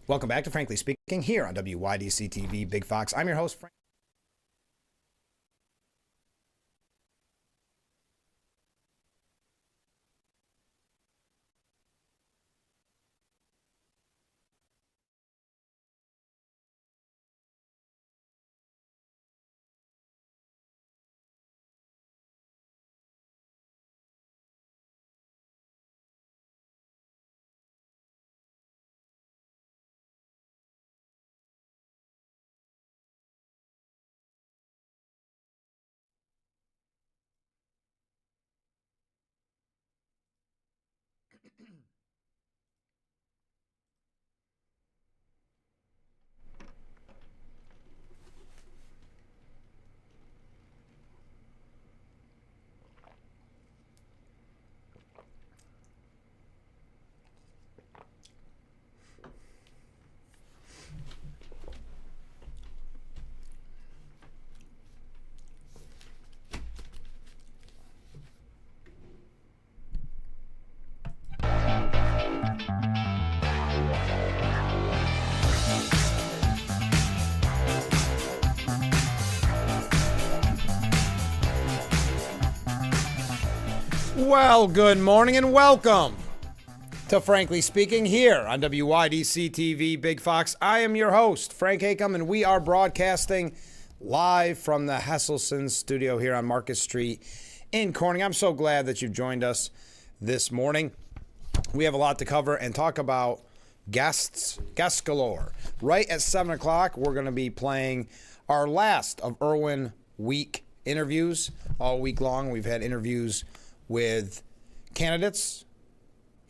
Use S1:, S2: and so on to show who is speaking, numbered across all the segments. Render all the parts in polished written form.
S1: Welcome back to Frankly Speaking here on WYDC TV Big Fox. I'm your host, Frank. Well, good morning and welcome to Frankly Speaking here on WYDC TV Big Fox. I am your host, Frank Acom, and we are broadcasting live from the Hesselson studio here on Market Street in Corning. I'm so glad that you've joined us this morning. We have a lot to cover and talk about guests galore. Right at 7 o'clock, we're going to be playing our last of Irwin Week interviews. All week long, we've had interviews with candidates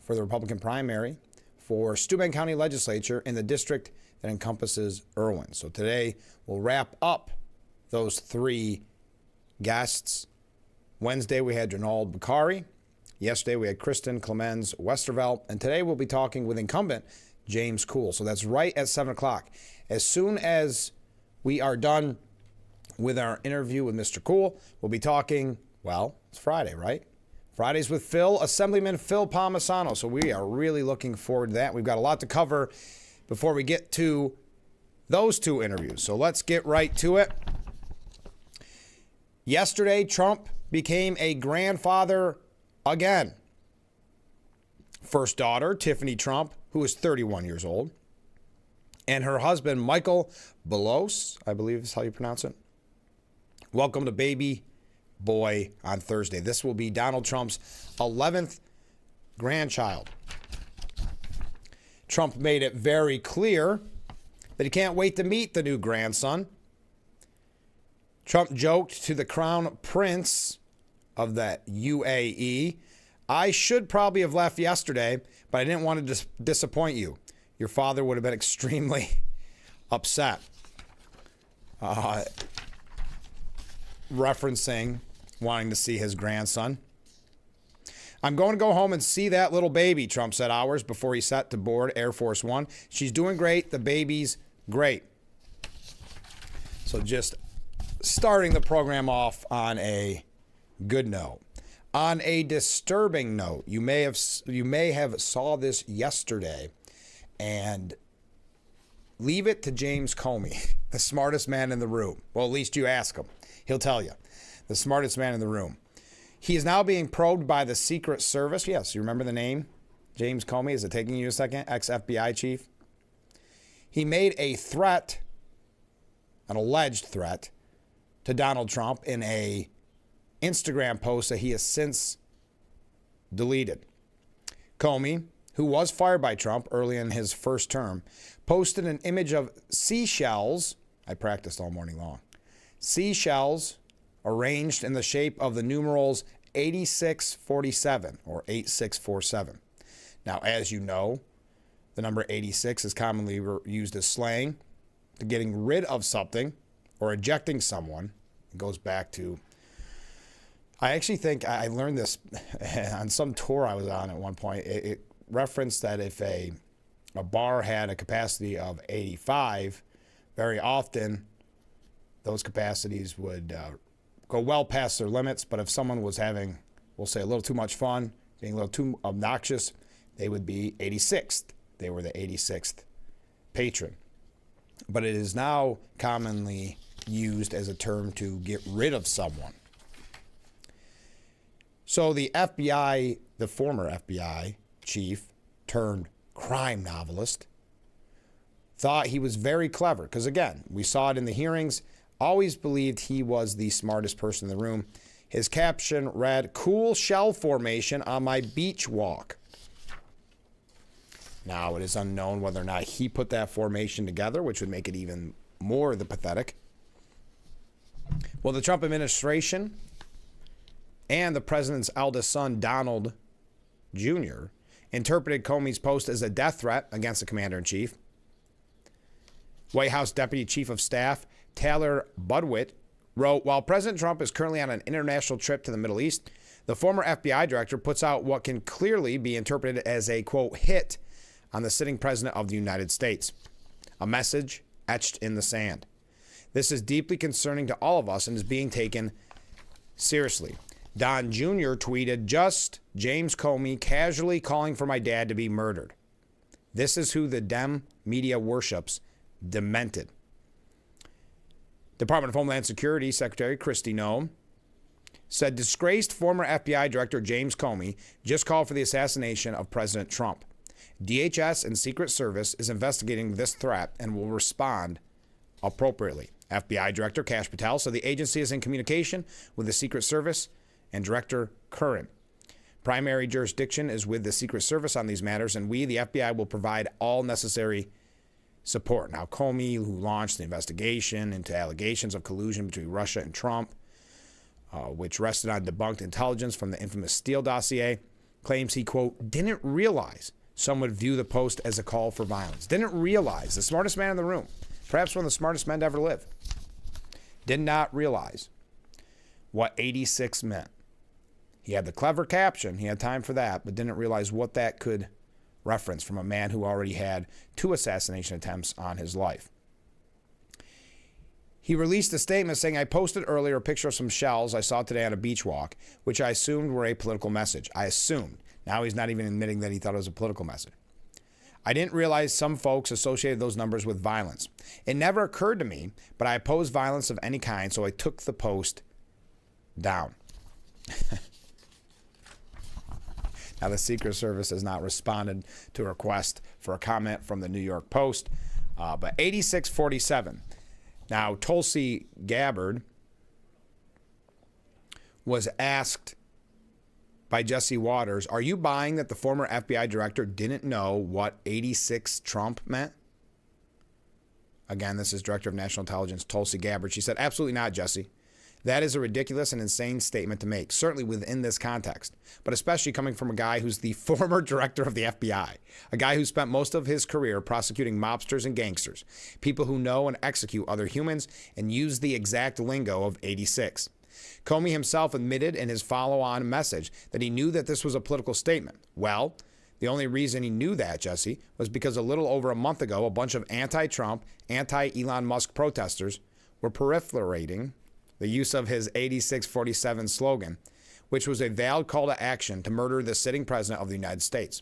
S1: for the Republican primary for Steuben County Legislature in the district that encompasses Irwin. So today we'll wrap up those three guests. Wednesday we had Ronald Bakari. Yesterday we had Kristen Clemens Westervelt. And today we'll be talking with incumbent James Cool. So that's right at 7 o'clock. As soon as we are done with our interview with Mr. Cool, we'll be talking, well, it's Friday, right? Fridays with Assemblyman Phil Palmisano. So we are really looking forward to that. We've got a lot to cover before we get to those two interviews. So let's get right to it. Yesterday, Trump became a grandfather again. First daughter, Tiffany Trump, who is 31 years old, and her husband, Michael Belos, I believe is how you pronounce it, welcomed a baby boy on Thursday. This will be Donald Trump's 11th grandchild. Trump made it very clear that he can't wait to meet the new grandson. Trump joked to the crown prince of the UAE, "I should probably have left yesterday, but I didn't want to disappoint you. Your father would have been extremely upset." Referencing wanting to see his grandson. "I'm going to go home and see that little baby," Trump said hours before he set to board Air Force One. "She's doing great. The baby's great." So just starting the program off on a good note. On a disturbing note, you may have saw this yesterday, and leave it to James Comey, the smartest man in the room. Well, at least you ask him. He'll tell you. The smartest man in the room. He is now being probed by the Secret Service. Yes, you remember the name? James Comey. Is it taking you a second? Ex-FBI chief. He made a threat, an alleged threat, to Donald Trump in a Instagram post that he has since deleted. Comey, who was fired by Trump early in his first term, posted an image of seashells. I practiced all morning long. Seashells arranged in the shape of the numerals 8647 or 8647. Now, as you know, the number 86 is commonly used as slang to getting rid of something or ejecting someone. It goes back to, I actually think I learned this on some tour I was on at one point. It referenced that if a bar had a capacity of 85, very often those capacities would go well past their limits. But if someone was having, we'll say, a little too much fun, being a little too obnoxious, they would be 86th. They were the 86th patron. But it is now commonly used as a term to get rid of someone. So the FBI, the former FBI chief turned crime novelist, thought he was very clever. Because again, we saw it in the hearings, always believed he was the smartest person in the room. His caption read, "Cool shell formation on my beach walk." Now, it is unknown whether or not he put that formation together, which would make it even more the pathetic. Well, the Trump administration and the president's eldest son, Donald Jr., interpreted Comey's post as a death threat against the commander-in-chief. White House Deputy Chief of Staff Taylor Budwitt wrote, "While President Trump is currently on an international trip to the Middle East, the former FBI director puts out what can clearly be interpreted as a, quote, hit on the sitting president of the United States, a message etched in the sand. This is deeply concerning to all of us and is being taken seriously. Don Jr. tweeted, just James Comey casually calling for my dad to be murdered. This is who the Dem media worships, demented." Department of Homeland Security Secretary Kristi Noem said disgraced former FBI Director James Comey just called for the assassination of President Trump. DHS and Secret Service is investigating this threat and will respond appropriately. FBI Director Kash Patel said the agency is in communication with the Secret Service and Director Curran. Primary jurisdiction is with the Secret Service on these matters, and we, the FBI, will provide all necessary support. Now, Comey, who launched the investigation into allegations of collusion between Russia and Trump, which rested on debunked intelligence from the infamous Steele dossier, claims he, quote, didn't realize some would view the post as a call for violence. Didn't realize, the smartest man in the room, perhaps one of the smartest men to ever live, did not realize what 86 meant. He had the clever caption, he had time for that, but didn't realize what that could reference from a man who already had 2 assassination attempts on his life. He released a statement saying, "I posted earlier a picture of some shells I saw today on a beach walk, which I assumed were a political message." I assumed. Now he's not even admitting that he thought it was a political message. "I didn't realize some folks associated those numbers with violence. It never occurred to me, but I oppose violence of any kind, so I took the post down." Now, the Secret Service has not responded to a request for a comment from the New York Post, but 8647. Now, Tulsi Gabbard was asked by Jesse Waters, "Are you buying that the former FBI director didn't know what 86 Trump meant?" Again, this is Director of National Intelligence Tulsi Gabbard. She said, "Absolutely not, Jesse. That is a ridiculous and insane statement to make, certainly within this context, but especially coming from a guy who's the former director of the FBI, a guy who spent most of his career prosecuting mobsters and gangsters, people who know and execute other humans and use the exact lingo of 86. Comey himself admitted in his follow-on message that he knew that this was a political statement. Well, the only reason he knew that, Jesse, was because a little over a month ago, a bunch of anti-Trump, anti-Elon Musk protesters were proliferating the use of his 8647 slogan, which was a veiled call to action to murder the sitting president of the United States.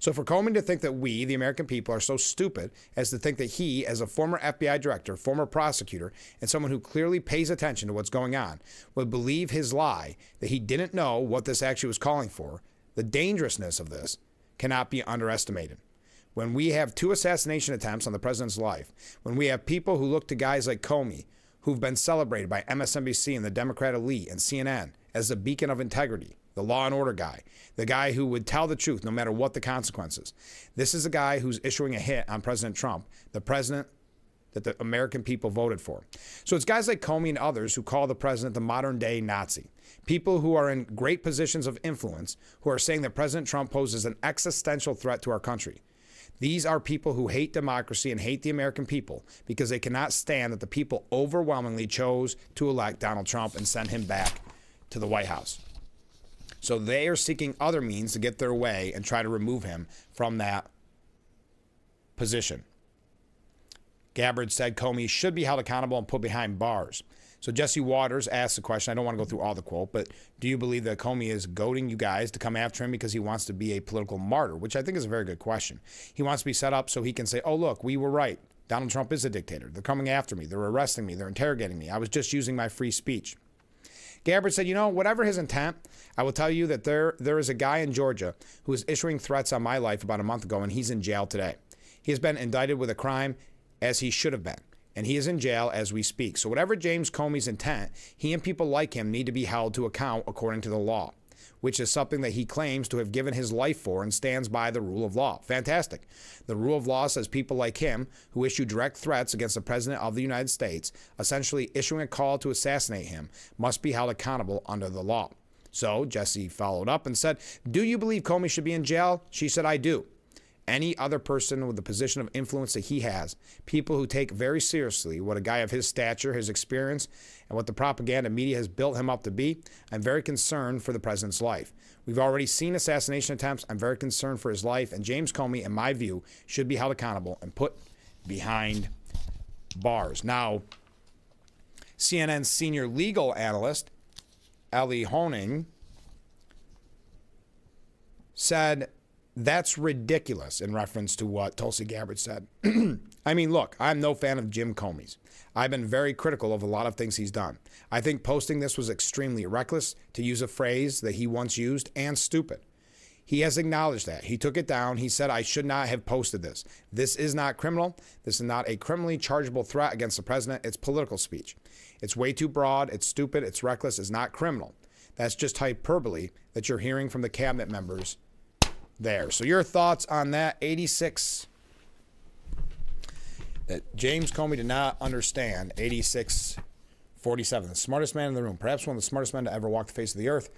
S1: So for Comey to think that we, the American people, are so stupid as to think that he, as a former FBI director, former prosecutor, and someone who clearly pays attention to what's going on, would believe his lie that he didn't know what this actually was calling for, the dangerousness of this cannot be underestimated. When we have 2 assassination attempts on the president's life, when we have people who look to guys like Comey, who've been celebrated by MSNBC and the Democrat elite and CNN as the beacon of integrity, the law and order guy, the guy who would tell the truth no matter what the consequences. This is a guy who's issuing a hit on President Trump, the president that the American people voted for. So it's guys like Comey and others who call the president the modern day Nazi. People who are in great positions of influence who are saying that President Trump poses an existential threat to our country. These are people who hate democracy and hate the American people because they cannot stand that the people overwhelmingly chose to elect Donald Trump and send him back to the White House. So they are seeking other means to get their way and try to remove him from that position. Gabbard said Comey should be held accountable and put behind bars. So Jesse Waters asked the question. I don't want to go through all the quote, but do you believe that Comey is goading you guys to come after him because he wants to be a political martyr, which I think is a very good question. He wants to be set up so he can say, oh, look, we were right. Donald Trump is a dictator. They're coming after me. They're arresting me. They're interrogating me. I was just using my free speech. Gabbard said, whatever his intent, I will tell you that there is a guy in Georgia who was issuing threats on my life about a month ago, and he's in jail today. He has been indicted with a crime as he should have been, and he is in jail as we speak. So whatever James Comey's intent, he and people like him need to be held to account according to the law, which is something that he claims to have given his life for and stands by the rule of law. Fantastic. The rule of law says people like him who issue direct threats against the President of the United States, essentially issuing a call to assassinate him, must be held accountable under the law. So Jesse followed up and said, do you believe Comey should be in jail? She said, I do. Any other person with the position of influence that he has, people who take very seriously what a guy of his stature, his experience, and what the propaganda media has built him up to be, I'm very concerned for the president's life. We've already seen assassination attempts. I'm very concerned for his life. And James Comey, in my view, should be held accountable and put behind bars. Now, CNN's senior legal analyst, Ellie Honing, said, that's ridiculous in reference to what Tulsi Gabbard said. I mean, look, I'm no fan of Jim Comey's. I've been very critical of a lot of things he's done. I think posting this was extremely reckless, to use a phrase that he once used, and stupid. He has acknowledged that. He took it down. He said, I should not have posted this. This is not criminal. This is not a criminally chargeable threat against the president. It's political speech. It's way too broad. It's stupid. It's reckless. It's not criminal. That's just hyperbole that you're hearing from the cabinet members there. So your thoughts on that? 86. That James Comey did not understand. 86-47. The smartest man in the room. Perhaps one of the smartest men to ever walk the face of the earth.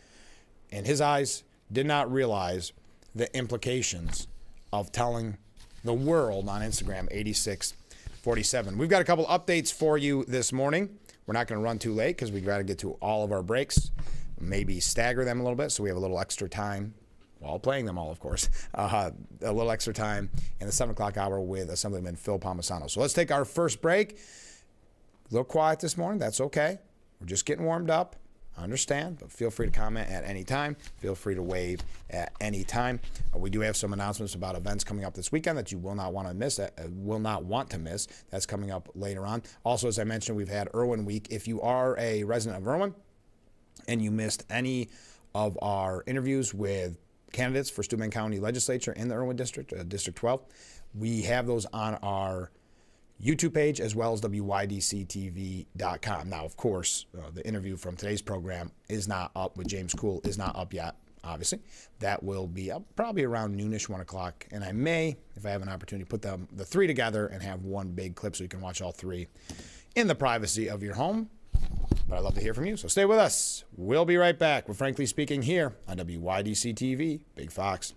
S1: In his eyes, did not realize the implications of telling the world on Instagram. 86-47. We've got a couple updates for you this morning. We're not going to run too late because we've got to get to all of our breaks. Maybe stagger them a little bit so we have a little extra time. While playing them all, of course, a little extra time in the 7 o'clock hour with Assemblyman Phil Palmisano. So let's take our first break. A little quiet this morning. That's okay. We're just getting warmed up. I understand, but feel free to comment at any time. Feel free to wave at any time. We do have some announcements about events coming up this weekend that you will not want to miss. That's coming up later on. Also, as I mentioned, we've had Irwin Week. If you are a resident of Irwin and you missed any of our interviews with candidates for Steuben County Legislature in the Irwin District, District 12. We have those on our YouTube page as well as WYDCTV.com. Now, of course, the interview from today's program is not up with James Cool, is not up yet, obviously. That will be up probably around noonish, 1 o'clock. And I may, if I have an opportunity, put the three together and have one big clip so you can watch all three in the privacy of your home. But I'd love to hear from you, so stay with us. We'll be right back with Frankly Speaking here on WYDC TV, Big Fox.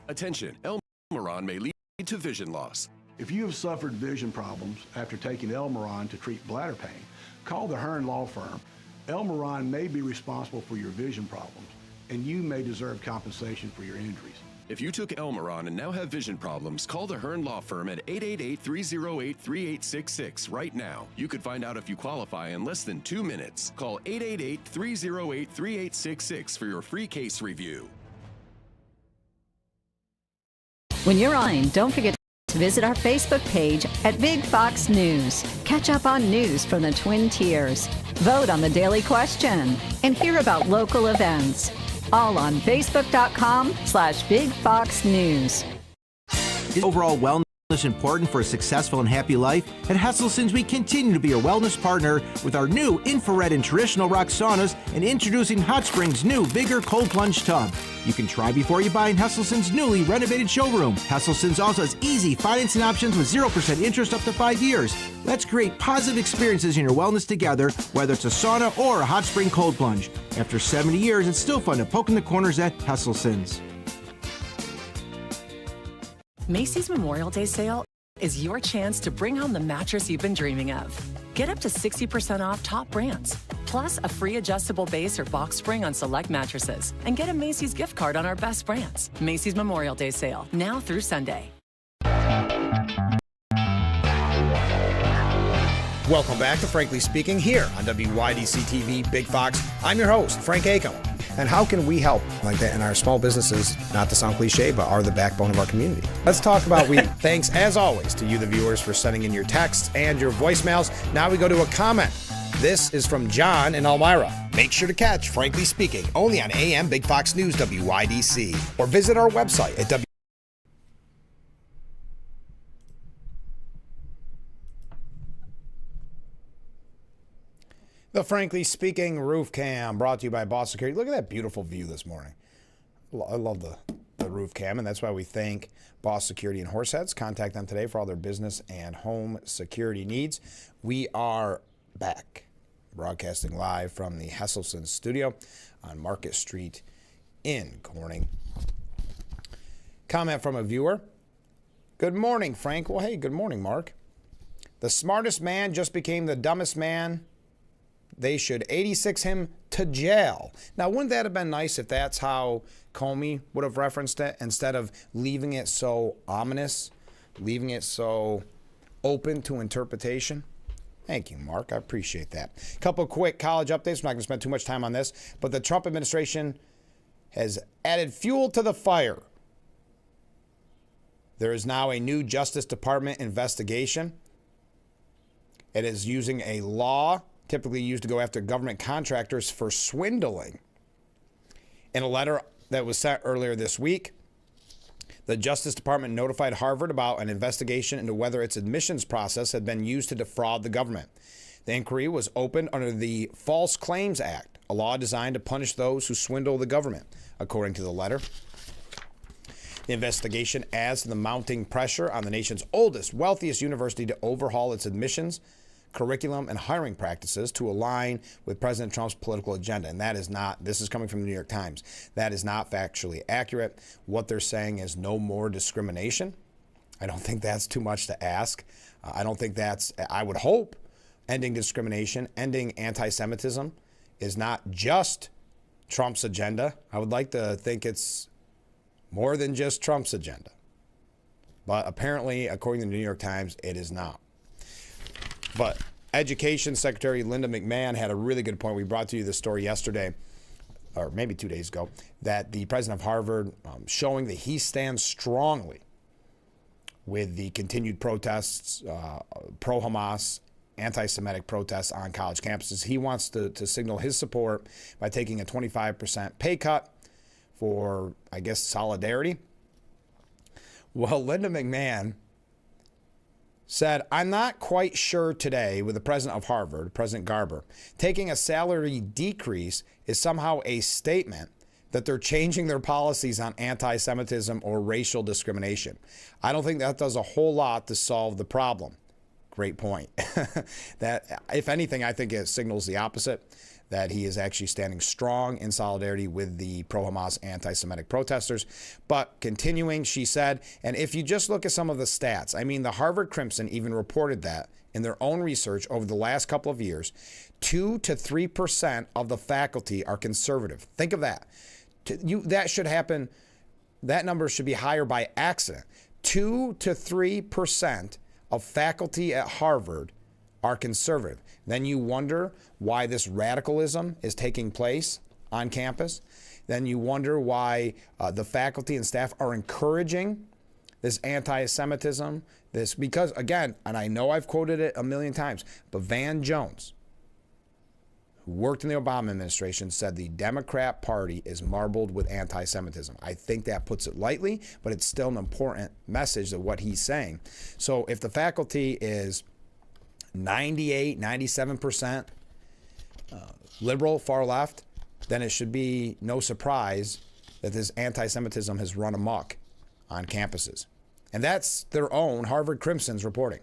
S2: Attention, Elmeron may lead to vision loss.
S3: If you have suffered vision problems after taking Elmeron to treat bladder pain, call the Hearn Law Firm. Elmeron may be responsible for your vision problems, and you may deserve compensation for your injuries.
S2: If you took Elmeron and now have vision problems, call the Hearn Law Firm at 888-308-3866 right now. You could find out if you qualify in less than 2 minutes. Call 888-308-3866 for your free case review.
S4: When you're on, don't forget to visit our Facebook page at Big Fox News. Catch up on news from the Twin Tiers. Vote on the daily question and hear about local events. All on Facebook.com/BigFoxNews.
S5: Is overall wellness important for a successful and happy life? At Hesselson's, we continue to be your wellness partner with our new infrared and traditional rock saunas and introducing Hot Springs' new Vigor Cold Plunge Tub. You can try before you buy in Hesselson's newly renovated showroom. Hesselson's also has easy financing options with 0% interest up to 5 years. Let's create positive experiences in your wellness together, whether it's a sauna or a hot spring cold plunge. After 70 years, it's still fun to poke in the corners at Hesselson's.
S6: Macy's Memorial Day sale is your chance to bring home the mattress you've been dreaming of. Get up to 60% off top brands, plus a free adjustable base or box spring on select mattresses, and get a Macy's gift card on our best brands. Macy's Memorial Day sale, now through Sunday.
S1: Welcome back to Frankly Speaking here on WYDC TV Big Fox. I'm your host, Frank Acom. And how can we help like that in our small businesses, not to sound cliche, but are the backbone of our community? Let's talk about we. Thanks, as always, to you, the viewers, for sending in your texts and your voicemails. Now we go to a comment. This is from John in Elmira. Make sure to catch Frankly Speaking only on AM Big Fox News WYDC or visit our website at The Frankly Speaking roof cam brought to you by Boss Security. Look at that beautiful view this morning. I love the roof cam, and that's why we thank Boss Security in Horseheads. Contact them today for all their business and home security needs. We are back, broadcasting live from the Hesselson studio on Market Street in Corning. Comment from a viewer. Good morning, Frank. Well, hey, good morning, Mark. The smartest man just became the dumbest man. They should 86 him to jail. Now, wouldn't that have been nice if that's how Comey would have referenced it, instead of leaving it so ominous, leaving it so open to interpretation? Thank you, Mark. I appreciate that. A couple quick college updates. We're not going to spend too much time on this, but the Trump administration has added fuel to the fire. There is now a new Justice Department investigation. It is using a law typically used to go after government contractors for swindling. In a letter that was sent earlier this week, the Justice Department notified Harvard about an investigation into whether its admissions process had been used to defraud the government. The inquiry was opened under the False Claims Act, a law designed to punish those who swindle the government, according to the letter. The investigation adds to the mounting pressure on the nation's oldest, wealthiest university to overhaul its admissions, curriculum, and hiring practices to align with President Trump's political agenda. And that is not, this is coming from the New York Times, that is not factually accurate. What they're saying is no more discrimination. I don't think that's too much to ask. I don't think that's, I would hope, ending discrimination, ending anti-Semitism is not just Trump's agenda. I would like to think it's more than just Trump's agenda. But apparently, according to the New York Times, it is not. But Education Secretary Linda McMahon had a really good point. We brought to you this story yesterday, or maybe 2 days ago, that the president of Harvard showing that he stands strongly with the continued protests, pro-Hamas, anti-Semitic protests on college campuses. He wants to signal his support by taking a 25% pay cut for, I guess, solidarity. Well, Linda McMahon said, I'm not quite sure today with the president of Harvard, President Garber, taking a salary decrease is somehow a statement that they're changing their policies on anti-Semitism or racial discrimination. I don't think that does a whole lot to solve the problem. Great point. That, if anything, I think it signals the opposite, that he is actually standing strong in solidarity with the pro-Hamas anti-Semitic protesters. But continuing, she said, and if you just look at some of the stats, I mean, the Harvard Crimson even reported that in their own research over the last couple of years, 2 to 3% of the faculty are conservative. Think of that. That should happen. That number should be higher by accident. 2 to 3% of faculty at Harvard are conservative. Then you wonder why this radicalism is taking place on campus. Then you wonder why the faculty and staff are encouraging this anti-Semitism. Because, again, and I know I've quoted it a million times, but Van Jones, who worked in the Obama administration, said the Democrat Party is marbled with anti-Semitism. I think that puts it lightly, but it's still an important message of what he's saying. So if the faculty is 98, 97% liberal, far left, then it should be no surprise that this anti-Semitism has run amok on campuses. And that's their own Harvard Crimson's reporting.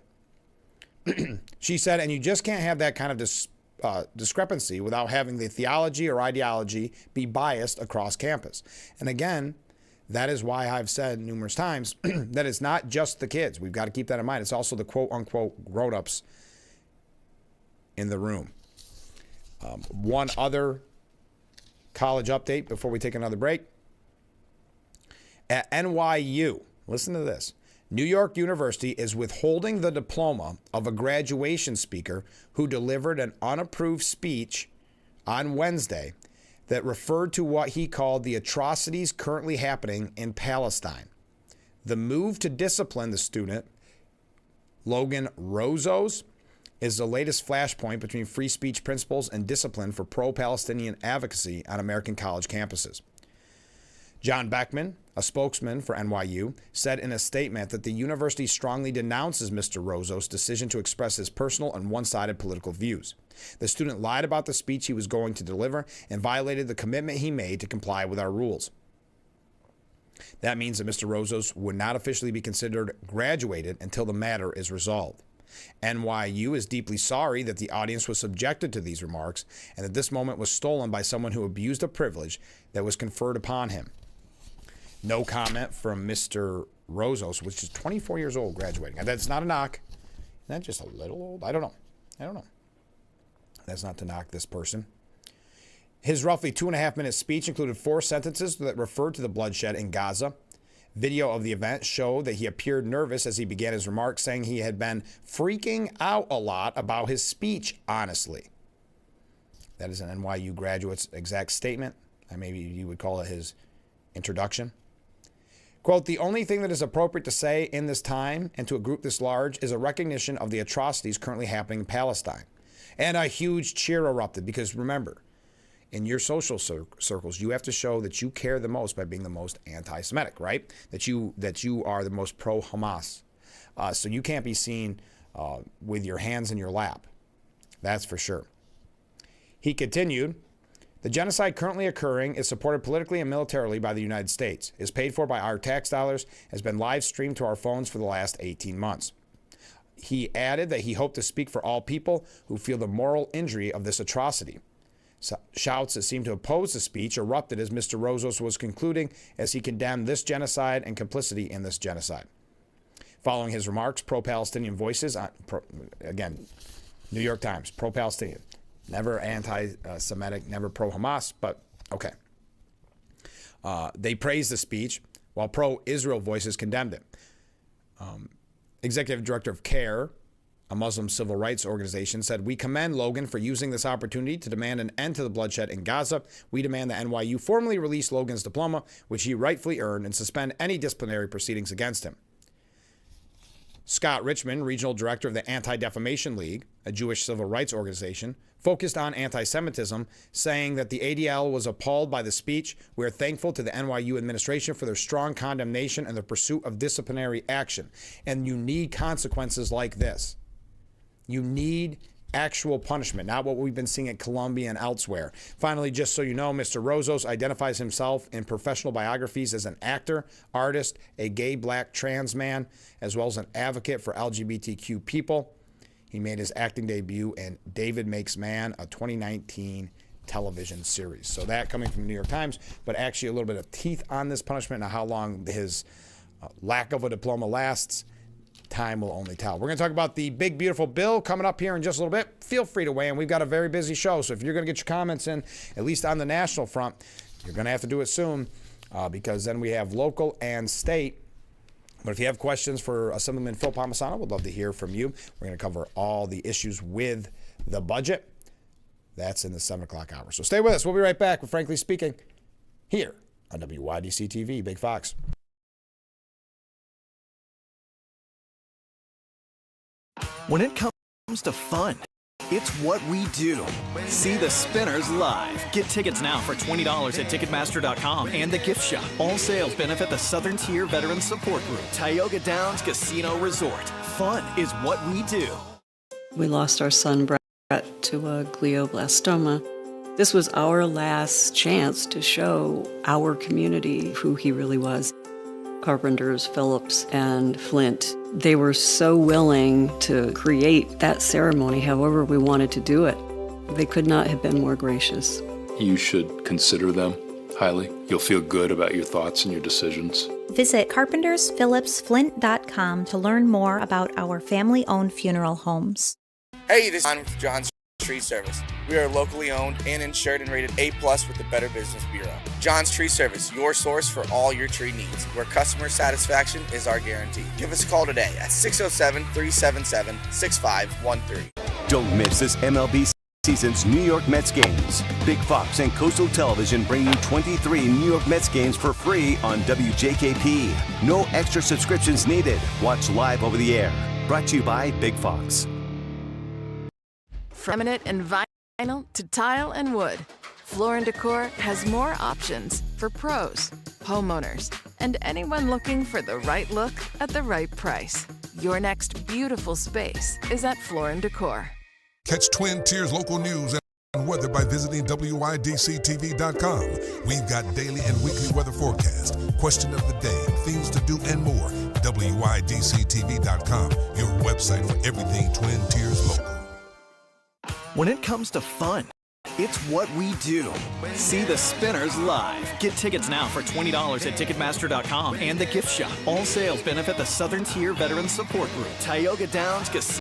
S1: She said, and you just can't have that kind of discrepancy without having the theology or ideology be biased across campus. And again, that is why I've said numerous times that it's not just the kids. We've got to keep that in mind. It's also the quote-unquote grown-ups in the room. One other college update before we take another break. At NYU, listen to this. New York University is withholding the diploma of a graduation speaker who delivered an unapproved speech on Wednesday that referred to what he called the atrocities currently happening in Palestine. The move to discipline the student, Logan Rozos, is the latest flashpoint between free speech principles and discipline for pro-Palestinian advocacy on American college campuses. John Beckman, a spokesman for NYU, said in a statement that the university strongly denounces Mr. Rozos' decision to express his personal and one-sided political views. The student lied about the speech he was going to deliver and violated the commitment he made to comply with our rules. That means that Mr. Rozos would not officially be considered graduated until the matter is resolved. NYU is deeply sorry that the audience was subjected to these remarks and that this moment was stolen by someone who abused a privilege that was conferred upon him. No comment from Mr. Rozos, which is 24 years old, graduating. And that's not a knock. Isn't that just a little old? I don't know. That's not to knock this person. His roughly 2.5-minute speech included 4 sentences that referred to the bloodshed in Gaza. Video of the event showed that he appeared nervous as he began his remarks, saying he had been freaking out a lot about his speech, honestly. That is an NYU graduate's exact statement. Maybe you would call it his introduction. Quote, "The only thing that is appropriate to say in this time and to a group this large is a recognition of the atrocities currently happening in Palestine." And a huge cheer erupted because remember, in your social circles, you have to show that you care the most by being the most anti-Semitic, right? That you are the most pro-Hamas. So you can't be seen with your hands in your lap. That's for sure. He continued, "The genocide currently occurring is supported politically and militarily by the United States, is paid for by our tax dollars, has been live streamed to our phones for the last 18 months. He added that he hoped to speak for all people who feel the moral injury of this atrocity. Shouts that seemed to oppose the speech erupted as Mr. Rozos was concluding as he condemned this genocide and complicity in this genocide. Following his remarks, pro-Palestinian voices, again, New York Times, pro-Palestinian, never anti-Semitic, never pro-Hamas, but okay. They praised the speech, while pro-Israel voices condemned it. Executive Director of CARE, a Muslim civil rights organization, said, "We commend Logan for using this opportunity to demand an end to the bloodshed in Gaza. We demand that NYU formally release Logan's diploma, which he rightfully earned, and suspend any disciplinary proceedings against him." Scott Richmond, Regional Director of the Anti-Defamation League, a Jewish civil rights organization, focused on anti-Semitism, saying that the ADL was appalled by the speech. "We are thankful to the NYU administration for their strong condemnation and the pursuit of disciplinary action." And you need consequences like this. You need actual punishment, not what we've been seeing at Columbia and elsewhere. Finally, just so you know, Mr. Rozos identifies himself in professional biographies as an actor, artist, a gay, black, trans man, as well as an advocate for LGBTQ people. He made his acting debut in David Makes Man, a 2019 television series. So that coming from the New York Times, but actually a little bit of teeth on this punishment. Now, how long his lack of a diploma lasts, time will only tell. We're going to talk about the big, beautiful bill coming up here in just a little bit. Feel free to weigh in. We've got a very busy show, so if you're going to get your comments in, at least on the national front, you're going to have to do it soon because then we have local and state. But if you have questions for Assemblyman Phil Palmisano, we'd love to hear from you. We're going to cover all the issues with the budget. That's in the 7 o'clock hour. So stay with us. We'll be right back with Frankly Speaking here on WYDC TV, Big Fox.
S7: When it comes to fun, it's what we do. See the Spinners live.
S8: Get tickets now for $20 at Ticketmaster.com and the gift shop. All sales benefit the Southern Tier Veterans Support Group.
S7: Tioga Downs Casino Resort. Fun is what we do.
S9: We lost our son, Brett, to a glioblastoma. This was our last chance to show our community who he really was. Carpenters, Phillips, and Flint, they were so willing to create that ceremony however we wanted to do it. They could not have been more gracious.
S10: You should consider them highly. You'll feel good about your thoughts and your decisions.
S11: Visit carpentersphillipsflint.com to learn more about our family-owned funeral homes.
S12: Hey, this is John with John's Street Service. We are locally owned and insured and rated A+ with the Better Business Bureau. John's Tree Service, your source for all your tree needs, where customer satisfaction is our guarantee. Give us a call today at 607-377-6513.
S13: Don't miss this MLB season's New York Mets games. Big Fox and Coastal Television bring you 23 New York Mets games for free on WJKP. No extra subscriptions needed. Watch live over the air. Brought to you by Big Fox.
S14: From laminate and vinyl to tile and wood, Floor & Decor has more options for pros, homeowners, and anyone looking for the right look at the right price. Your next beautiful space is at Floor & Decor.
S15: Catch Twin Tiers local news and weather by visiting WYDCTV.com. We've got daily and weekly weather forecast, question of the day, things to do, and more. WYDCTV.com, your website for everything Twin Tiers local.
S7: When it comes to fun, it's what we do. See the Spinners live.
S8: Get tickets now for $20 at Ticketmaster.com and the gift shop. All sales benefit the Southern Tier Veterans Support Group.
S7: Tioga Downs Casino.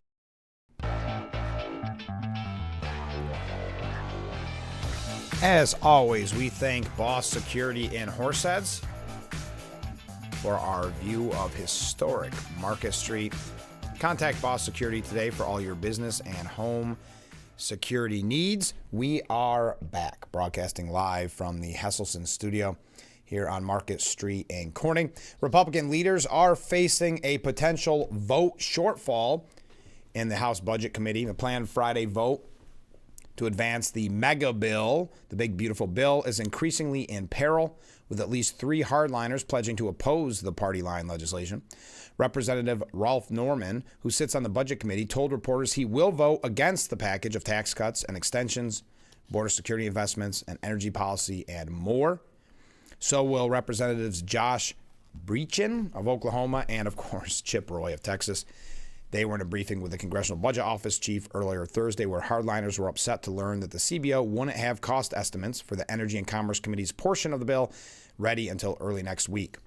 S1: As always, we thank Boss Security in Horseheads for our view of historic Market Street. Contact Boss Security today for all your business and home security needs. We are back broadcasting live from the Hesselson studio here on Market Street in Corning. Republican leaders are facing a potential vote shortfall in the House Budget Committee. The planned Friday vote to advance the mega bill, the big beautiful bill, is increasingly in peril, with at least 3 hardliners pledging to oppose the party line legislation. Representative Ralph Norman, who sits on the Budget Committee, told reporters he will vote against the package of tax cuts and extensions, border security investments, and energy policy, and more. So will Representatives Josh Breachin of Oklahoma and, of course, Chip Roy of Texas. They were in a briefing with the Congressional Budget Office chief earlier Thursday, where hardliners were upset to learn that the CBO wouldn't have cost estimates for the Energy and Commerce Committee's portion of the bill ready until early next week.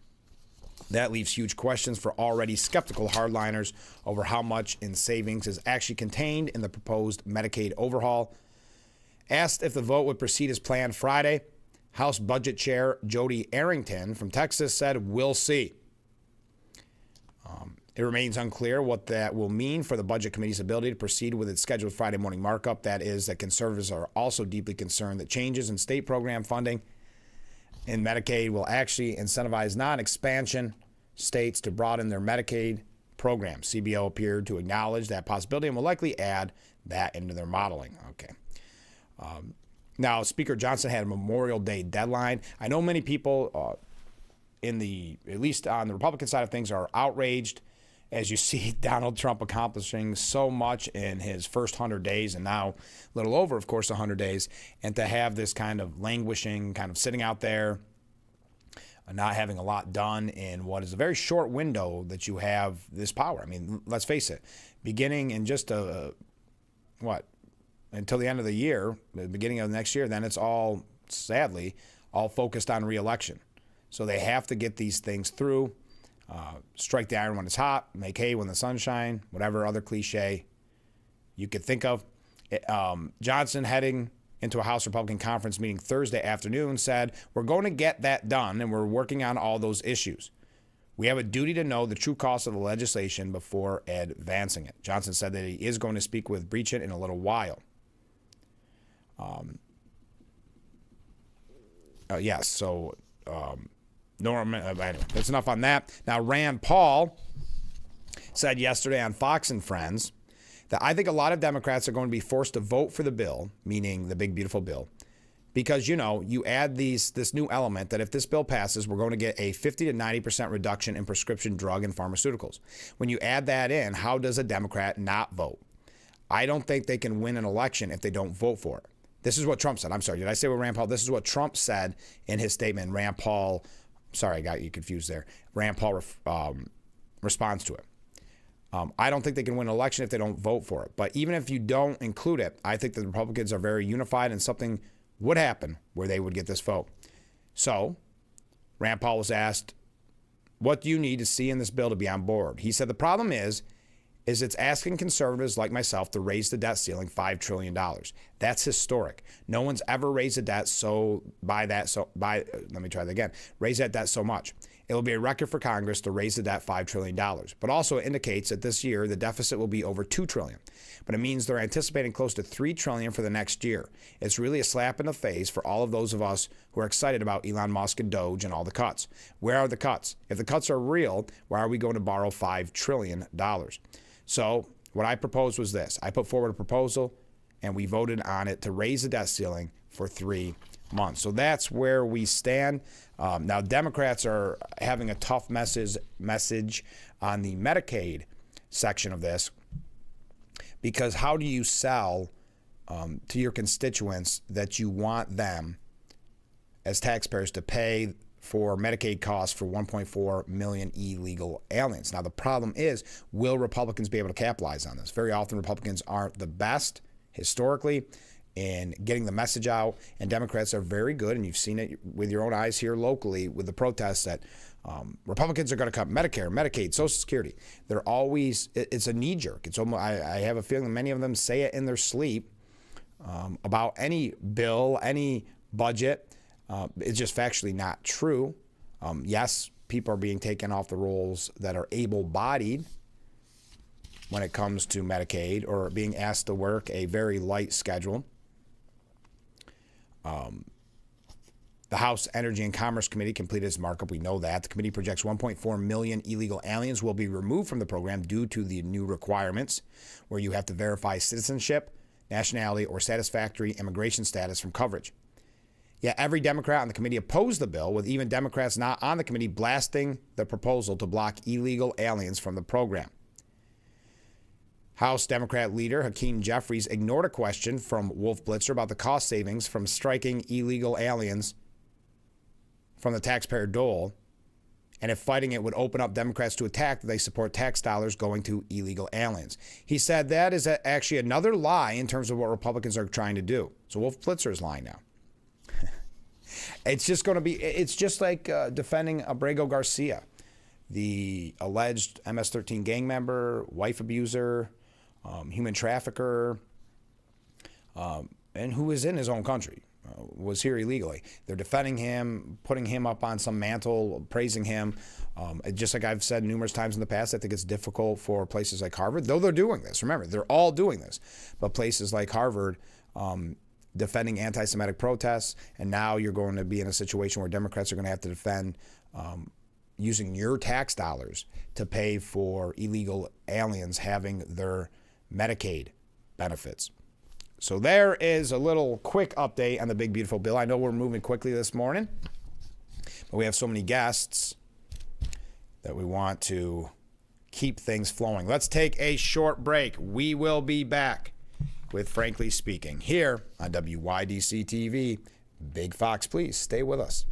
S1: That leaves huge questions for already skeptical hardliners over how much in savings is actually contained in the proposed Medicaid overhaul. Asked if the vote would proceed as planned Friday, House Budget Chair Jody Arrington from Texas said, "We'll see." It remains unclear what that will mean for the Budget Committee's ability to proceed with its scheduled Friday morning markup. That is, that conservatives are also deeply concerned that changes in state program funding in Medicaid will actually incentivize non-expansion states to broaden their Medicaid program. CBO appeared to acknowledge that possibility and will likely add that into their modeling. Okay. Now, Speaker Johnson had a Memorial Day deadline. I know many people at least on the Republican side of things, are outraged as you see Donald Trump accomplishing so much in his first 100 days and now a little over, of course, 100 days. And to have this kind of languishing, kind of sitting out there, not having a lot done in what is a very short window that you have this power. I mean, let's face it, beginning in just until the end of the year, the beginning of next year, then it's all, sadly, all focused on re-election. So they have to get these things through. Strike the iron when it's hot, make hay when the sun shines, whatever other cliche you could think of. Johnson, heading into a House Republican conference meeting Thursday afternoon, said, "We're going to get that done, and we're working on all those issues. We have a duty to know the true cost of the legislation before advancing it." Johnson said that he is going to speak with Breachin in a little while. Norman, anyway, that's enough on that. Now, Rand Paul said yesterday on Fox and Friends that I think a lot of Democrats are going to be forced to vote for the bill, meaning the big, beautiful bill, because, you add this new element that if this bill passes, we're going to get a 50 to 90% reduction in prescription drug and pharmaceuticals. When you add that in, how does a Democrat not vote? I don't think they can win an election if they don't vote for it. This is what Trump said. I'm sorry, did I say what Rand Paul? This is what Trump said in his statement. Rand Paul, sorry, I got you confused there. Rand Paul responds to it. I don't think they can win an election if they don't vote for it. But even if you don't include it, I think the Republicans are very unified and something would happen where they would get this vote. So Rand Paul was asked, what do you need to see in this bill to be on board? He said the problem is is it's asking conservatives like myself to raise the debt ceiling $5 trillion. That's historic. No one's ever raised the debt raise that debt so much. It will be a record for Congress to raise the debt $5 trillion. But also it indicates that this year the deficit will be over $2 trillion. But it means they're anticipating close to $3 trillion for the next year. It's really a slap in the face for all of those of us who are excited about Elon Musk and Doge and all the cuts. Where are the cuts? If the cuts are real, why are we going to borrow $5 trillion? So what I proposed was this. I put forward a proposal and we voted on it to raise the debt ceiling for 3 months. So that's where we stand. Now, Democrats are having a tough message on the Medicaid section of this, because how do you sell to your constituents that you want them as taxpayers to pay for Medicaid costs for 1.4 million illegal aliens? Now, the problem is, will Republicans be able to capitalize on this? Very often, Republicans aren't the best historically in getting the message out, and Democrats are very good, and you've seen it with your own eyes here locally with the protests that Republicans are going to cut Medicare, Medicaid, Social Security. They're always, it's a knee-jerk. It's almost, I have a feeling many of them say it in their sleep about any bill, any budget. It's just factually not true. Yes, people are being taken off the rolls that are able-bodied when it comes to Medicaid, or being asked to work a very light schedule. The House Energy and Commerce Committee completed its markup. We know that. The committee projects 1.4 million illegal aliens will be removed from the program due to the new requirements where you have to verify citizenship, nationality, or satisfactory immigration status from coverage. Yet every Democrat on the committee opposed the bill, with even Democrats not on the committee blasting the proposal to block illegal aliens from the program. House Democrat leader Hakeem Jeffries ignored a question from Wolf Blitzer about the cost savings from striking illegal aliens from the taxpayer dole, and if fighting it would open up Democrats to attack that they support tax dollars going to illegal aliens. He said that is actually another lie in terms of what Republicans are trying to do. So Wolf Blitzer is lying now. It's just like defending Abrego Garcia, the alleged MS-13 gang member, wife abuser, human trafficker, and who is in his own country, was here illegally. They're defending him, putting him up on some mantle, praising him. Just like I've said numerous times in the past, I think it's difficult for places like Harvard, though they're doing this. Remember, they're all doing this. But places like Harvard defending anti-Semitic protests, and now you're going to be in a situation where Democrats are going to have to defend using your tax dollars to pay for illegal aliens having their Medicaid benefits. So there is a little quick update on the big, beautiful bill. I know we're moving quickly this morning, but we have so many guests that we want to keep things flowing. Let's take a short break. We will be back with Frankly Speaking here on WYDC TV. Big Fox, please stay with us.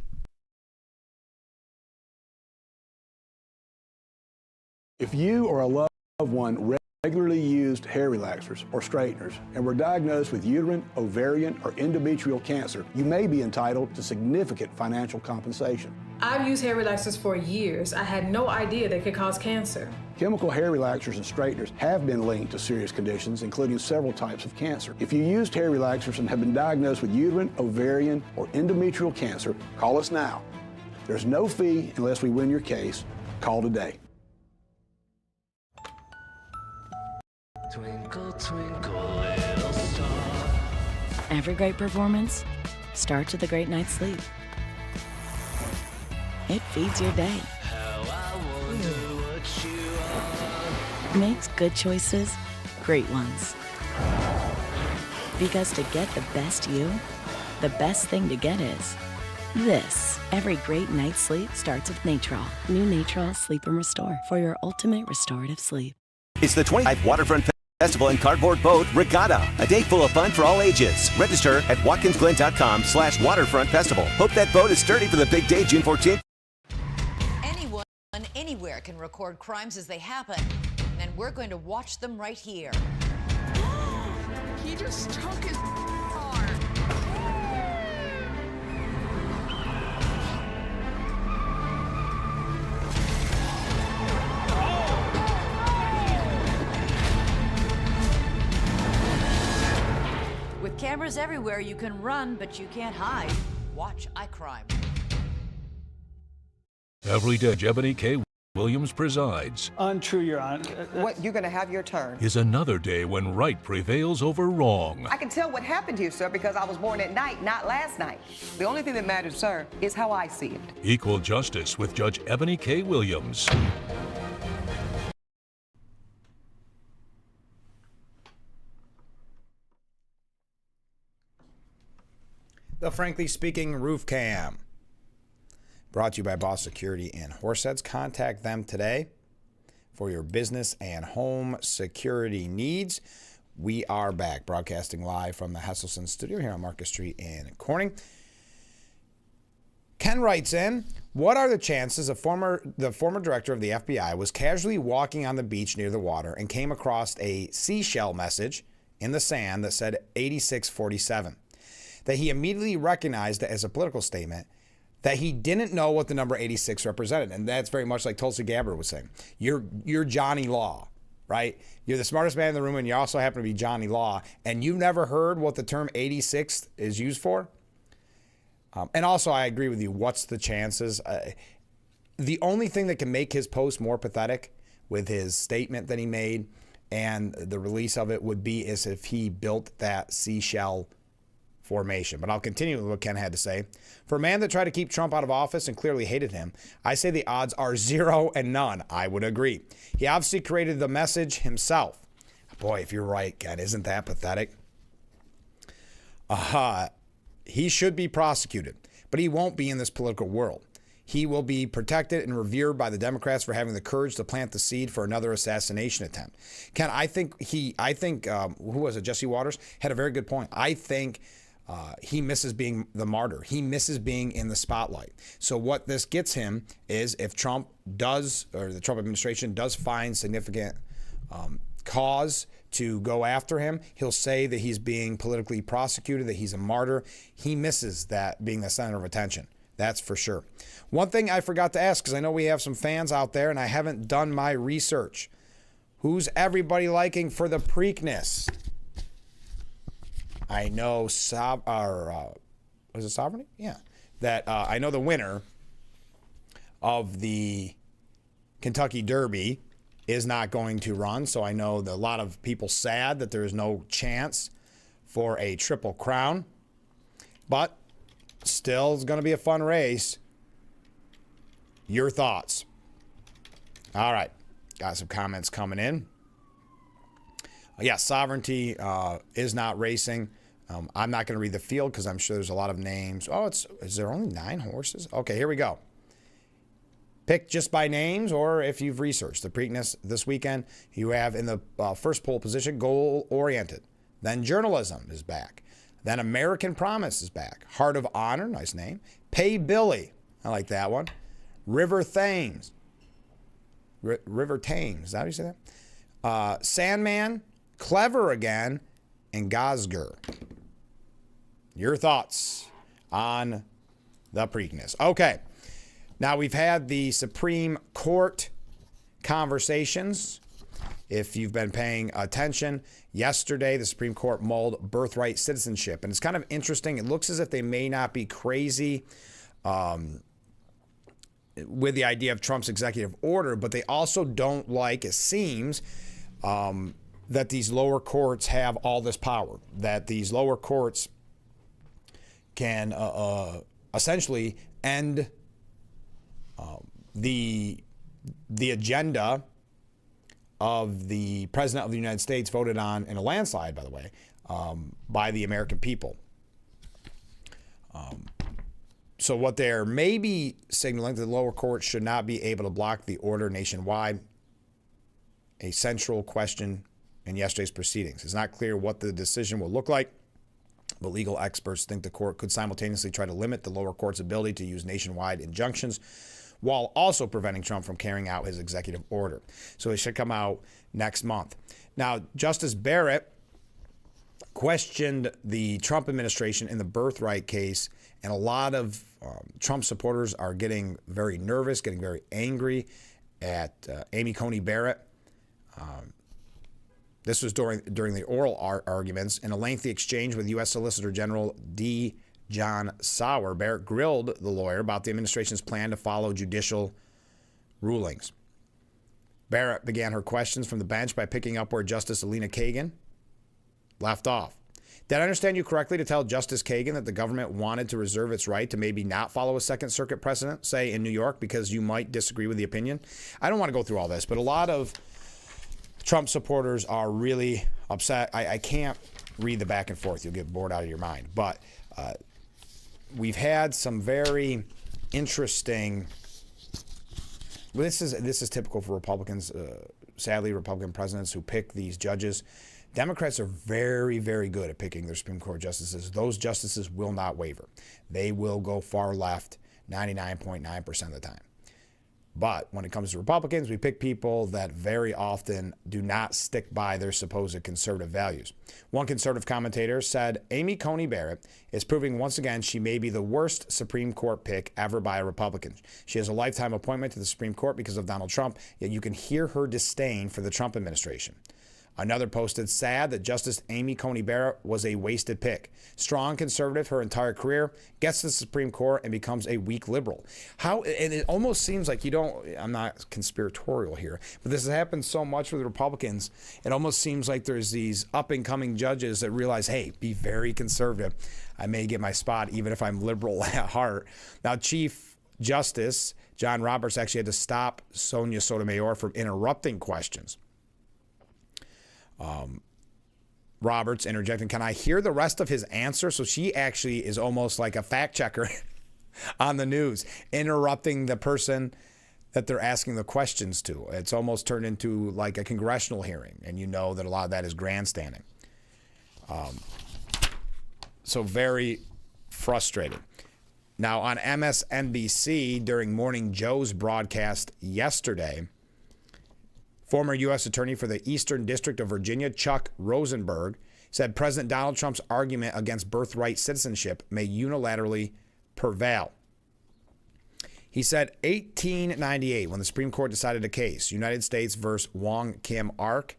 S3: If you or a loved one regularly used hair relaxers or straighteners and were diagnosed with uterine, ovarian, or endometrial cancer, you may be entitled to significant financial compensation.
S16: I've used hair relaxers for years. I had no idea they could cause cancer.
S3: Chemical hair relaxers and straighteners have been linked to serious conditions, including several types of cancer. If you used hair relaxers and have been diagnosed with uterine, ovarian, or endometrial cancer, call us now. There's no fee unless we win your case. Call today.
S17: Twinkle, twinkle, little star.
S18: Every great performance starts with a great night's sleep. It feeds your day.
S17: How I wonder what you are.
S18: Makes good choices great ones. Because to get the best you, the best thing to get is this. Every great night's sleep starts with Natrol. New Natrol Sleep and Restore for your ultimate restorative sleep.
S13: It's the 25th Waterfront Festival and Cardboard Boat Regatta, a day full of fun for all ages. Register at watkinsglen.com/waterfront festival. Hope that boat is sturdy for the big day, June 14th.
S19: Anyone, anywhere can record crimes as they happen, and we're going to watch them right here.
S14: He just took his car.
S19: cameras everywhere. You can run, but you can't hide. Watch iCrime.
S20: Every day, Ebony K. Williams presides.
S21: Untrue, Your Honor.
S22: What, you're going to have your turn.
S20: Is another day when right prevails over wrong.
S22: I can tell what happened here, sir, because I was born at night, not last night. The only thing that matters, sir, is how I see it.
S20: Equal justice with Judge Ebony K. Williams.
S1: The Frankly Speaking Roof Cam. Brought to you by Boss Security and Horseheads. Contact them today for your business and home security needs. We are back, broadcasting live from the Hesselson studio here on Market Street in Corning. Ken writes in, what are the chances the former director of the FBI was casually walking on the beach near the water and came across a seashell message in the sand that said 8647? That he immediately recognized it as a political statement, that he didn't know what the number 86 represented. And that's very much like Tulsi Gabbard was saying. You're Johnny Law, right? You're the smartest man in the room, and you also happen to be Johnny Law, and you've never heard what the term 86 is used for? And also, I agree with you. What's the chances? The only thing that can make his post more pathetic with his statement that he made and the release of it would be as if he built that seashell formation. But I'll continue with what Ken had to say. For a man that tried to keep Trump out of office and clearly hated him, I say the odds are 0 and none. I would agree. He obviously created the message himself. Boy, if you're right, Ken, isn't that pathetic? He should be prosecuted, but he won't be in this political world. He will be protected and revered by the Democrats for having the courage to plant the seed for another assassination attempt. Ken, I think who was it? Jesse Waters had a very good point. I think he misses being the martyr. He misses being in the spotlight. So what this gets him is if Trump does, or the Trump administration does find significant cause to go after him, he'll say that he's being politically prosecuted, that he's a martyr. He misses that being the center of attention. That's for sure. One thing I forgot to ask, because I know we have some fans out there and I haven't done my research. Who's everybody liking for the Preakness? I know, was it Sovereignty? Yeah. That I know the winner of the Kentucky Derby is not going to run. So I know that a lot of people sad that there is no chance for a Triple Crown. But still, it's going to be a fun race. Your thoughts? All right. Got some comments coming in. Yeah, Sovereignty is not racing. I'm not going to read the field because I'm sure there's a lot of names. Oh, is there only 9 horses? Okay, here we go. Pick just by names or if you've researched. The Preakness this weekend, you have in the first pole position, Goal Oriented. Then Journalism is back. Then American Promise is back. Heart of Honor, nice name. Pay Billy, I like that one. River Thames. River Thames, is that how you say that? Sandman, Clever Again, and Gosger. Your thoughts on the Preakness. Okay, now we've had the Supreme Court conversations. If you've been paying attention, yesterday the Supreme Court mulled birthright citizenship. And it's kind of interesting. It looks as if they may not be crazy with the idea of Trump's executive order, but they also don't like, it seems, that these lower courts have all this power, that these lower courts can essentially end the agenda of the President of the United States, voted on in a landslide, by the way, by the American people. So what they're maybe signaling, that the lower courts should not be able to block the order nationwide, a central question in yesterday's proceedings. It's not clear what the decision will look like, but legal experts think the court could simultaneously try to limit the lower court's ability to use nationwide injunctions while also preventing Trump from carrying out his executive order. So it should come out next month. Now, Justice Barrett questioned the Trump administration in the birthright case, and a lot of Trump supporters are getting very nervous, getting very angry at Amy Coney Barrett. This was during the oral arguments. In a lengthy exchange with U.S. Solicitor General D. John Sauer, Barrett grilled the lawyer about the administration's plan to follow judicial rulings. Barrett began her questions from the bench by picking up where Justice Elena Kagan left off. Did I understand you correctly to tell Justice Kagan that the government wanted to reserve its right to maybe not follow a Second Circuit precedent, say in New York, because you might disagree with the opinion? I don't want to go through all this, but a lot of Trump supporters are really upset. I can't read the back and forth. You'll get bored out of your mind. But we've had some very interesting. Well, this is typical for Republicans. Sadly, Republican presidents who pick these judges. Democrats are very, very good at picking their Supreme Court justices. Those justices will not waver. They will go far left 99.9% of the time. But when it comes to Republicans, we pick people that very often do not stick by their supposed conservative values. One conservative commentator said, Amy Coney Barrett is proving once again she may be the worst Supreme Court pick ever by a Republican. She has a lifetime appointment to the Supreme Court because of Donald Trump, yet you can hear her disdain for the Trump administration. Another posted, sad that Justice Amy Coney Barrett was a wasted pick. Strong conservative her entire career, gets to the Supreme Court and becomes a weak liberal. And it almost seems like I'm not conspiratorial here, but this has happened so much with Republicans. It almost seems like there's these up and coming judges that realize, hey, be very conservative. I may get my spot even if I'm liberal at heart. Now, Chief Justice John Roberts actually had to stop Sonia Sotomayor from interrupting questions. Roberts interjecting, can I hear the rest of his answer? So she actually is almost like a fact checker on the news, interrupting the person that they're asking the questions to. It's almost turned into like a congressional hearing, and you know that a lot of that is grandstanding. So very frustrated. Now on MSNBC during Morning Joe's broadcast yesterday, former U.S. Attorney for the Eastern District of Virginia, Chuck Rosenberg, said President Donald Trump's argument against birthright citizenship may unilaterally prevail. He said 1898, when the Supreme Court decided a case, United States versus Wong Kim Ark,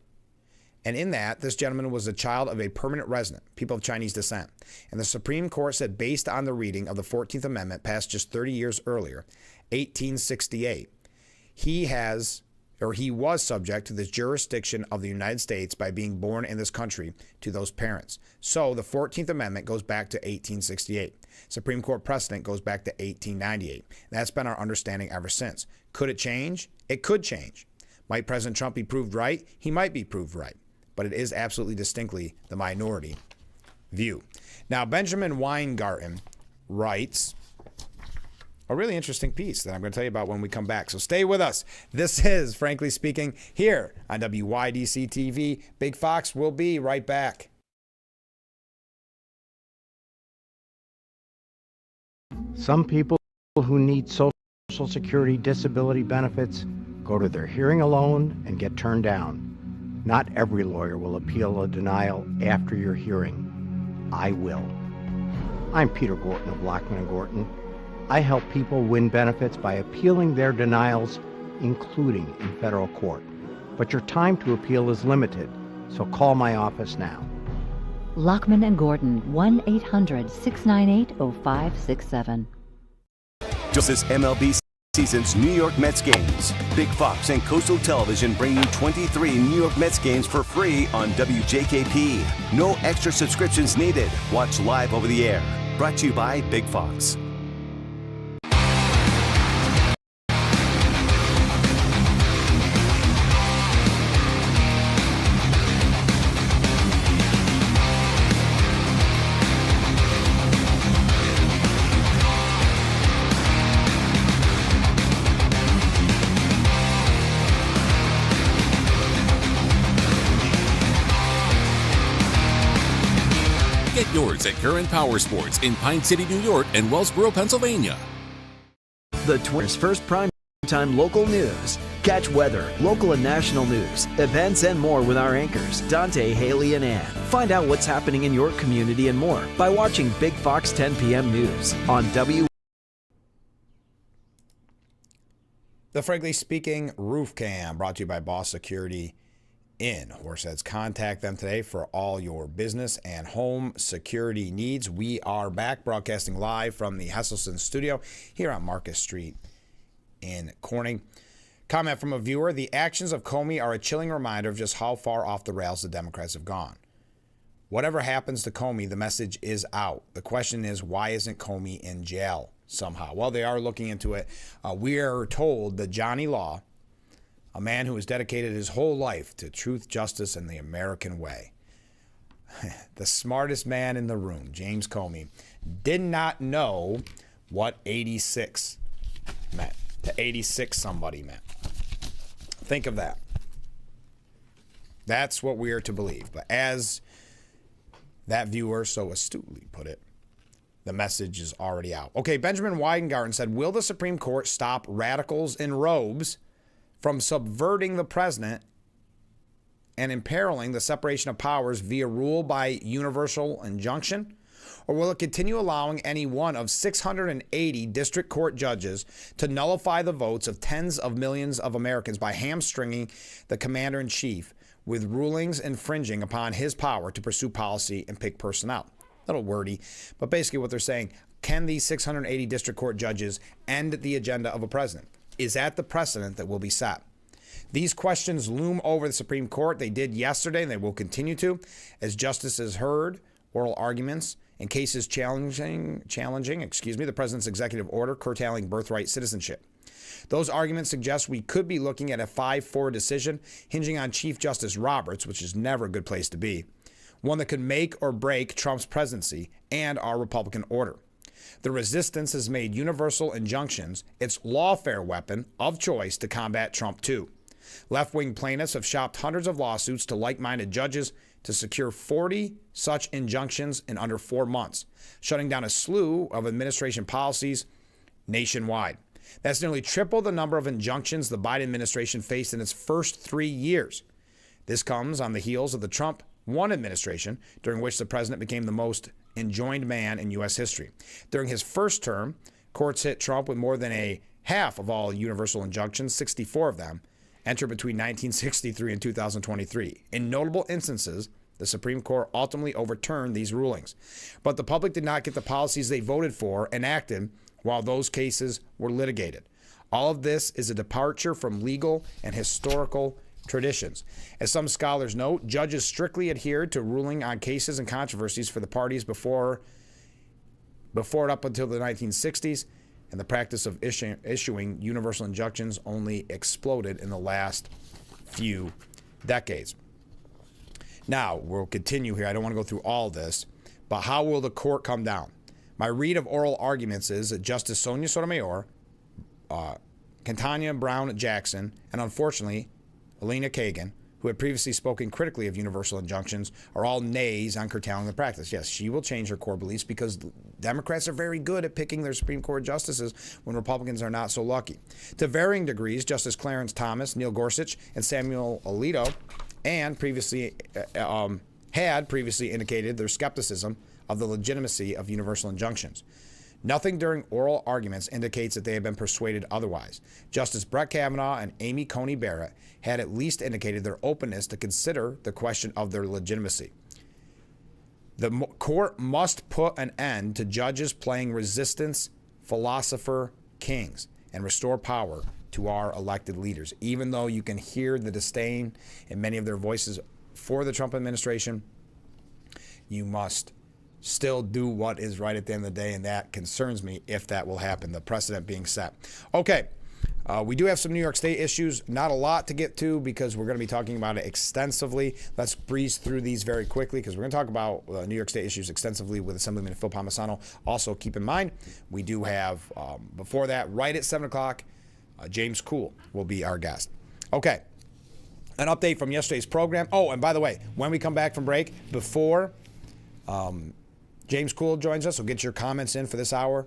S1: and in that, this gentleman was a child of a permanent resident, people of Chinese descent. And the Supreme Court said, based on the reading of the 14th Amendment passed just 30 years earlier, 1868, he was subject to the jurisdiction of the United States by being born in this country to those parents. So the 14th Amendment goes back to 1868. Supreme Court precedent goes back to 1898. That's been our understanding ever since. Could it change? It could change. Might President Trump be proved right? He might be proved right. But it is absolutely distinctly the minority view. Now, Benjamin Weingarten writes a really interesting piece that I'm going to tell you about when we come back. So stay with us. This is, frankly speaking, here on WYDC TV. Big Fox will be right back.
S2: Some people who need Social Security disability benefits go to their hearing alone and get turned down. Not every lawyer will appeal a denial after your hearing. I will. I'm Peter Gorton of Lockman & Gorton. I help people win benefits by appealing their denials, including in federal court. But your time to appeal is limited, so call my office now.
S4: Lockman & Gordon, 1-800-698-0567.
S13: Just this MLB season's New York Mets games. Big Fox and Coastal Television bring you 23 New York Mets games for free on WJKP. No extra subscriptions needed. Watch live over the air. Brought to you by Big Fox.
S21: Get yours at Current Power Sports in Pine City, New York and Wellsboro, Pennsylvania.
S7: The Twins' first prime-time local news. Catch weather, local and national news, events, and more with our anchors, Dante, Haley, and Ann. Find out what's happening in your community and more by watching Big Fox 10 p.m. News on W.
S1: The Frankly Speaking Roof Cam, brought to you by Boss Security in Horseheads. Contact them today for all your business and home security needs. We are back broadcasting live from the Hesselson studio here on Marcus Street in Corning. Comment from a viewer: the actions of Comey are a chilling reminder of just how far off the rails the Democrats have gone. Whatever happens to Comey, the message is out. The question is, why isn't Comey in jail somehow? Well, they are looking into it. We are told that Johnny Law, a man who has dedicated his whole life to truth, justice, and the American way, the smartest man in the room, James Comey, did not know what 86 meant. To 86 somebody meant. Think of that. That's what we are to believe. But as that viewer so astutely put it, the message is already out. Okay, Benjamin Weidengarten said, will the Supreme Court stop radicals in robes from subverting the president and imperiling the separation of powers via rule by universal injunction? Or will it continue allowing any one of 680 district court judges to nullify the votes of tens of millions of Americans by hamstringing the commander-in-chief with rulings infringing upon his power to pursue policy and pick personnel? A little wordy, but basically what they're saying, can these 680 district court judges end the agenda of a president? Is that the precedent that will be set? These questions loom over the Supreme Court. They did yesterday, and they will continue to, as justices heard oral arguments in cases challenging the president's executive order curtailing birthright citizenship. Those arguments suggest we could be looking at a 5-4 decision hinging on Chief Justice Roberts, which is never a good place to be, one that could make or break Trump's presidency and our Republican order. The resistance has made universal injunctions its lawfare weapon of choice to combat Trump, too. Left-wing plaintiffs have shopped hundreds of lawsuits to like-minded judges to secure 40 such injunctions in under 4 months, shutting down a slew of administration policies nationwide. That's nearly triple the number of injunctions the Biden administration faced in its first 3 years. This comes on the heels of the Trump 1 administration, during which the president became the most enjoined man in U.S. history. During his first term, courts hit Trump with more than a half of all universal injunctions, 64 of them, entered between 1963 and 2023. In notable instances, the Supreme Court ultimately overturned these rulings. But the public did not get the policies they voted for enacted while those cases were litigated. All of this is a departure from legal and historical traditions. As some scholars note, judges strictly adhered to ruling on cases and controversies for the parties before it up until the 1960s, and the practice of issuing universal injunctions only exploded in the last few decades. Now, we'll continue here. I don't want to go through all this, but how will the court come down? My read of oral arguments is that Justice Sonia Sotomayor, Ketanji Brown Jackson, and unfortunately, Elena Kagan, who had previously spoken critically of universal injunctions, are all nays on curtailing the practice. Yes, she will change her core beliefs because Democrats are very good at picking their Supreme Court justices when Republicans are not so lucky. To varying degrees, Justice Clarence Thomas, Neil Gorsuch, and Samuel Alito had previously indicated their skepticism of the legitimacy of universal injunctions. Nothing during oral arguments indicates that they have been persuaded otherwise. Justice Brett Kavanaugh and Amy Coney Barrett had at least indicated their openness to consider the question of their legitimacy. The court must put an end to judges playing resistance philosopher kings and restore power to our elected leaders. Even though you can hear the disdain in many of their voices for the Trump administration, you must still do what is right at the end of the day, and that concerns me if that will happen, the precedent being set. Okay, we do have some New York State issues, not a lot to get to because we're going to be talking about it extensively. Let's breeze through these very quickly because we're going to talk about New York State issues extensively with Assemblyman Phil Palmisano. Also, keep in mind, we do have, before that, right at 7 o'clock, James Cool will be our guest. Okay, an update from yesterday's program. Oh, and by the way, when we come back from break, before James Cool joins us, so get your comments in for this hour.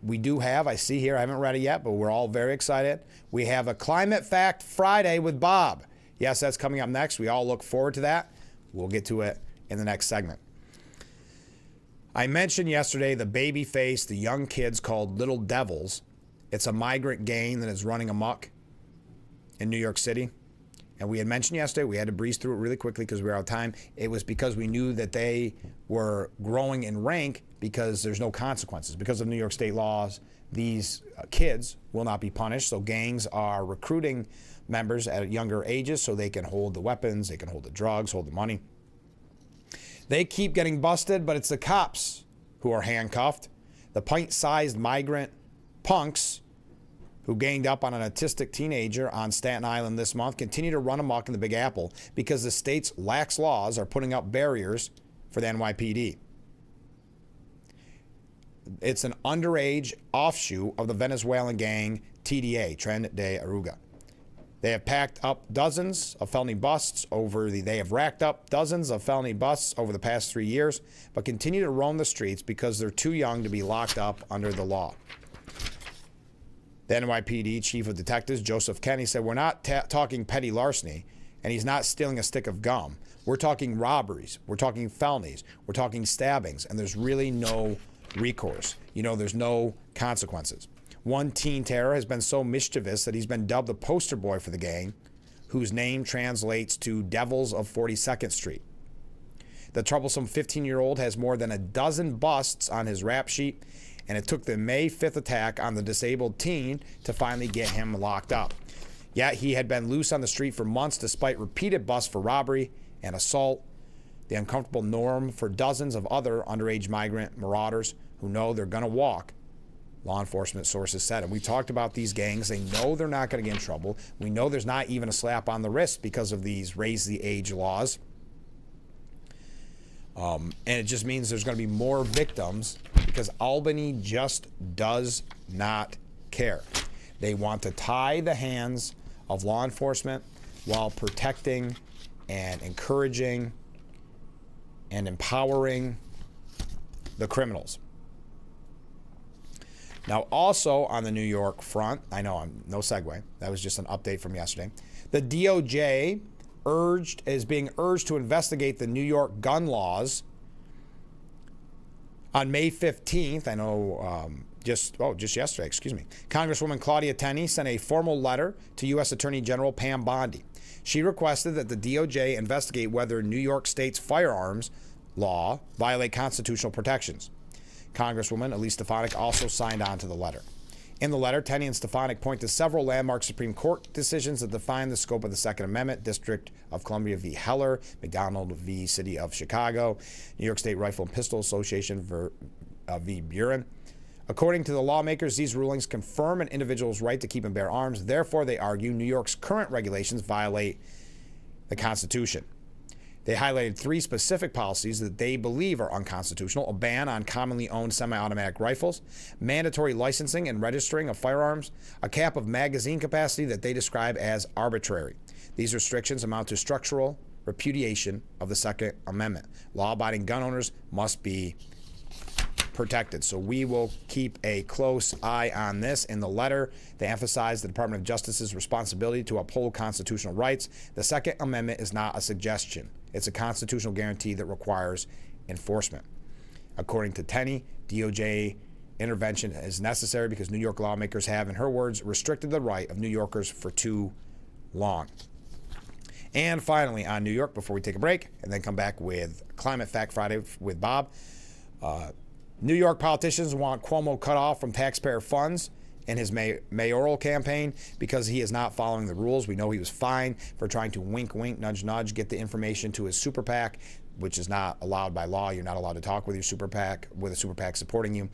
S1: We do have, I see here, I haven't read it yet, but we're all very excited. We have a Climate Fact Friday with Bob. Yes, that's coming up next. We all look forward to that. We'll get to it in the next segment. I mentioned yesterday the baby face, the young kids called Little Devils. It's a migrant gang that is running amok in New York City. And we had mentioned yesterday, we had to breeze through it really quickly because we were out of time. It was because we knew that they were growing in rank because there's no consequences. Because of New York state laws, these kids will not be punished. So gangs are recruiting members at younger ages so they can hold the weapons, they can hold the drugs, hold the money. They keep getting busted, but it's the cops who are handcuffed. The pint-sized migrant punks who ganged up on an autistic teenager on Staten Island this month continue to run amok in the Big Apple because the state's lax laws are putting up barriers for the NYPD. It's an underage offshoot of the Venezuelan gang TDA, Tren de Aragua. They have racked up dozens of felony busts over the past 3 years, but continue to roam the streets because they're too young to be locked up under the law. The NYPD Chief of Detectives, Joseph Kenny, said, we're not talking petty larceny, and he's not stealing a stick of gum. We're talking robberies. We're talking felonies. We're talking stabbings, and there's really no recourse. There's no consequences. One teen terror has been so mischievous that he's been dubbed the poster boy for the gang, whose name translates to Devils of 42nd Street. The troublesome 15-year-old has more than a dozen busts on his rap sheet, and it took the May 5th attack on the disabled teen to finally get him locked up. Yet he had been loose on the street for months despite repeated busts for robbery and assault, the uncomfortable norm for dozens of other underage migrant marauders who know they're going to walk, law enforcement sources said. And we talked about these gangs. They know they're not going to get in trouble. We know there's not even a slap on the wrist because of these raise the age laws. And it just means there's going to be more victims because Albany just does not care. They want to tie the hands of law enforcement while protecting and encouraging and empowering the criminals. Now, also on the New York front, I know I'm no segue. That was just an update from yesterday. The DOJ is being urged to investigate the New York gun laws. On May 15th, I know just yesterday, Congresswoman Claudia Tenney sent a formal letter to U.S. Attorney General Pam Bondi. She requested that the DOJ investigate whether New York State's firearms law violate constitutional protections. Congresswoman Elise Stefanik also signed on to the letter. In the letter, Tenney and Stefanik point to several landmark Supreme Court decisions that define the scope of the Second Amendment: District of Columbia v. Heller, McDonald v. City of Chicago, New York State Rifle and Pistol Association v. Buren. According to the lawmakers, these rulings confirm an individual's right to keep and bear arms. Therefore, they argue New York's current regulations violate the Constitution. They highlighted three specific policies that they believe are unconstitutional: a ban on commonly owned semi-automatic rifles, mandatory licensing and registering of firearms, a cap of magazine capacity that they describe as arbitrary. These restrictions amount to structural repudiation of the Second Amendment. Law-abiding gun owners must be protected. So we will keep a close eye on this. In the letter, they emphasize the Department of Justice's responsibility to uphold constitutional rights. The Second Amendment is not a suggestion. It's a constitutional guarantee that requires enforcement. According to Tenney, DOJ intervention is necessary because New York lawmakers have, in her words, restricted the right of New Yorkers for too long. And finally, on New York, before we take a break and then come back with Climate Fact Friday with Bob, New York politicians want Cuomo cut off from taxpayer funds in his mayoral campaign because he is not following the rules. We know he was fined for trying to wink, wink, nudge, nudge, get the information to his super PAC, which is not allowed by law. You're not allowed to talk with your super PAC, with a super PAC supporting you,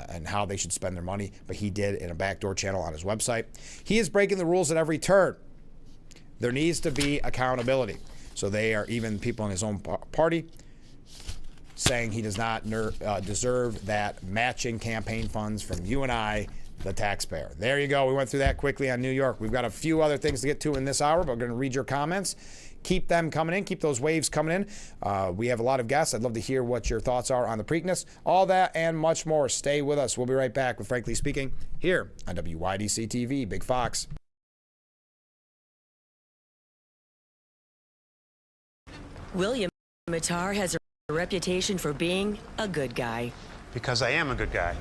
S1: and how they should spend their money. But he did in a backdoor channel on his website. He is breaking the rules at every turn. There needs to be accountability. So they are, even people in his own party, saying he does not deserve that matching campaign funds from you and I, the taxpayer. There you go. We went through that quickly on New York. We've got a few other things to get to in this hour, but we're going to read your comments. Keep them coming in. Keep those waves coming in. We have a lot of guests. I'd love to hear what your thoughts are on the Preakness. All that and much more. Stay with us. We'll be right back with Frankly Speaking here on WYDC TV, Big Fox.
S5: William Matar has a reputation for being a good guy.
S6: Because I am a good guy.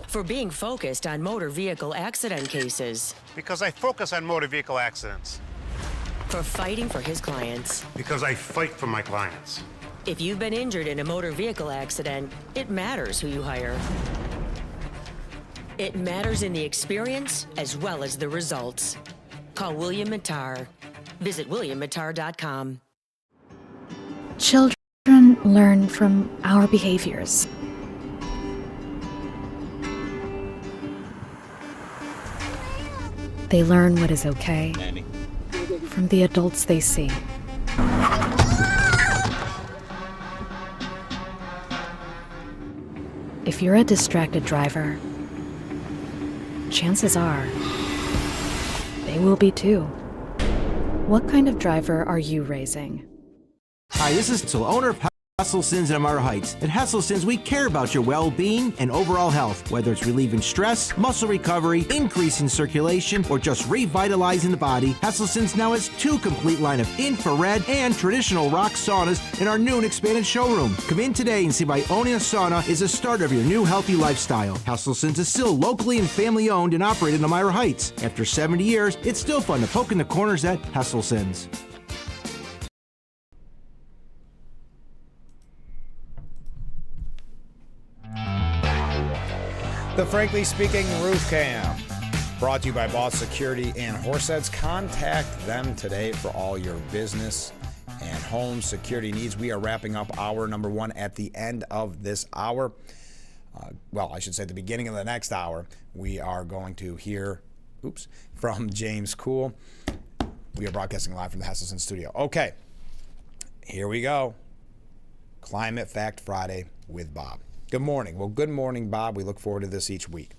S5: For being focused on motor vehicle accident cases.
S6: Because I focus on motor vehicle accidents.
S5: for fighting for his clients.
S6: Because I fight for my clients.
S5: If you've been injured in a motor vehicle accident, it matters who you hire. It matters in the experience as well as the results. Call William Matar. Visit WilliamMatar.com.
S9: Children learn from our behaviors. They learn what is okay from the adults they see. If you're a distracted driver, chances are they will be too. What kind of driver are you raising?
S10: Hi, this is the owner of Hesselson's in Amara Heights. At Hesselson's, we care about your well-being and overall health, whether it's relieving stress, muscle recovery, increasing circulation, or just revitalizing the body. Hesselson's now has 2 complete line of infrared and traditional rock saunas in our new and expanded showroom. Come in today and see why owning a sauna is a start of your new healthy lifestyle. Hesselson's is still locally and family-owned and operated in Amara Heights. After 70 years, it's still fun to poke in the corners at Hesselson's.
S1: The Frankly Speaking Roof Cam, brought to you by Boss Security and Horseheads. Contact them today for all your business and home security needs. We are wrapping up hour number 1 at the end of this hour. Well, I should say at the beginning of the next hour, we are going to hear, from James Cool. We are broadcasting live from the Hesselson studio. Okay, here we go. Climate Fact Friday with Bob. Good morning. Well, good morning, Bob. We look forward to this each week.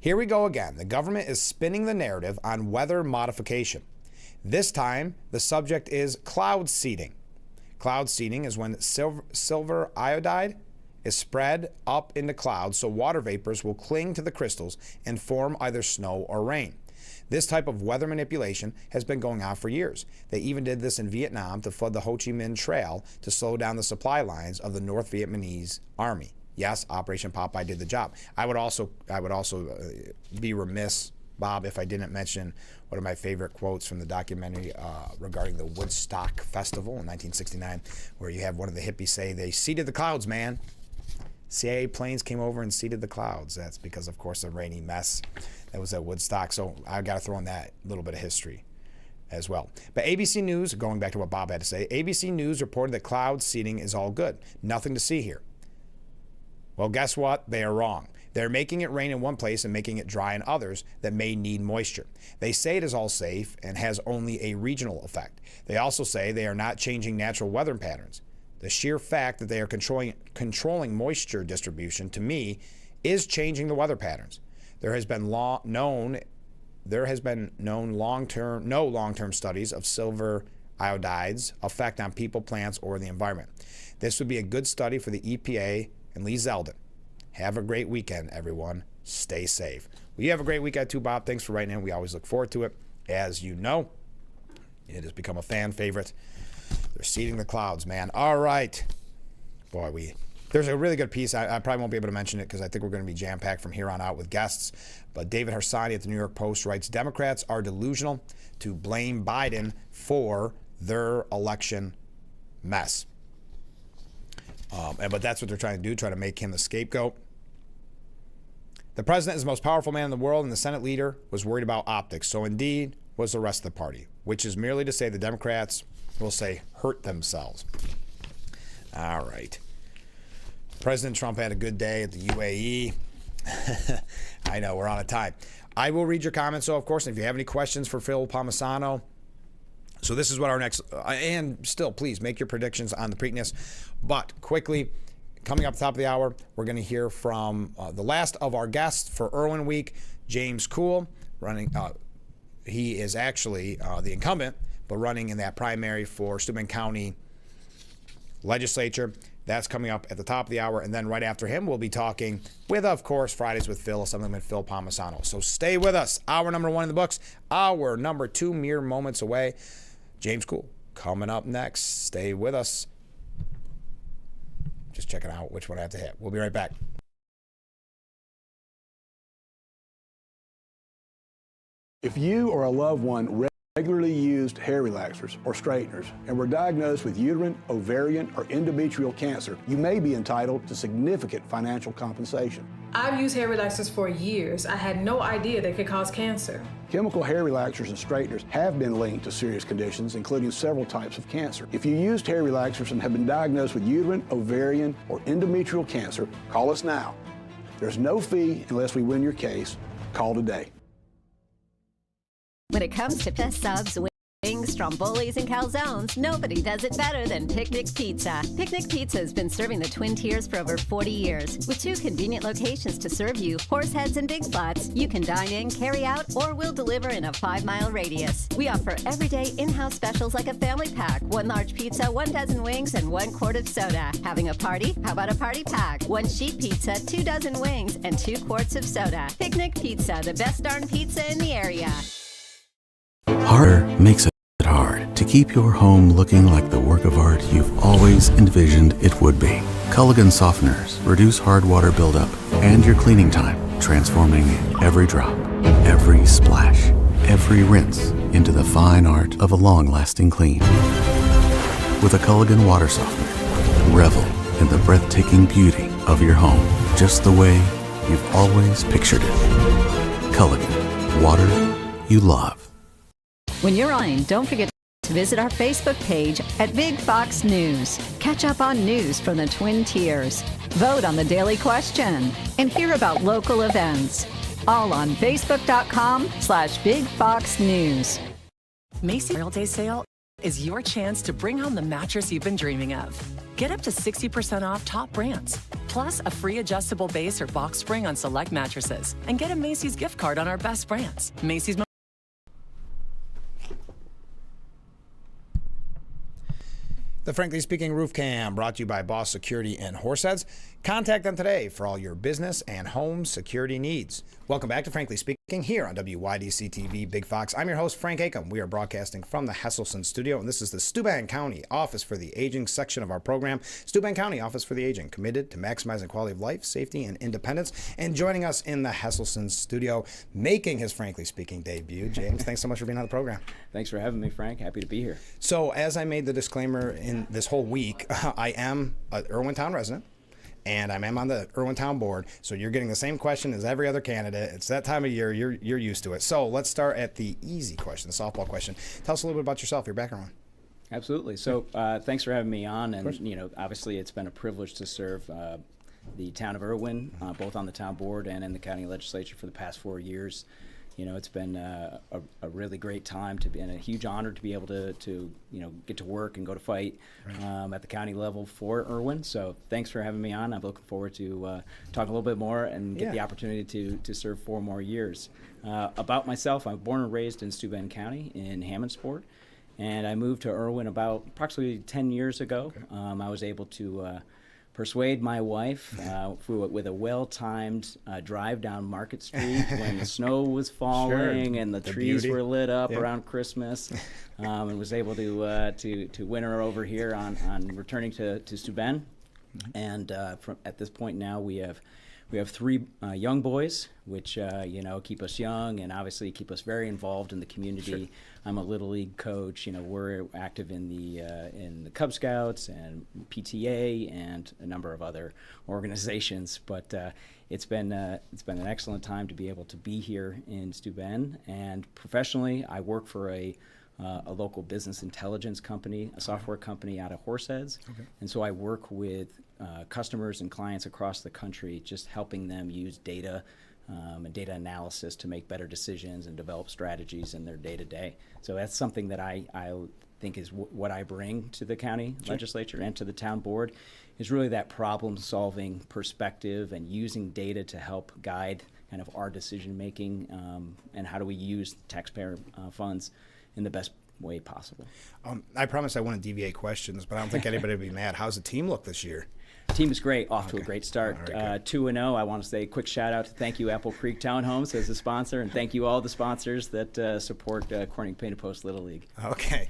S1: Here we go again. The government is spinning the narrative on weather modification. This time, the subject is cloud seeding. Cloud seeding is when silver iodide is spread up into clouds so water vapors will cling to the crystals and form either snow or rain. This type of weather manipulation has been going on for years. They even did this in Vietnam to flood the Ho Chi Minh Trail to slow down the supply lines of the North Vietnamese army. Yes, Operation Popeye did the job. I would also be remiss, Bob, if I didn't mention one of my favorite quotes from the documentary regarding the Woodstock Festival in 1969, where you have one of the hippies say, "They seeded the clouds, man." CIA planes came over and seeded the clouds. That's because, of course, a rainy mess that was at Woodstock. So I got to throw in that little bit of history as well. But ABC News, going back to what Bob had to say, ABC News reported that cloud seeding is all good. Nothing to see here. Well, guess what? They are wrong. They're making it rain in one place and making it dry in others that may need moisture. They say it is all safe and has only a regional effect. They also say they are not changing natural weather patterns. The sheer fact that they are controlling moisture distribution, to me, is changing the weather patterns. There has been no long-term studies of silver iodide's effect on people, plants, or the environment. This would be a good study for the EPA and Lee Zeldin. Have a great weekend, everyone. Stay safe. Well, you have a great weekend too, Bob. Thanks for writing in. We always look forward to it. As you know, it has become a fan favorite. They're seeding the clouds, man. All right. Boy, there's a really good piece. I probably won't be able to mention it because I think we're going to be jam-packed from here on out with guests. But David Harsani at the New York Post writes, Democrats are delusional to blame Biden for their election mess. But that's what they're trying to do, try to make him the scapegoat. The president is the most powerful man in the world, and the Senate leader was worried about optics. So indeed was the rest of the party, which is merely to say the Democrats will say hurt themselves. All right. President Trump had a good day at the UAE. I know, we're out of time. I will read your comments, though, of course. And if you have any questions for Phil Palmisano, so this is what our next, and still, please make your predictions on the Preakness. But quickly, coming up at the top of the hour, we're going to hear from the last of our guests for Irwin Week, James Cool, running. He is actually the incumbent, but running in that primary for Steuben County Legislature. That's coming up at the top of the hour. And then right after him, we'll be talking with, of course, Fridays with Phil, something with Phil Palmisano. So stay with us. Hour number 1 in the books. Hour number 2, mere moments away. James Cool coming up next. Stay with us. Just checking out which one I have to hit. We'll be right back.
S3: If you or a loved one regularly used hair relaxers or straighteners and were diagnosed with uterine, ovarian, or endometrial cancer, you may be entitled to significant financial compensation.
S16: I've used hair relaxers for years. I had no idea they could cause cancer.
S3: Chemical hair relaxers and straighteners have been linked to serious conditions, including several types of cancer. If you used hair relaxers and have been diagnosed with uterine, ovarian, or endometrial cancer, call us now. There's no fee unless we win your case. Call today.
S4: When it comes to subs, wings, strombolis, and calzones, nobody does it better than Picnic Pizza. Picnic Pizza has been serving the Twin Tiers for over 40 years. With 2 convenient locations to serve you, Horseheads and Big Flats, you can dine in, carry out, or we'll deliver in a 5-mile radius. We offer everyday in-house specials like a family pack, 1 large pizza, 1 dozen wings, and 1 quart of soda. Having a party? How about a party pack? 1 sheet pizza, 2 dozen wings, and 2 quarts of soda. Picnic Pizza, the best darn pizza in the area.
S11: Harder makes it hard to keep your home looking like the work of art you've always envisioned it would be. Culligan softeners reduce hard water buildup and your cleaning time, transforming every drop, every splash, every rinse into the fine art of a long-lasting clean. With a Culligan water softener, revel in the breathtaking beauty of your home, just the way you've always pictured it. Culligan, water you love.
S4: When you're online, don't forget to visit our Facebook page at Big Fox News. Catch up on news from the Twin Tiers. Vote on the daily question and hear about local events. All on Facebook.com/Big Fox News.
S12: Macy's Memorial Day sale is your chance to bring home the mattress you've been dreaming of. Get up to 60% off top brands, plus a free adjustable base or box spring on select mattresses, and get a Macy's gift card on our best brands. Macy's.
S1: The Frankly Speaking Roof Cam, brought to you by Boss Security and Horseheads. Contact them today for all your business and home security needs. Welcome back to Frankly Speaking here on WYDC TV Big Fox. I'm your host, Frank Acom. We are broadcasting from the Hesselson studio, and this is the Steuben County Office for the Aging section of our program. Steuben County Office for the Aging, committed to maximizing quality of life, safety, and independence. And joining us in the Hesselson studio, making his Frankly Speaking debut, James, thanks so much for being on the program.
S23: Thanks for having me, Frank. Happy to be here.
S1: So, as I made the disclaimer in this whole week, I am an Irwintown resident. And I am on the Irwintown board, so you're getting the same question as every other candidate. It's that time of year. You're used to it. So let's start at the easy question, the softball question. Tell us a little bit about yourself, your background.
S23: Absolutely. So thanks for having me on. And obviously it's been a privilege to serve the town of Irwin, both on the town board and in the county legislature for the past 4 years. It's been a really great time to be, and a huge honor to be able to get to work and go to fight at the county level for Irwin. So thanks for having me on. I'm looking forward to talk a little bit more and get the opportunity to serve 4 more years. About myself, I'm born and raised in Steuben County in Hammondsport, and I moved to Irwin about approximately 10 years ago. I was able to persuade my wife with a well-timed drive down Market Street when the snow was falling and the trees were lit up around Christmas, and was able to win her over here on returning to Steuben. And at this point now we have 3 young boys, which keep us young and obviously keep us very involved in the community. I'm a Little League coach. We're active in the Cub Scouts and PTA and a number of other organizations. But it's been an excellent time to be able to be here in Steuben. And professionally, I work for a local business intelligence company, a software company out of Horseheads. And so I work with customers and clients across the country, just helping them use data and data analysis to make better decisions and develop strategies in their day-to-day. So that's something that I think is what I bring to the county legislature and to the town board, is really that problem-solving perspective and using data to help guide kind of our decision-making and how do we use taxpayer funds in the best way possible.
S1: I promise I wouldn't deviate questions, but I don't think anybody would be mad. How's the team look this year?
S23: Team is great, off to a great start. 2-0. I want to say a quick shout out to thank you Apple Creek Townhomes as a sponsor, and thank you all the sponsors that support Corning Painted Post Little League.
S1: Okay,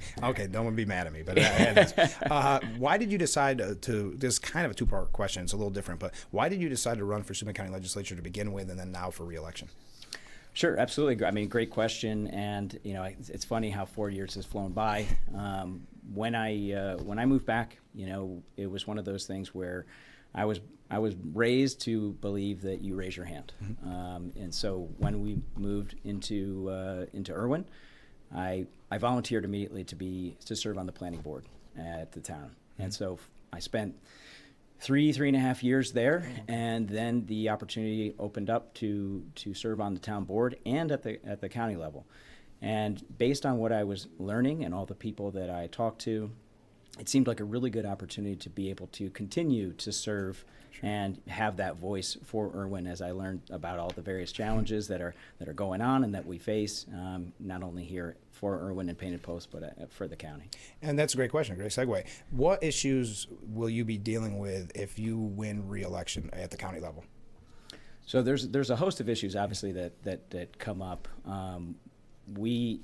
S1: don't be mad at me. But why did you decide to? This is kind of a 2-part question. It's a little different, but why did you decide to run for Steuben County Legislature to begin with, and then now for re-election?
S23: Sure, absolutely. I mean, great question, and it's funny how 4 years has flown by. When I moved back, it was one of those things where I was raised to believe that you raise your hand, and so when we moved into Irwin, I volunteered immediately to serve on the planning board at the town, and so I spent 3.5 years there, and then the opportunity opened up to serve on the town board and at the county level. And based on what I was learning and all the people that I talked to, it seemed like a really good opportunity to be able to continue to serve and have that voice for Irwin as I learned about all the various challenges that are going on and that we face, not only here for Irwin and Painted Post, but for the county.
S1: And that's a great question, great segue. What issues will you be dealing with if you win re-election at the county level?
S23: So there's a host of issues, obviously, that come up. We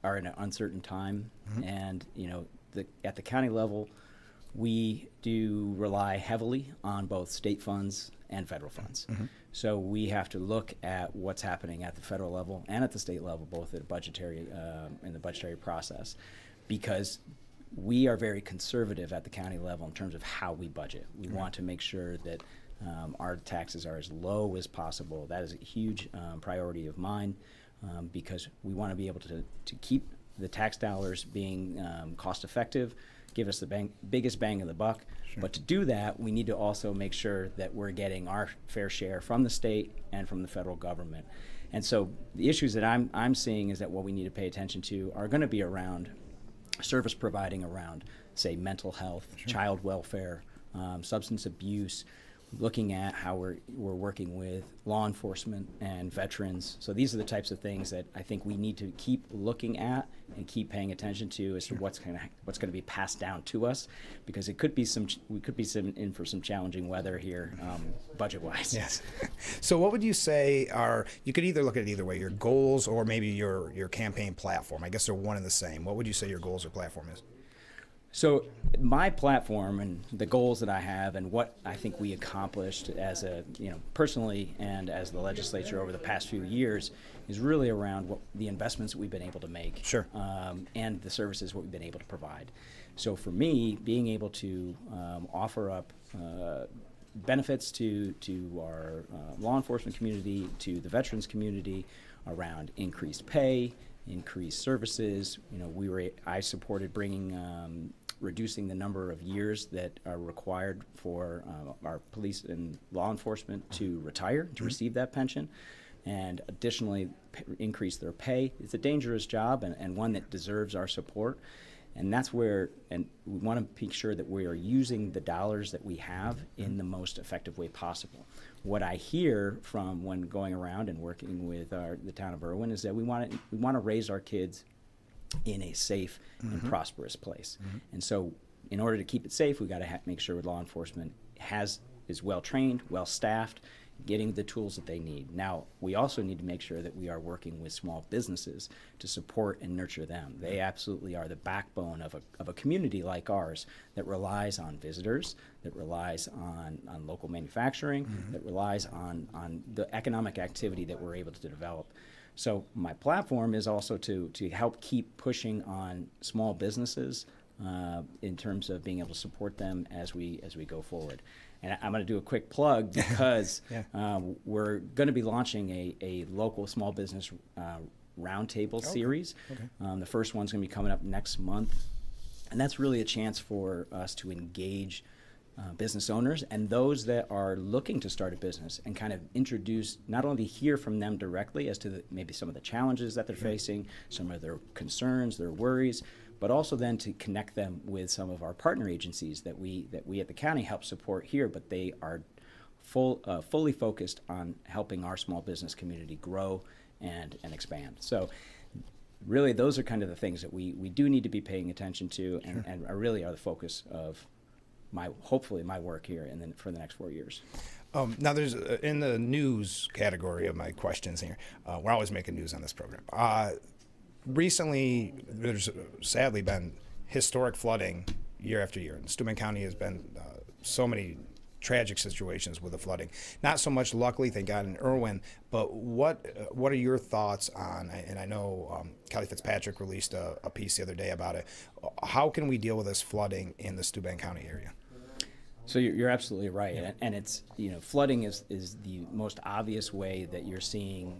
S23: are in an uncertain time, and at the county level, we do rely heavily on both state funds and federal funds. So we have to look at what's happening at the federal level and at the state level, both at budgetary in the budgetary process, because we are very conservative at the county level in terms of how we budget. We want to make sure that our taxes are as low as possible. That is a huge priority of mine, because we want to be able to keep the tax dollars being cost effective, give us the biggest bang of the buck. But to do that, we need to also make sure that we're getting our fair share from the state and from the federal government. And so the issues that I'm seeing is that what we need to pay attention to are going to be around service providing around, say, mental health, child welfare, substance abuse, looking at how we're working with law enforcement and veterans. So these are the types of things that I think we need to keep looking at and keep paying attention to as to what's going to be passed down to us, because we could be in for some challenging weather here, budget-wise.
S1: Yes. So what would you say are, you could either look at it either way, your goals or maybe your campaign platform? I guess they're one and the same. What would you say your goals or platform is?
S23: So my platform and the goals that I have and what I think we accomplished as personally and as the legislature over the past few years is really around the investments that we've been able to make. And the services what we've been able to provide. So for me, being able to offer up benefits to our law enforcement community, to the veterans community, around increased pay, increased services. I supported reducing the number of years that are required for our police and law enforcement to retire, to receive that pension, and additionally increase their pay. It's a dangerous job and one that deserves our support. And that's where, and we want to make sure that we are using the dollars that we have in the most effective way possible. What I hear from when going around and working with the town of Irwin is that we want to raise our kids in a safe and prosperous place. And so in order to keep it safe, we've got to make sure law enforcement is well trained, well staffed, getting the tools that they need. Now, we also need to make sure that we are working with small businesses to support and nurture them. They absolutely are the backbone of a community like ours that relies on visitors, that relies on local manufacturing, that relies on the economic activity that we're able to develop. So my platform is also to help keep pushing on small businesses in terms of being able to support them as we go forward. And I'm going to do a quick plug because we're going to be launching a local small business roundtable series. The first one's going to be coming up next month. And that's really a chance for us to engage business owners and those that are looking to start a business and kind of introduce, not only hear from them directly as to maybe some of the challenges that they're facing, some of their concerns, their worries, but also then to connect them with some of our partner agencies that we at the county help support here, but they are fully focused on helping our small business community grow and expand. So really those are kind of the things that we do need to be paying attention to and really are the focus of hopefully my work here and then for the next 4 years.
S1: Now there's in the news category of my questions here, we're always making news on this program. Recently, there's sadly been historic flooding year after year. And Steuben County has been so many tragic situations with the flooding. Not so much, luckily, thank God, in Irwin, but what are your thoughts on, and I know Kelly Fitzpatrick released a piece the other day about it, how can we deal with this flooding in the Steuben County area?
S23: So you're absolutely right, and it's, flooding is the most obvious way that you're seeing,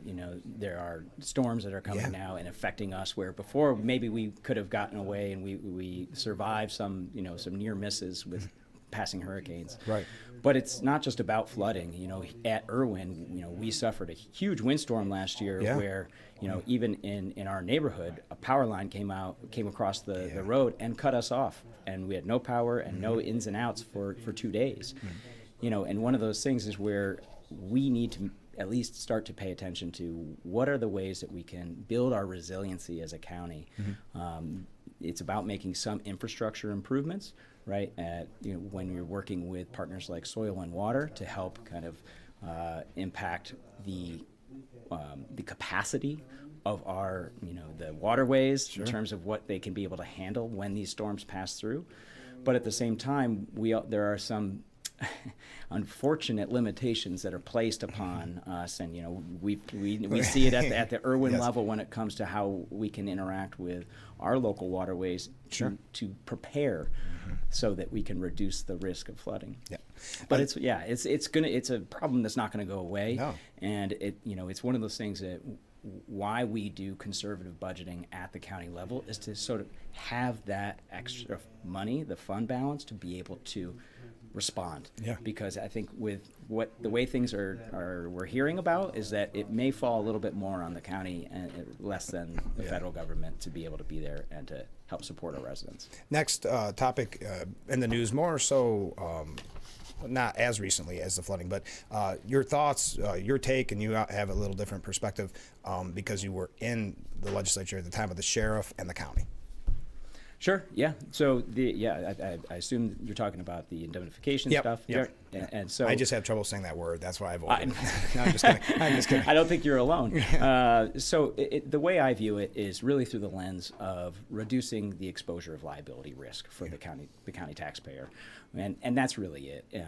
S23: there are storms that are coming now and affecting us, where before maybe we could have gotten away and we survived some near misses with passing hurricanes.
S1: Right.
S23: But it's not just about flooding. At Irwin, we suffered a huge windstorm last year where, even in our neighborhood, a power line came across the road and cut us off. And we had no power and no ins and outs for 2 days. And one of those things is where we need to at least start to pay attention to what are the ways that we can build our resiliency as a county. It's about making some infrastructure improvements, right? When you're working with partners like Soil and Water to help kind of impact the capacity of our, the waterways in terms of what they can be able to handle when these storms pass through. But at the same time, there are some unfortunate limitations that are placed upon us, and we see it at the Irwin level when it comes to how we can interact with our local waterways to prepare so that we can reduce the risk of flooding. But it's a problem that's not going to go away.
S1: No.
S23: And it's one of those things that why we do conservative budgeting at the county level is to sort of have that extra money, the fund balance, to be able to respond. Because I think with the way things we're hearing about is that it may fall a little bit more on the county and less than the federal government to be able to be there and to help support our residents.
S1: Next topic in the news, more so not as recently as the flooding, but your thoughts, your take, and you have a little different perspective because you were in the legislature at the time of the sheriff and the county.
S23: Sure. Yeah. So I assume you're talking about the indemnification stuff.
S1: Yep.
S23: And so
S1: I just have trouble saying that word. That's why I avoided. No, I'm just kidding.
S23: I don't think you're alone. So the way I view it is really through the lens of reducing the exposure of liability risk for the county taxpayer, and that's really it.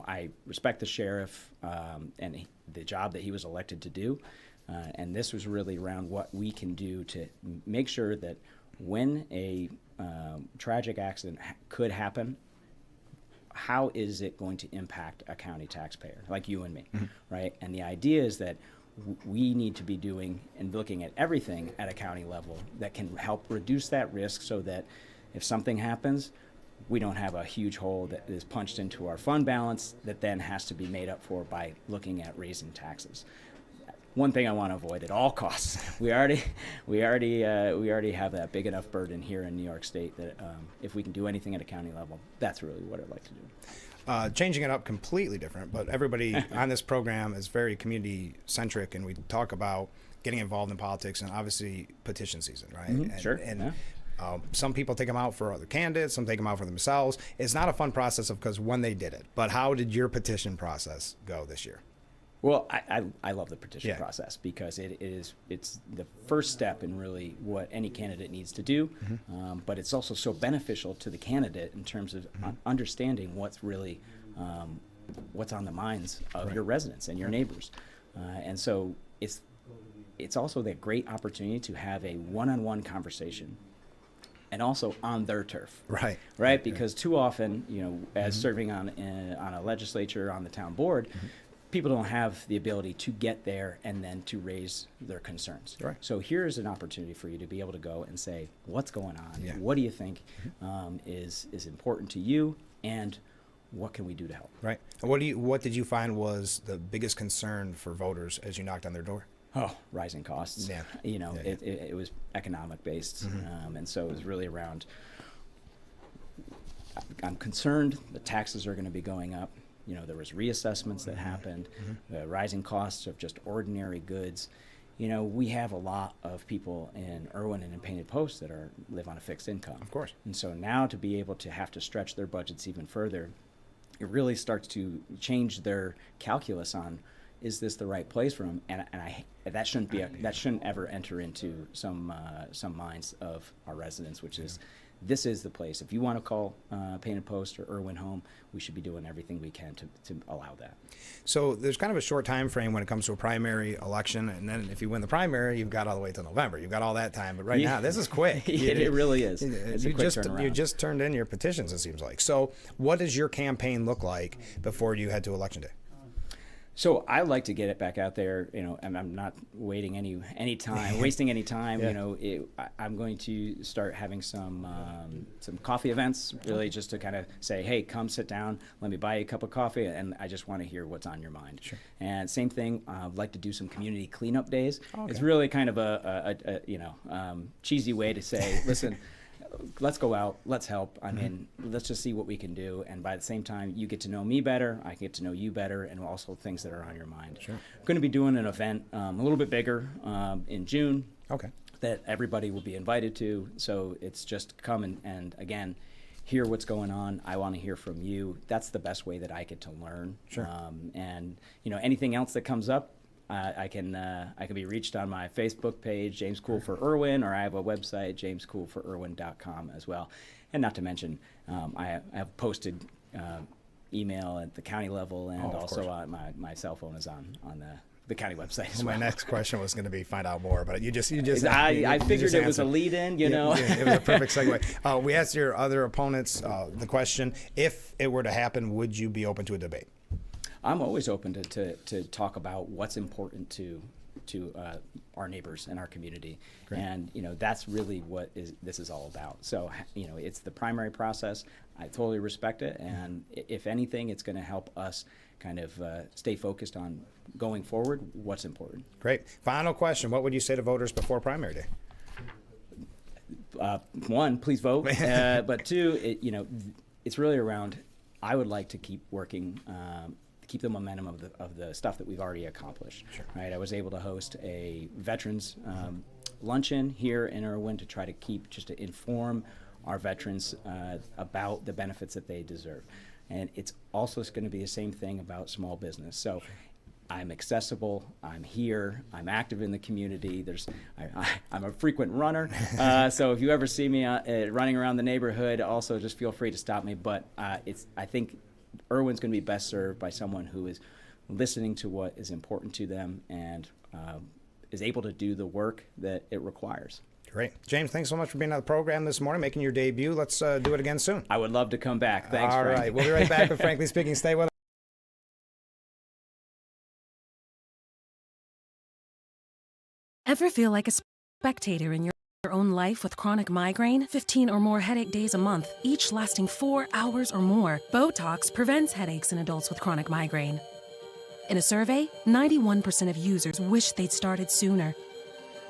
S23: I respect the sheriff and the job that he was elected to do, and this was really around what we can do to make sure that when a tragic accident could happen, how is it going to impact a county taxpayer like you and me, right? And the idea is that we need to be doing and looking at everything at a county level that can help reduce that risk so that if something happens, we don't have a huge hole that is punched into our fund balance that then has to be made up for by looking at raising taxes. One thing I want to avoid at all costs. We already have that big enough burden here in New York State that if we can do anything at a county level, that's really what I'd like to do.
S1: Changing it up completely different, but everybody on this program is very community centric, and we talk about getting involved in politics and obviously petition season, right? Some people take them out for other candidates, some take them out for themselves. It's not a fun process because when they did it, but how did your petition process go this year?
S23: Well, I love the petition process because it's the first step in really what any candidate needs to do, but it's also so beneficial to the candidate in terms of understanding what's really what's on the minds of your residents and your neighbors, and so it's also that great opportunity to have a one-on-one conversation. And also on their turf, right? Because too often, as serving on a legislature, on the town board, people don't have the ability to get there and then to raise their concerns. So here's an opportunity for you to be able to go and say, what's going on? What do you think is important to you, and what can we do to help?
S1: Right. And what did you find was the biggest concern for voters as you knocked on their door?
S23: Oh, rising costs. It was economic based, and so it was really around. I'm concerned the taxes are going to be going up. There was reassessments that happened, the rising costs of just ordinary goods. We have a lot of people in Irwin and in Painted Post that live on a fixed income.
S1: Of course.
S23: And so now to be able to have to stretch their budgets even further, it really starts to change their calculus on, is this the right place for them? And that shouldn't ever enter into some minds of our residents, which is, this is the place. If you want to call Painted Post or Irwin home, we should be doing everything we can to allow that.
S1: So there's kind of a short time frame when it comes to a primary election, and then if you win the primary, you've got all the way to November. You've got all that time, but now this is quick.
S23: It really is. It's a quick turnaround.
S1: You just turned in your petitions, it seems like. So what does your campaign look like before you head to Election Day?
S23: So I like to get it back out there, and I'm not wasting any time.
S1: Yeah.
S23: I'm going to start having some coffee events, really just to kind of say, hey, come sit down, let me buy you a cup of coffee, and I just want to hear what's on your mind.
S1: Sure.
S23: And same thing, I'd like to do some community cleanup days.
S1: Okay.
S23: It's really kind of a cheesy way to say, listen, let's go out, let's help. I mean, let's just see what we can do. And by the same time, you get to know me better, I get to know you better, and also things that are on your mind.
S1: Sure.
S23: I'm going to be doing an event a little bit bigger in June.
S1: Okay.
S23: That everybody will be invited to. So it's just come and again, hear what's going on. I want to hear from you. That's the best way that I get to learn.
S1: Sure.
S23: And anything else that comes up, I can be reached on my Facebook page, James Cool for Irwin, or I have a website, jamescoolforirwin.com as well. And not to mention, I have posted email at the county level, and also my cell phone is on the county website as well.
S1: My next question was going to be find out more, but you just
S23: I figured it was a lead-in,
S1: It was a perfect segue. We asked your other opponents the question: if it were to happen, would you be open to a debate?
S23: I'm always open to talk about what's important to our neighbors and our community.
S1: Great.
S23: And that's really what this is all about. So it's the primary process. I totally respect it, and if anything, it's going to help us kind of stay focused on going forward what's important.
S1: Great. Final question: what would you say to voters before primary day?
S23: One, please vote. But two, it's really around. I would like to keep working. Keep the momentum of the stuff that we've already accomplished.
S1: Sure.
S23: Right. I was able to host a veterans luncheon here in Irwin to try to inform our veterans about the benefits that they deserve, and it's also going to be the same thing about small business. So. Sure. I'm accessible. I'm here. I'm active in the community. I'm a frequent runner, so if you ever see me running around the neighborhood, also just feel free to stop me. But I think Irwin's going to be best served by someone who is listening to what is important to them and is able to do the work that it requires.
S1: Great. James, thanks so much for being on the program this morning, making your debut. Let's do it again soon.
S23: I would love to come back. Thanks,
S1: All
S23: Frank.
S1: right. We'll be right back with Frankly Speaking. Stay with us.
S8: Ever feel like a spectator in your own life with chronic migraine? 15 or more headache days a month, each lasting 4 hours or more. Botox prevents headaches in adults with chronic migraine. In a survey, 91% of users wish they'd started sooner.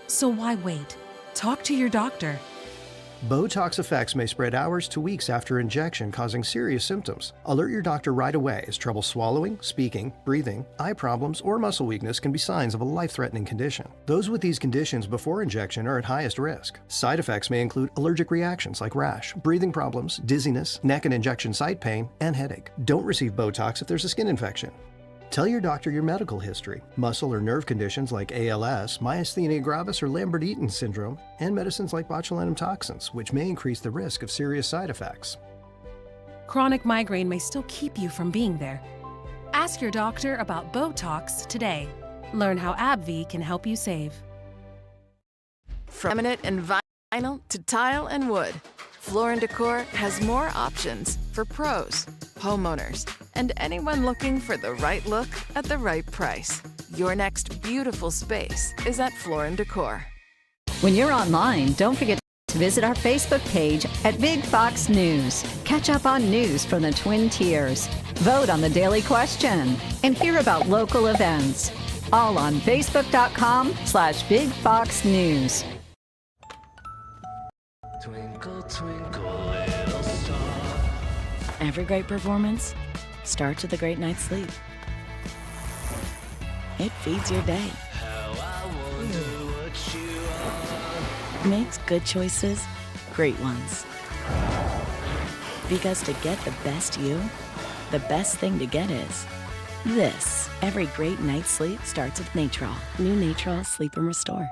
S8: So why wait? Talk to your doctor.
S15: Botox effects may spread hours to weeks after injection, causing serious symptoms. Alert your doctor right away, as trouble swallowing, speaking, breathing, eye problems, or muscle weakness can be signs of a life-threatening condition. Those with these conditions before injection are at highest risk. Side effects may include allergic reactions like rash, breathing problems, dizziness, neck and injection site pain, and headache. Don't receive Botox if there's a skin infection. Tell your doctor your medical history, muscle or nerve conditions like ALS, myasthenia gravis or Lambert-Eaton syndrome, and medicines like botulinum toxins, which may increase the risk of serious side effects.
S8: Chronic migraine may still keep you from being there. Ask your doctor about Botox today. Learn how AbbVie can help you save.
S14: From laminate and vinyl to tile and wood, Floor & Decor has more options for pros, homeowners, and anyone looking for the right look at the right price. Your next beautiful space is at Floor & Decor.
S4: When you're online, don't forget to visit our Facebook page at Big Fox News. Catch up on news from the Twin Tiers. Vote on the daily question and hear about local events. All on Facebook.com/Big Fox News.
S17: Twinkle, twinkle, little star.
S18: Every great performance starts with a great night's sleep. It feeds your day.
S17: How I wonder what you are.
S18: Makes good choices great ones. Because to get the best you, the best thing to get is This, every great night's sleep starts with Natrol. New Natrol Sleep and Restore.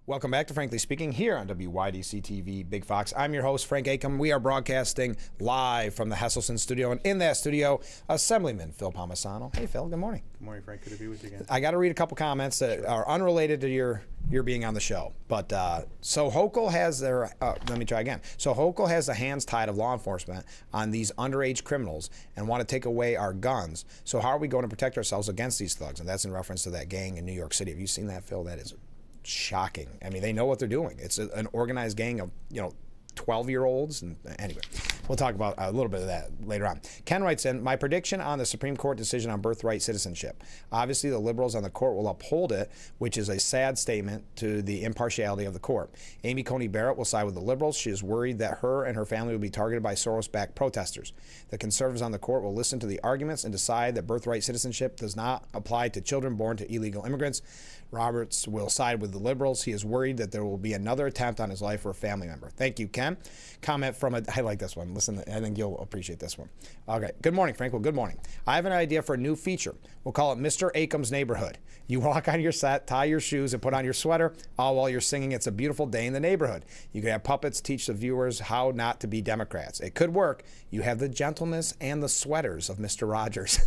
S1: Welcome back to Frankly Speaking here on WYDC TV Big Fox. I'm your host, Frank Acom. We are broadcasting live from the Hesselson studio, and in that studio, Assemblyman Phil Palmisano. Hey, Phil, good morning.
S19: Good morning, Frank. Good to be with you again.
S1: I got to read a couple comments that are unrelated to your being on the show. But so Hochul has their, let me try again. So Hochul has the hands tied of law enforcement on these underage criminals and want to take away our guns. So how are we going to protect ourselves against these thugs? And that's in reference to that gang in New York City. Have you seen that, Phil? That is shocking. I mean, they know what they're doing. It's an organized gang of, 12-year-olds. And anyway, we'll talk about a little bit of that later on. Ken writes in, my prediction on the Supreme Court decision on birthright citizenship. Obviously, the liberals on the court will uphold it, which is a sad statement to the impartiality of the court. Amy Coney Barrett will side with the liberals. She is worried that her and her family will be targeted by Soros-backed protesters. The conservatives on the court will listen to the arguments and decide that birthright citizenship does not apply to children born to illegal immigrants. Roberts will side with the liberals. He is worried that there will be another attempt on his life for a family member. Thank you, Ken. Comment from I like this one. Listen, I think you'll appreciate this one. Okay. Good morning, Frank. Well, good morning. I have an idea for a new feature. We'll call it Mr. Acom's Neighborhood. You walk out of your set, tie your shoes, and put on your sweater, all while you're singing It's a Beautiful Day in the Neighborhood. You could have puppets teach the viewers how not to be Democrats. It could work. You have the gentleness and the sweaters of Mr. Rogers.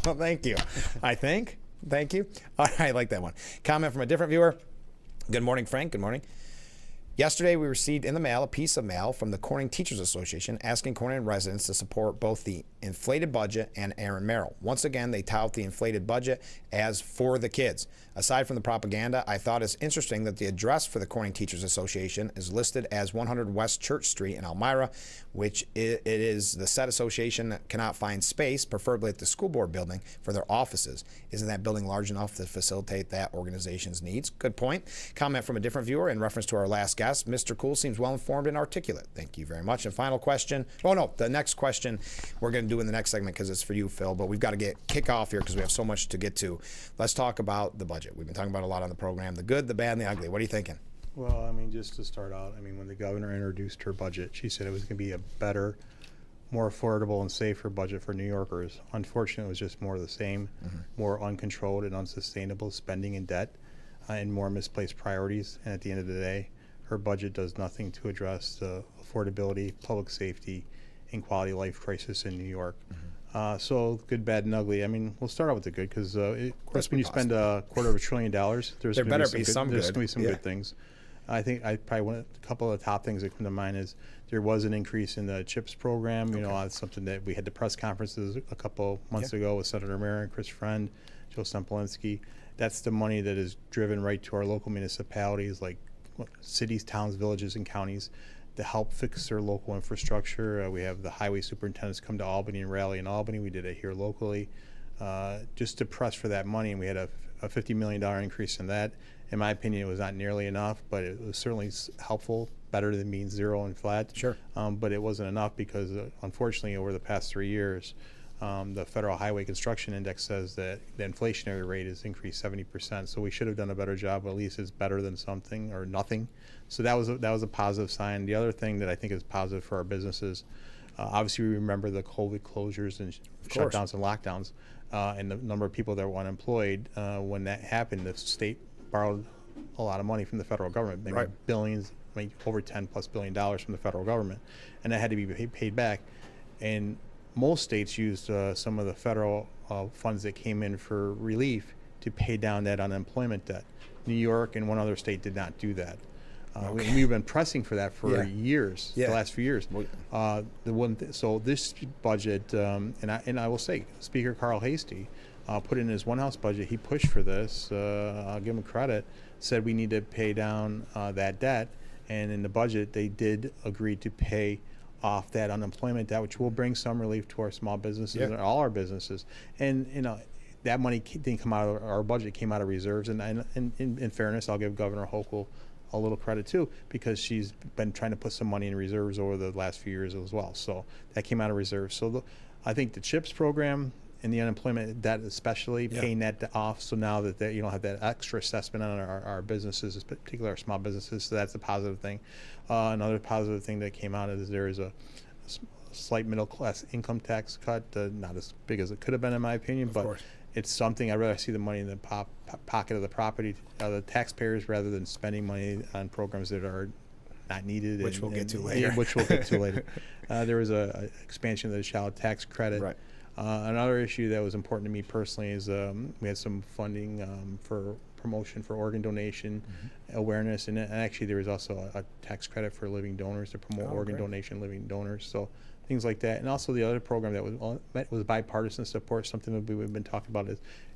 S1: Well, thank you. I think. Thank you. All right, I like that one. Comment from a different viewer. Good morning, Frank. Good morning. Yesterday, we received in the mail a piece of mail from the Corning Teachers Association asking Corning residents to support both the inflated budget and Aaron Merrill. Once again, they tout the inflated budget as for the kids. Aside from the propaganda, I thought it's interesting that the address for the Corning Teachers Association is listed as 100 West Church Street in Elmira, which it is the said association that cannot find space, preferably at the school board building, for their offices. Isn't that building large enough to facilitate that organization's needs? Good point. Comment from a different viewer in reference to our last guest. Mr. Cool seems well-informed and articulate. Thank you very much. And final question. Oh, no, the next question we're going to do in the next segment because it's for you, Phil, but we've got to kick off here because we have so much to get to. Let's talk about the budget. We've been talking about a lot on the program, the good, the bad, and the ugly. What are you thinking?
S19: Well, I mean, just to start out, I mean, when the governor introduced her budget, she said it was going to be a better, more affordable and safer budget for New Yorkers. Unfortunately, it was just more of the same, more uncontrolled and unsustainable spending and debt, and more misplaced priorities. And at the end of the day, her budget does nothing to address the affordability, public safety, and quality of life crisis in New York. So good, bad, and ugly. I mean, we'll start out with the good because, of course, when you spend $250 billion, there's going to be some good things. I think a couple of the top things that come to mind is there was an increase in the CHIPS program. You know, that's something that we had the press conferences a couple months ago with Senator Marin, Chris Friend, Joe Sempolinski. That's the money that is driven right to our local municipalities like cities, towns, villages, and counties to help fix their local infrastructure. We have the highway superintendents come to Albany and rally in Albany. We did it here locally just to press for that money, and we had a $50 million increase in that. In my opinion, it was not nearly enough, but it was certainly helpful, better than being zero and flat.
S1: Sure.
S19: But it wasn't enough because, unfortunately, over the past 3 years, the Federal Highway Construction Index says that the inflationary rate has increased 70%. So we should have done a better job. At least it's better than something or nothing. So that was a positive sign. The other thing that I think is positive for our businesses, obviously we remember the COVID closures and shutdowns and lockdowns, and the number of people that were unemployed. When that happened, the state borrowed a lot of money from the federal government, maybe billions, maybe over $10+ billion from the federal government, and that had to be paid back. And most states used some of the federal funds that came in for relief to pay down that unemployment debt. New York and one other state did not do that. We've been pressing for that for years, the last few years. So this budget, and I will say, Speaker Carl Hastie put in his one-house budget. He pushed for this. I'll give him credit. Said we need to pay down that debt, and in the budget they did agree to pay off that unemployment debt, which will bring some relief to our small businesses and all our businesses. And that money didn't come out of our budget; it came out of reserves. And in fairness, I'll give Governor Hochul a little credit too, because she's been trying to put some money in reserves over the last few years as well. So that came out of reserves. So I think the CHIPS program and the unemployment debt especially, paying that off. So now that you don't have that extra assessment on our businesses, particularly our small businesses. So that's a positive thing. Another positive thing that came out is there is a slight middle class income tax cut, not as big as it could have been in my opinion, but it's something. I'd rather see the money in the pocket of the taxpayers rather than spending money on programs that are not needed.
S1: Which we'll get to later.
S19: Which we'll get to later. There was a expansion of the child tax credit.
S1: Right.
S19: Another issue that was important to me personally is we had some funding for promotion for organ donation awareness, and actually there was also a tax credit for living donors to promote organ donation, living donors. So things like that, and also the other program that was bipartisan support. Something that we've been talking about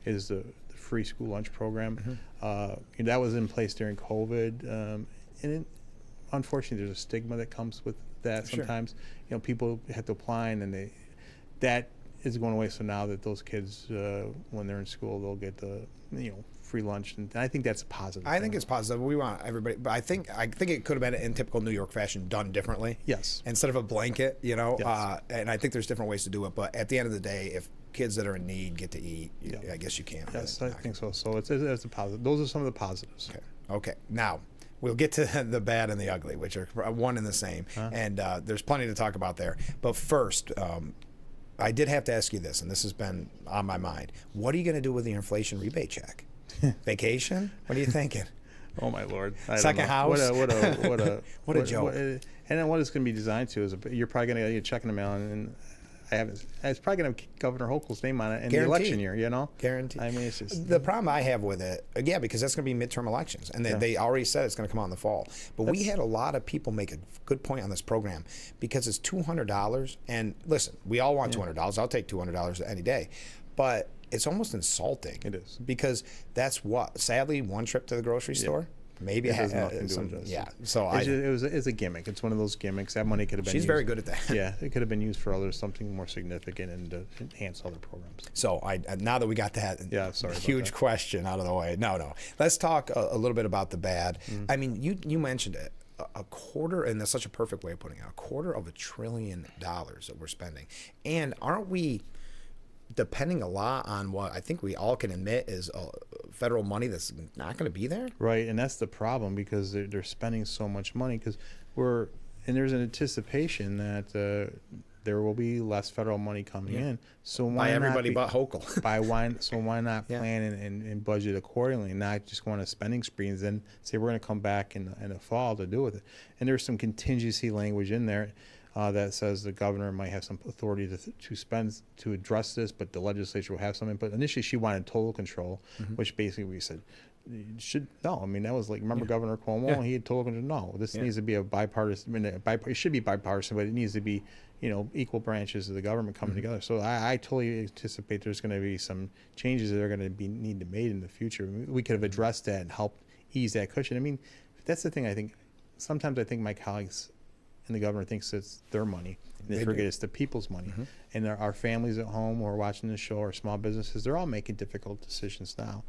S19: is the free school lunch program. That was in place during COVID, and unfortunately, there's a stigma that comes with that. Sometimes, people have to apply, and that is going away. So now that those kids, when they're in school, they'll get the free lunch, and I think that's positive.
S1: I think it's positive. We want everybody, but I think it could have been in typical New York fashion done differently.
S19: Yes.
S1: Instead of a blanket, Yes. And I think there's different ways to do it. But at the end of the day, if kids that are in need get to eat, I guess you can't.
S19: Yes, I think so. So it's a positive. Those are some of the positives.
S1: Okay. Now, we'll get to the bad and the ugly, which are one and the same. And there's plenty to talk about there. But first, I did have to ask you this, and this has been on my mind. What are you going to do with the inflation rebate check? Vacation? What are you thinking?
S19: Oh my Lord!
S1: Second house?
S19: What a
S1: joke!
S19: And then what it's going to be designed to is you're probably going to get a check in the mail, and it's probably going to have Governor Hochul's name on it in the election year.
S1: Guaranteed.
S19: I mean, it's just
S1: the problem I have with it. Because that's going to be midterm elections, and they already said it's going to come out in the fall. But we had a lot of people make a good point on this program because it's $200. And listen, we all want $200. I'll take $200 any day, but it's almost insulting.
S19: It is.
S1: Because that's sadly, one trip to the grocery store. Maybe it has nothing to do with it. Yeah. So
S19: it's a gimmick. It's one of those gimmicks. That money could have been
S1: She's very good at that.
S19: Yeah. It could have been used for something more significant and to enhance other programs.
S1: So now that we got that huge question out of the way. No. Let's talk a little bit about the bad. I mean, you mentioned it. A quarter, and that's such a perfect way of putting it, $250 billion that we're spending. And aren't we depending a lot on what I think we all can admit is federal money that's not going to be there?
S19: Right, and that's the problem because they're spending so much money because there's an anticipation that there will be less federal money coming in. So why
S1: by everybody
S19: not
S1: but Hochul?
S19: Why not plan and budget accordingly, and not just go on a spending spree and then say we're going to come back in the fall to do with it? And there's some contingency language in there. That says the governor might have some authority to spend to address this, but the legislature will have some input. Initially, she wanted total control, which basically we said no. I mean, that was like, remember Governor Cuomo? He had total control. No, this needs to be a bipartisan. It should be bipartisan, but it needs to be equal branches of the government coming together. So I totally anticipate there's going to be some changes that are going to need to be made in the future. We could have addressed that and helped ease that cushion. I mean, that's the thing. I think sometimes my colleagues and the governor thinks it's their money, and they forget it's the people's money. And our families at home who are watching this show, our small businesses, they're all making difficult decisions now.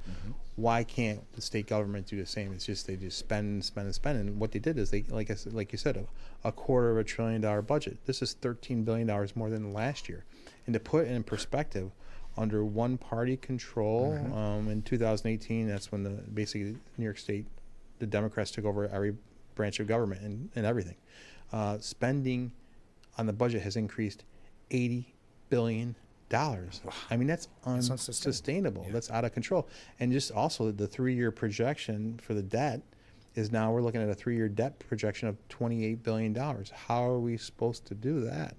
S19: Why can't the state government do the same? It's just they just spend. And what they did is they, like you said, $250 billion budget. This is $13 billion more than last year. And to put it in perspective, under one party control, in 2018, that's when basically New York State, the Democrats took over every branch of government and everything. Spending on the budget has increased $80 billion. I mean, that's unsustainable. That's out of control. And just also the 3-year projection for the debt is now we're looking at a 3-year debt projection of $28 billion. How are we supposed to do that?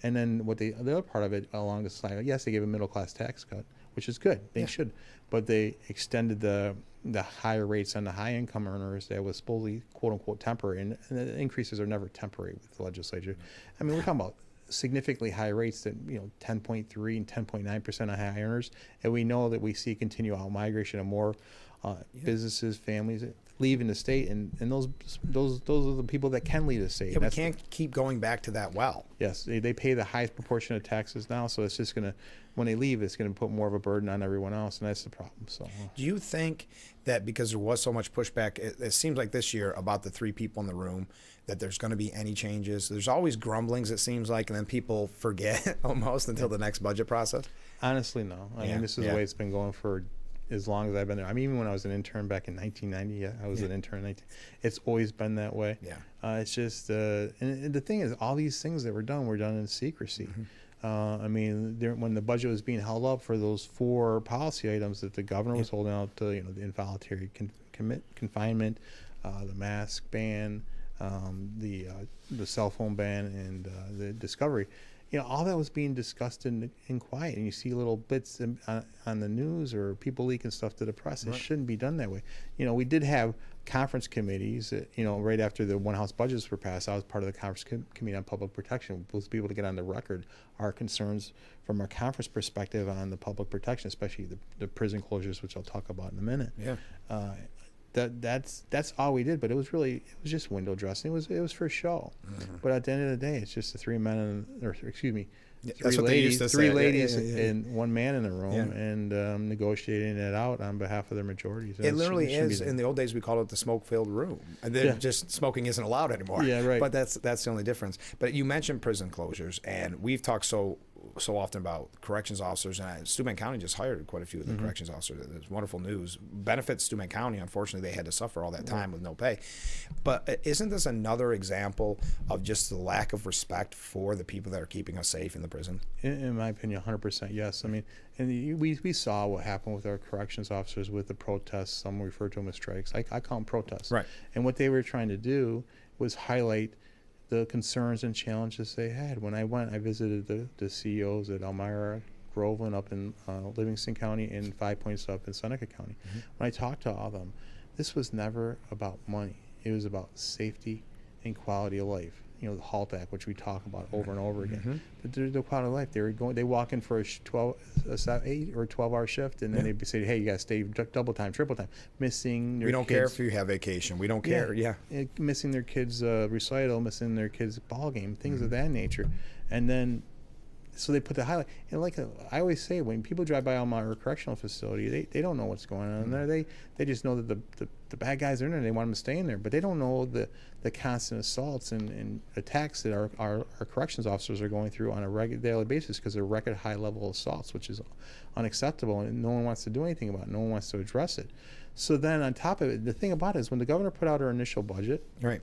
S19: And then the other part of it along the side, yes, they gave a middle class tax cut, which is good. They should, but they extended the higher rates on the high income earners that was supposedly quote unquote temporary, and the increases are never temporary with the legislature. I mean, we're talking about significantly higher rates than 10.3 and 10.9% on high earners, and we know that we see continual migration of more businesses, families. leaving the state, and those are the people that can leave the state.
S1: Yeah, we can't keep going back to that well.
S19: Yes, they pay the highest proportion of taxes now, so it's just going to, when they leave, it's going to put more of a burden on everyone else, and that's the problem. So,
S1: do you think that because there was so much pushback, it seems like this year about the 3 people in the room, that there's going to be any changes? There's always grumblings, it seems like, and then people forget almost until the next budget process.
S19: Honestly, no. I mean, this is the way it's been going for as long as I've been there. I mean, even when I was an intern back in 1990, I was an intern. It's always been that way.
S1: Yeah.
S19: It's just, and the thing is, all these things that were done in secrecy. I mean, when the budget was being held up for those 4 policy items that the governor was holding out to, you know, the involuntary confinement, the mask ban, the cell phone ban, and the discovery. You know, all that was being discussed in quiet, and you see little bits on the news or people leaking stuff to the press. It shouldn't be done that way. You know, we did have conference committees, you know, right after the one house budgets were passed. I was part of the conference committee on public protection. We'll be able to get on the record our concerns from our conference perspective on the public protection, especially the prison closures, which I'll talk about in a minute.
S1: Yeah.
S19: That's all we did, but it was just window dressing. It was for show. But at the end of the day, it's just the 3 men three ladies and 1 man in the room, and negotiating it out on behalf of their majorities.
S1: It literally is. In the old days, we called it the smoke-filled room. And just smoking isn't allowed anymore.
S19: Yeah, right.
S1: But that's the only difference. But you mentioned prison closures, and we've talked so often about corrections officers, and Steuben County just hired quite a few of the corrections officers. It's wonderful news. Benefits Steuben County, unfortunately, they had to suffer all that time with no pay. But isn't this another example of just the lack of respect for the people that are keeping us safe in the prison?
S19: In my opinion, 100% yes. I mean, and we saw what happened with our corrections officers with the protests. Some refer to them as strikes. I call them protests.
S1: Right.
S19: And what they were trying to do was highlight the concerns and challenges they had. When I visited the CEOs at Elmira, Groveland up in Livingston County, and 5 Points up in Seneca County. When I talked to all of them, this was never about money. It was about safety and quality of life. You know, the HALT Act, which we talk about over and over again. But the quality of life. They walk in for a 8 or 12-hour shift, and then they say, "Hey, you got to stay double time, triple time." Missing their
S1: we don't
S19: kids.
S1: care if you have vacation. We don't care. Yeah.
S19: Missing their kids' recital, missing their kids' ball game, things of that nature, and then. So they put the highlight, and like I always say, when people drive by Elmira Correctional Facility, they don't know what's going on there. They just know that the bad guys are in there, and they want them to stay in there, but they don't know the constant assaults and attacks that our corrections officers are going through on a daily basis, because they're record high level assaults, which is unacceptable, and no one wants to do anything about it. No one wants to address it. So then on top of it, the thing about it is when the governor put out her initial budget,
S1: right,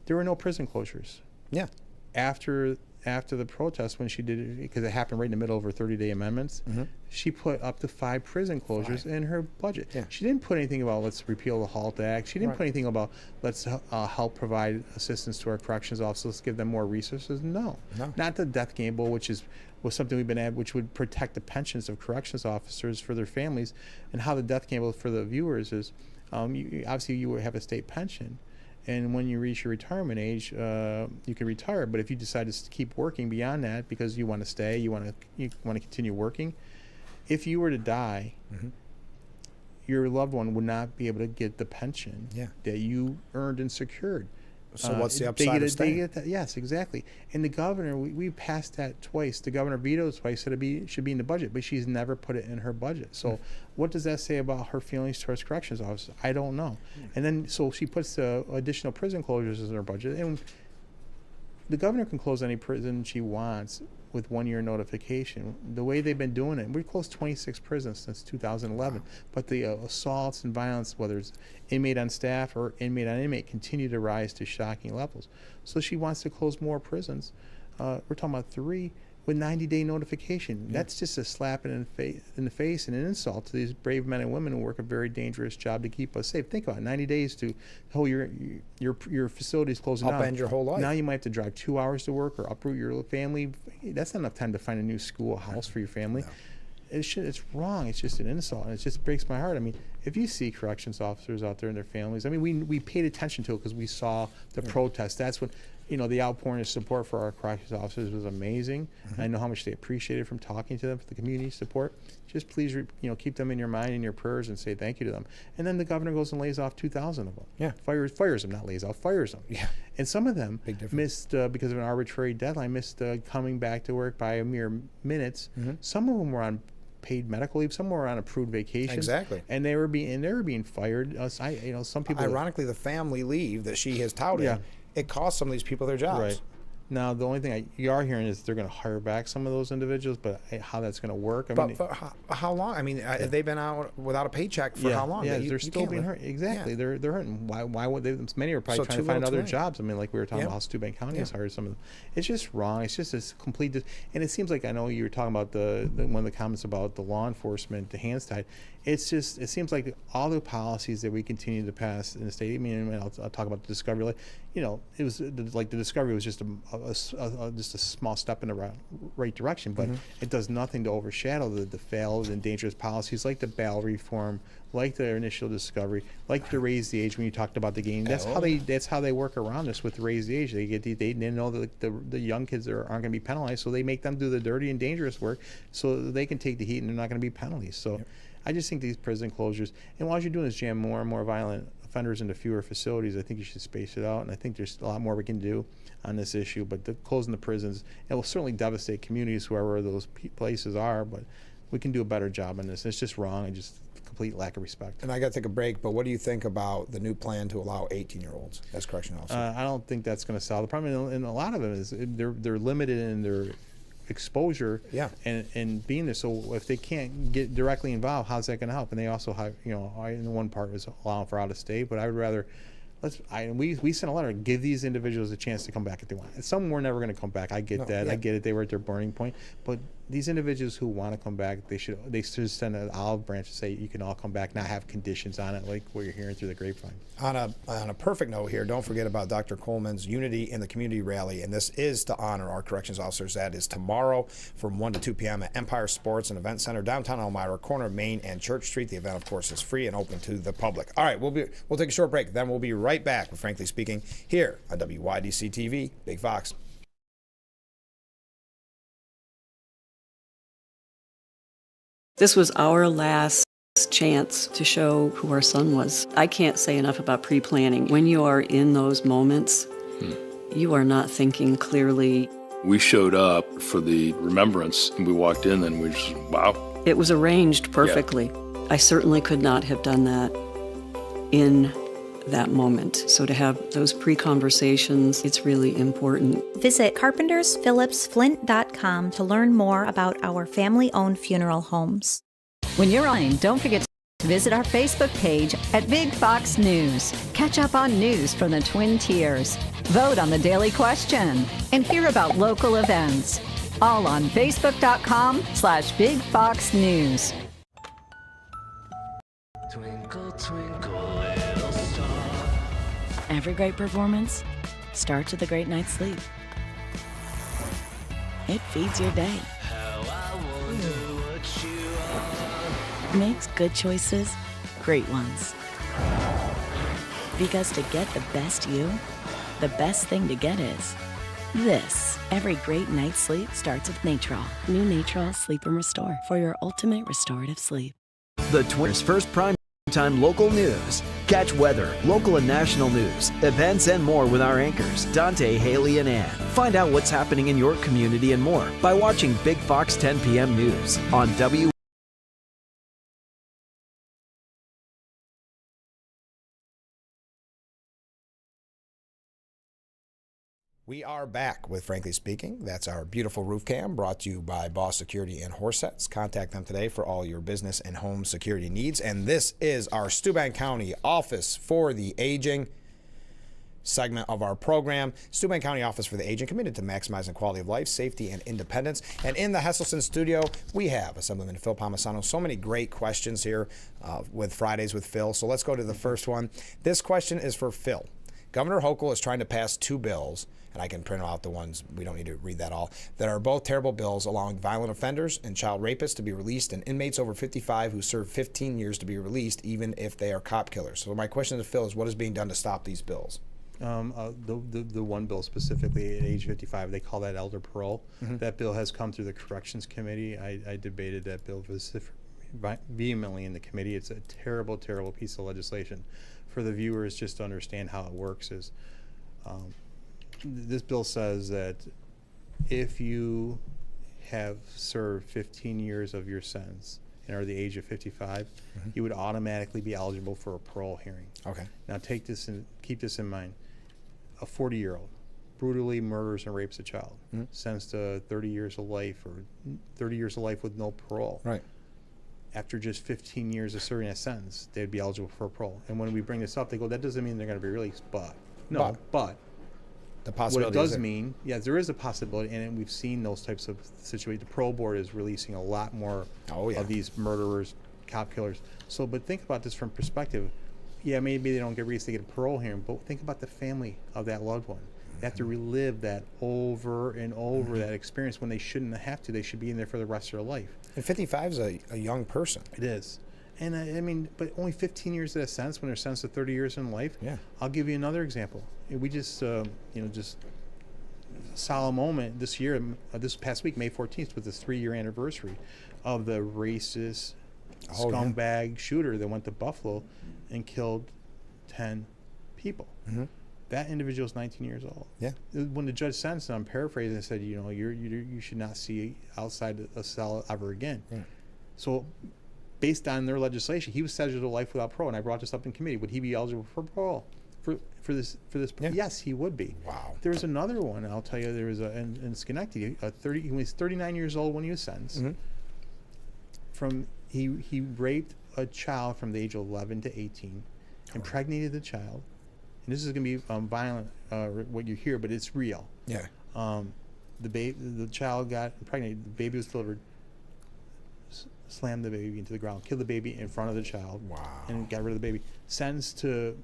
S19: there were no prison closures.
S1: Yeah.
S19: After the protest, when she did it, because it happened right in the middle of her 30-day amendments, she put up to 5 prison closures in her budget.
S1: Yeah.
S19: She didn't put anything about let's repeal the HALT Act. She didn't put anything about let's help provide assistance to our corrections officers, let's give them more resources. No. Not the death gamble, which was something we've been at, which would protect the pensions of corrections officers for their families. And how the death gamble for the viewers is, obviously you have a state pension. And when you reach your retirement age, you can retire. But if you decide to keep working beyond that because you want to stay, you want to continue working, if you were to die, your loved one would not be able to get the pension that you earned and secured.
S1: So what's the upside of staying?
S19: Yes, exactly. And the governor, we passed that twice. The governor vetoed twice, said it should be in the budget, but she's never put it in her budget. So what does that say about her feelings towards corrections officers? I don't know. And then so she puts additional prison closures in her budget. And the governor can close any prison she wants with 1 year notification. The way they've been doing it, we've closed 26 prisons since 2011. Wow. But the assaults and violence, whether it's inmate on staff or inmate on inmate, continue to rise to shocking levels. So she wants to close more prisons. We're talking about 3 with 90-day notification. That's just a slap in the face and an insult to these brave men and women who work a very dangerous job to keep us safe. Think about it, 90 days to your facility's closing down.
S1: Upend your whole life.
S19: Now you might have to drive 2 hours to work or uproot your family. That's not enough time to find a new school, a house for your family. No. It's wrong. It's just an insult, and it just breaks my heart. I mean, if you see corrections officers out there and their families, I mean, we paid attention to it because we saw the protest. That's when the outpouring of support for our corrections officers was amazing. I know how much they appreciated from talking to them for the community support. Just please, keep them in your mind and your prayers and say thank you to them. And then the governor goes and lays off 2,000 of them.
S1: Yeah.
S19: Fires them, not lays off, fires them.
S1: Yeah.
S19: And some of them
S1: Big difference.
S19: missed, because of an arbitrary deadline, missed coming back to work by a mere minutes. Some of them were on paid medical leave. Some were on approved vacation.
S1: Exactly.
S19: And they were being fired. Some people.
S1: Ironically, the family leave that she has touted, it cost some of these people their jobs.
S19: Right. Now, the only thing you are hearing is they're going to hire back some of those individuals, but how that's going to work?
S1: But for how long? I mean, they've been out without a paycheck for how long?
S19: Yeah, they're still being hurt. Exactly.
S1: Yeah.
S19: They're hurting. Why would they? Many are probably trying to find other jobs. I mean, like we were talking about how Steuben County has hired some of them. It's just wrong. It's just a complete. And it seems like, I know you were talking about one of the comments about the law enforcement, the hands tied. It seems like all the policies that we continue to pass in the state. I mean, I'll talk about the discovery. It was like the discovery was just a small step in the right direction, but it does nothing to overshadow the failed and dangerous policies like the bail reform, like the initial discovery, like the raise the age when you talked about the game. That's how they work around this with raise the age. They know that the young kids aren't going to be penalized, so they make them do the dirty and dangerous work so that they can take the heat and they're not going to be penalties. So. I just think these prison closures, and what you're doing is jam more and more violent offenders into fewer facilities. I think you should space it out, and I think there's a lot more we can do on this issue. But closing the prisons, it will certainly devastate communities, whoever those places are, but we can do a better job on this. It's just wrong and just complete lack of respect.
S1: And I got to take a break, but what do you think about the new plan to allow 18-year-olds as correctional officers?
S19: I don't think that's going to solve the problem, and a lot of them is they're limited in their exposure and being there. So if they can't get directly involved, how's that going to help? And they also have, in one part is allowing for out of state, but I would rather we sent a letter, give these individuals a chance to come back if they want. And some were never going to come back. I get that. Yeah. I get it. They were at their burning point. But these individuals who want to come back, they should send an olive branch to say you can all come back, not have conditions on it like what you're hearing through the grapevine. On
S1: a perfect note here, don't forget about Dr. Coleman's Unity in the Community Rally, and this is to honor our corrections officers. That is tomorrow from 1 to 2 p.m. at Empire Sports and Event Center, downtown Elmira, corner of Main and Church Street. The event, of course, is free and open to the public. All right, we'll take a short break. Then we'll be right back with Frankly Speaking here on WYDC TV, Big Fox.
S2: This was our last chance to show who our son was. I can't say enough about pre-planning. When you are in those moments, you are not thinking clearly.
S20: We showed up for the remembrance, and we walked in, and we just, wow.
S2: It was arranged perfectly. Yeah. I certainly could not have done that in that moment. So to have those pre-conversations, it's really important.
S22: Visit carpentersphillipsflint.com to learn more about our family-owned funeral homes.
S4: When you're online, don't forget to visit our Facebook page at Big Fox News. Catch up on news from the Twin Tiers. Vote on the daily question and hear about local events. All on Facebook.com/Big Fox News.
S17: Twinkle, twinkle, little star.
S18: Every great performance starts with a great night's sleep. It feeds your day.
S17: How I wonder what you are.
S18: Makes good choices great ones. Because to get the best you, the best thing to get is this. Every great night's sleep starts with Natrol. New Natrol Sleep and Restore for your ultimate restorative sleep.
S7: The Twins' first prime-time local news. Catch weather, local and national news, events, and more with our anchors, Dante, Haley, and Ann. Find out what's happening in your community and more by watching Big Fox 10 p.m. News on WYDC.
S1: We are back with Frankly Speaking. That's our beautiful roof cam brought to you by Boss Security and Horsets. Contact them today for all your business and home security needs. And this is our Steuben County Office for the Aging segment of our program. Steuben County Office for the Aging, committed to maximizing quality of life, safety, and independence. And in the Hesselson studio, we have Assemblyman Phil Palmisano. So many great questions here with Fridays with Phil. So let's go to the first one. This question is for Phil. Governor Hochul is trying to pass two bills, and I can print out the ones, we don't need to read that all, that are both terrible bills, allowing violent offenders and child rapists to be released and inmates over 55 who serve 15 years to be released even if they are cop killers. So my question to Phil is, what is being done to stop these bills?
S19: The one bill specifically at age 55, they call that elder parole. That bill has come through the corrections committee. I debated that bill vehemently in the committee. It's a terrible, terrible piece of legislation. For the viewers, just to understand how it works is, this bill says that if you have served 15 years of your sentence and are the age of 55, you would automatically be eligible for a parole hearing.
S1: Okay.
S19: Now keep this in mind. A 40-year-old brutally murders and rapes a child, sentenced to 30 years of life or 30 years of life with no parole.
S1: Right.
S19: After just 15 years of serving that sentence, they'd be eligible for parole. And when we bring this up, they go, that doesn't mean they're going to be released. But
S1: the possibility
S19: what it does mean, there is a possibility, and we've seen those types of situations. The parole board is releasing a lot more of these murderers, cop killers. So, but think about this from perspective. Yeah, maybe they don't get released, they get a parole hearing, but think about the family of that loved one. They have to relive that over and over, that experience, when they shouldn't have to. They should be in there for the rest of their life.
S1: And 55 is a young person.
S19: It is. And I mean, but only 15 years of that sentence when they're sentenced to 30 years in life.
S1: Yeah.
S19: I'll give you another example. We just, just solemn moment this year, this past week, May 14th, was the 3-year anniversary of the racist scumbag shooter that went to Buffalo and killed 10 people. That individual is 19 years old.
S1: Yeah.
S19: When the judge sentenced him, I'm paraphrasing, said, you should not see outside a cell ever again.
S1: Yeah.
S19: So, based on their legislation, he was sentenced to life without parole. And I brought this up in committee. Would he be eligible for parole for this?
S1: Yeah.
S19: Yes, he would be.
S1: Wow.
S19: There's another one. I'll tell you. There was in Schenectady. He was 39 years old when he was sentenced. He raped a child from the age of 11 to 18, impregnated the child. And this is going to be violent, what you hear, but it's real.
S1: Yeah.
S19: The child got impregnated. The baby was delivered. Slammed the baby into the ground. Killed the baby in front of the child.
S1: Wow.
S19: And got rid of the baby. Sentenced to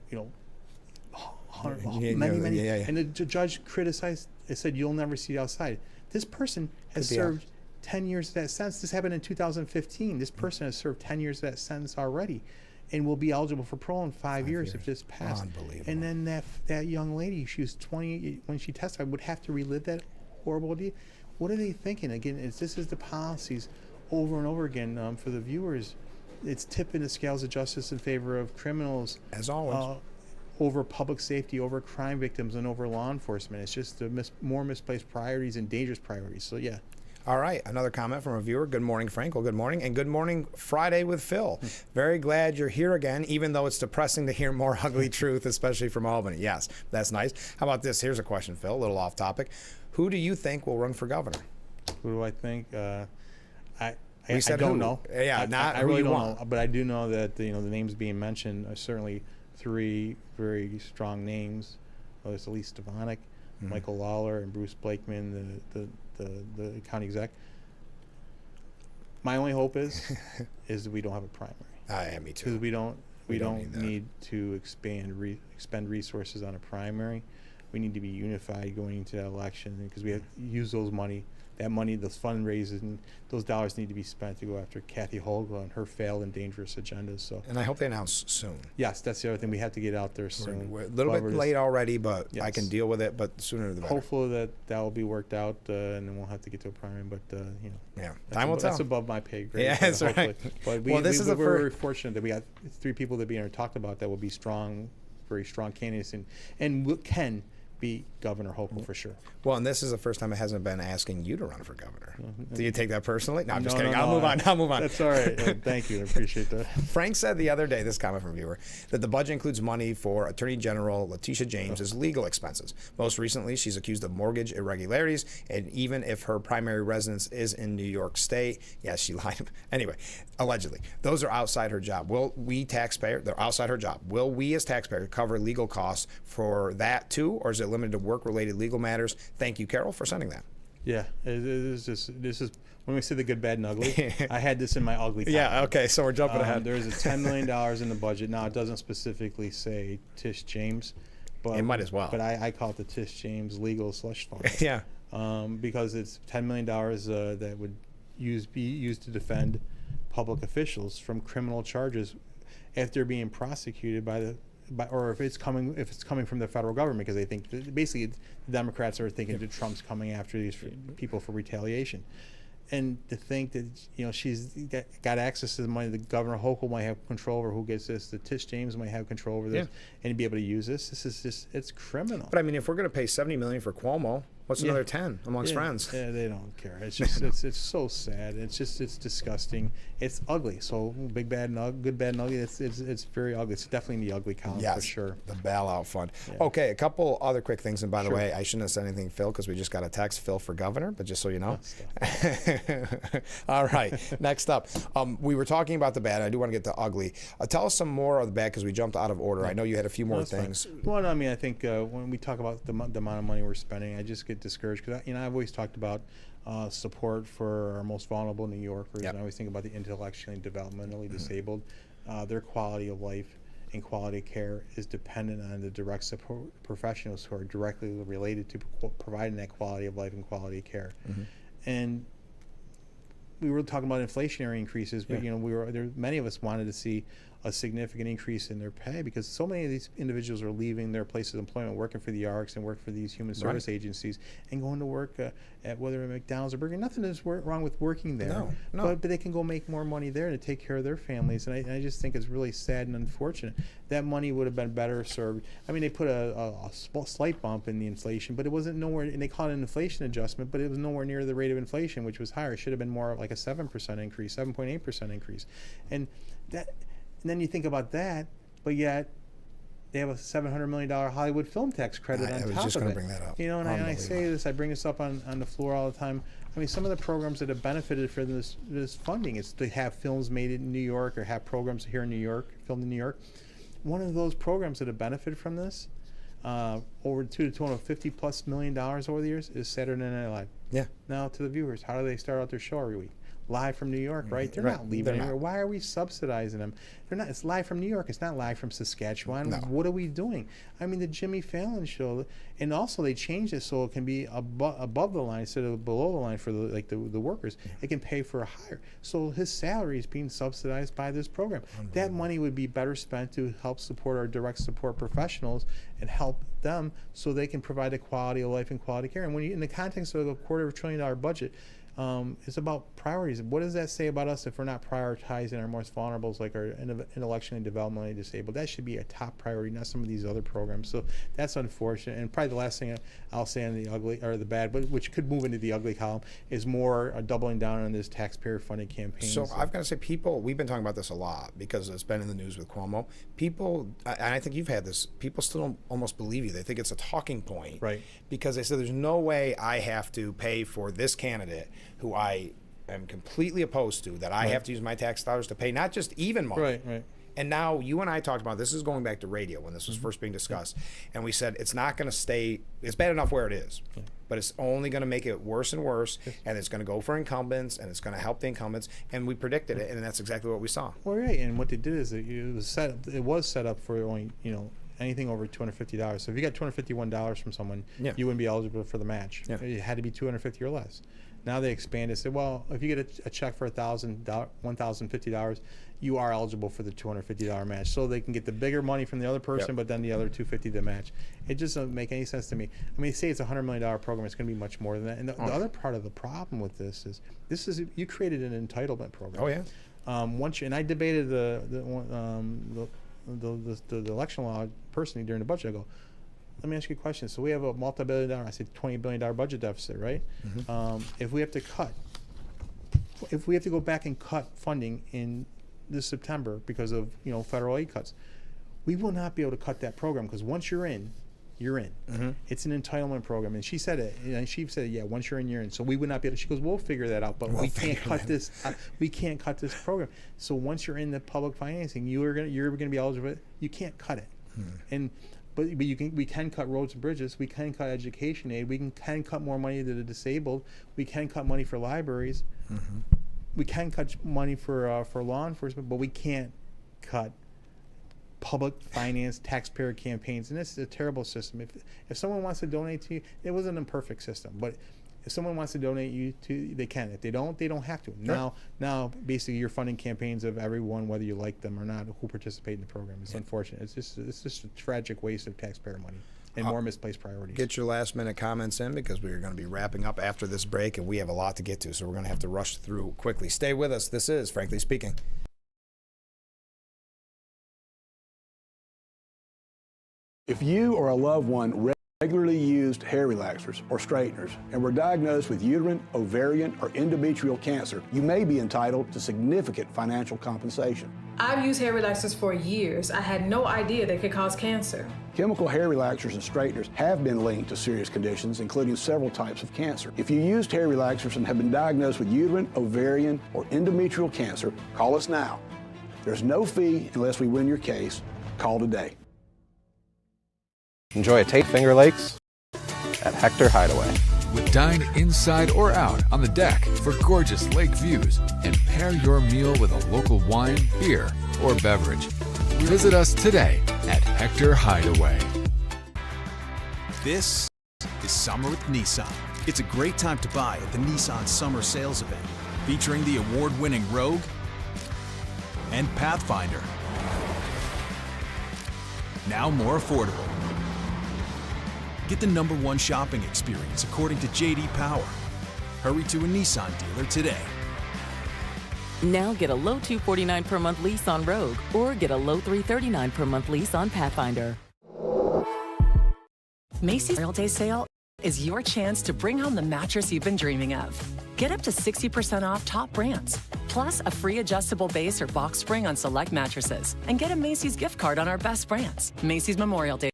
S19: many.
S1: Yeah.
S19: And the judge criticized. It said, "You'll never see it outside." This person has served 10 years of that sentence. This happened in 2015. This person has served 10 years of that sentence already, and will be eligible for parole in 5 years if this passed.
S1: Unbelievable.
S19: And then that young lady, she was 20 when she testified, would have to relive that horrible deed. What are they thinking? Again, this is the policies over and over again for the viewers. It's tipping the scales of justice in favor of criminals,
S1: as always,
S19: over public safety, over crime victims, and over law enforcement. It's just more misplaced priorities and dangerous priorities. So yeah.
S1: All right, another comment from a viewer. Good morning, Frank. Well, good morning, and good morning, Friday with Phil. Very glad you're here again, even though it's depressing to hear more ugly truth, especially from Albany. Yes, that's nice. How about this? Here's a question, Phil, a little off topic. Who do you think will run for governor?
S19: Who do I think? I
S1: who.
S19: don't know.
S1: Yeah,
S19: I really don't know. But I do know that the names being mentioned are certainly 3 very strong names. There's Elise Stefanik, Michael Lawler, and Bruce Blakeman, the county exec. My only hope is that we don't have a primary.
S1: Yeah, me too.
S19: Because we don't need to expend resources on a primary. We need to be unified going into that election, because we have to use those fundraisers, and those dollars need to be spent to go after Kathy Holga and her failed and dangerous agendas. So.
S1: And I hope they announce soon.
S19: Yes, that's the other thing. We have to get out there soon.
S1: We're a little bit late already, but
S19: yes.
S1: I can deal with it. But sooner the better.
S19: Hopefully that will be worked out, and then we'll have to get to a primary. But
S1: yeah, time will tell.
S19: That's above my pay grade.
S1: Yeah, that's right.
S19: But we're very fortunate that we got 3 people that being talked about that will be strong, very strong candidates, and can be Governor Hochul for sure.
S1: Well, and this is the first time it hasn't been asking you to run for governor. Do you take that personally? No, I'm just kidding.
S19: No,
S1: I'll move on.
S19: That's all right. Thank you. I appreciate that.
S1: Frank said the other day, this comment from a viewer, that the budget includes money for Attorney General Letitia James's legal expenses. Most recently, she's accused of mortgage irregularities, and even if her primary residence is in New York State, yes, she lied. Anyway, allegedly, those are outside her job. Will we taxpayers, they're outside her job. Will we as taxpayers cover legal costs for that too, or is it limited to work-related legal matters? Thank you, Carol, for sending that.
S19: Yeah, this is when we say the good, bad, and ugly. I had this in my ugly time.
S1: Yeah, okay, so we're jumping ahead.
S19: There is a $10 million in the budget. Now, it doesn't specifically say Tish James, but
S1: it might as well.
S19: But I call it the Tish James legal slush fund.
S1: Yeah.
S19: Because it's $10 million that would be used to defend public officials from criminal charges if they're being prosecuted by or if it's coming from the federal government, because they think basically the Democrats are thinking that Trump's coming after these people for retaliation. And to think that she's got access to the money, the Governor Hochul might have control over who gets this, the Tish James might have control over this, and be able to use this. This is just, it's criminal.
S1: But I mean, if we're going to pay $70 million for Cuomo, what's another 10 amongst friends?
S19: Yeah, they don't care. It's just it's so sad. It's disgusting. It's ugly. So big bad and good bad and ugly. It's very ugly. It's definitely in the ugly column for sure.
S1: The bailout fund. Yeah. Okay, a couple other quick things. And by the way, I shouldn't have said anything, Phil, because we just got a text, Phil for governor. But just so you know. All right. Next up, we were talking about the bad. I do want to get to ugly. Tell us some more of the bad because we jumped out of order. I know you had a few more things.
S19: Fine. Well, I mean, I think when we talk about the amount of money we're spending, I just get discouraged because I've always talked about support for our most vulnerable New Yorkers. And I always think about the intellectually and developmentally disabled. Their quality of life and quality care is dependent on the direct support professionals who are directly related to providing that quality of life and quality care. And we were talking about inflationary increases, but many of us wanted to see a significant increase in their pay because so many of these individuals are leaving their places of employment, working for the ARCs and working for these human service agencies, and going to work at whether McDonald's or Burger King. Nothing is wrong with working there, but they can go make more money there to take care of their families. And I just think it's really sad and unfortunate. That money would have been better served. I mean, they put a slight bump in the inflation, but it wasn't nowhere, and they call it an inflation adjustment, but it was nowhere near the rate of inflation, which was higher. It should have been more like a 7% increase, 7.8% increase. And then you think about that, but yet they have a $700 million Hollywood film tax credit on top of it. I was just going to
S1: bring that up.
S19: And I say this, I bring this up on the floor all the time. I mean, some of the programs that have benefited from this funding is to have films made in New York or have programs here in New York, filmed in New York. One of those programs that have benefited from this, over to the tune of $50+ million over the years, is Saturday Night Live.
S1: Yeah.
S19: Now to the viewers, how do they start out their show every week? Live from New York, right? They're not leaving anywhere. Why are we subsidizing them? They're not. It's live from New York. It's not live from Saskatchewan. No. What are we doing? I mean, the Jimmy Fallon show, and also they changed it so it can be above the line instead of below the line for the workers. It can pay for a higher. So his salary is being subsidized by this program. That money would be better spent to help support our direct support professionals and help them so they can provide a quality of life and quality care. And when you, in the context of a $250 billion budget, it's about priorities. What does that say about us if we're not prioritizing our most vulnerables, like our intellectually and developmentally disabled? That should be a top priority, not some of these other programs. So that's unfortunate. And probably the last thing I'll say on the ugly or the bad, but which could move into the ugly column, is more doubling down on this taxpayer-funded campaign.
S1: So I've got to say, we've been talking about this a lot because it's been in the news with Cuomo. People, and I think you've had this, people still don't almost believe you. They think it's a talking point.
S19: Right.
S1: Because they said there's no way I have to pay for this candidate who I am completely opposed to, that I have to use my tax dollars to pay, not just even money.
S19: Right.
S1: And now you and I talked about this. Is going back to radio when this was first being discussed, and we said it's not going to stay. It's bad enough where it is, but it's only going to make it worse and worse, and it's going to go for incumbents, and it's going to help the incumbents. And we predicted it, and that's exactly what we saw.
S19: Well, right. And what they did is it was set up for only anything over $250. So if you got $251 from someone, you wouldn't be eligible for the match. It had to be $250 or less. Now they expanded. Said, well, if you get a check for $1,050, you are eligible for the $250 match. So they can get the bigger money from the other person, but then the other $250 to match. It just doesn't make any sense to me. I mean, say it's a $100 million program. It's going to be much more than that. And the other part of the problem with this is you created an entitlement program.
S1: Oh yeah.
S19: Once and I debated the election law personally during the budget. I go, let me ask you a question. So we have a multi-billion dollar, I said $20 billion budget deficit, right? If we have to go back and cut funding in this September because of federal aid cuts, we will not be able to cut that program because once you're in, you're in. It's an entitlement program, and she said it. And she said, "Yeah, once you're in, you're in." So we would not be able. She goes, "We'll figure that out, but we can't cut this. We can't cut this program. So once you're in the public financing, you're gonna be eligible. You can't cut it, But we can cut roads and bridges. We can cut education aid. We can cut more money to the disabled. We can cut money for libraries. We can cut money for law enforcement, but we can't cut public finance taxpayer campaigns. And this is a terrible system. If someone wants to donate to you, it was an imperfect system, but If someone wants to donate you to, they can. If they don't have to. Now, basically, you're funding campaigns of everyone, whether you like them or not, who participate in the program. It's unfortunate. It's just a tragic waste of taxpayer money and more misplaced priorities.
S1: Get your last minute comments in because we're going to be wrapping up after this break, and we have a lot to get to, so we're going to have to rush through quickly. Stay with us. This is Frankly Speaking.
S3: If you or a loved one regularly used hair relaxers or straighteners and were diagnosed with uterine, ovarian, or endometrial cancer, you may be entitled to significant financial compensation.
S16: I've used hair relaxers for years. I had no idea they could cause cancer.
S3: Chemical hair relaxers and straighteners have been linked to serious conditions, including several types of cancer. If you used hair relaxers and have been diagnosed with uterine, ovarian, or endometrial cancer, call us now. There's no fee unless we win your case. Call today.
S6: Enjoy a Tate Finger Lakes at Hector Hideaway.
S13: Dine inside or out on the deck for gorgeous lake views and pair your meal with a local wine, beer, or beverage. Visit us today at Hector Hideaway.
S21: This is Summer with Nissan. It's a great time to buy at the Nissan Summer Sales Event, featuring the award-winning Rogue and Pathfinder. Now more affordable. Get the #1 shopping experience according to J.D. Power. Hurry to a Nissan dealer today.
S24: Now get a low $249 per month lease on Rogue or get a low $339 per month lease on Pathfinder.
S12: Macy's Memorial Day sale is your chance to bring home the mattress you've been dreaming of. Get up to 60% off top brands, plus a free adjustable base or box spring on select mattresses, and get a Macy's gift card on our best brands. Macy's Memorial Day.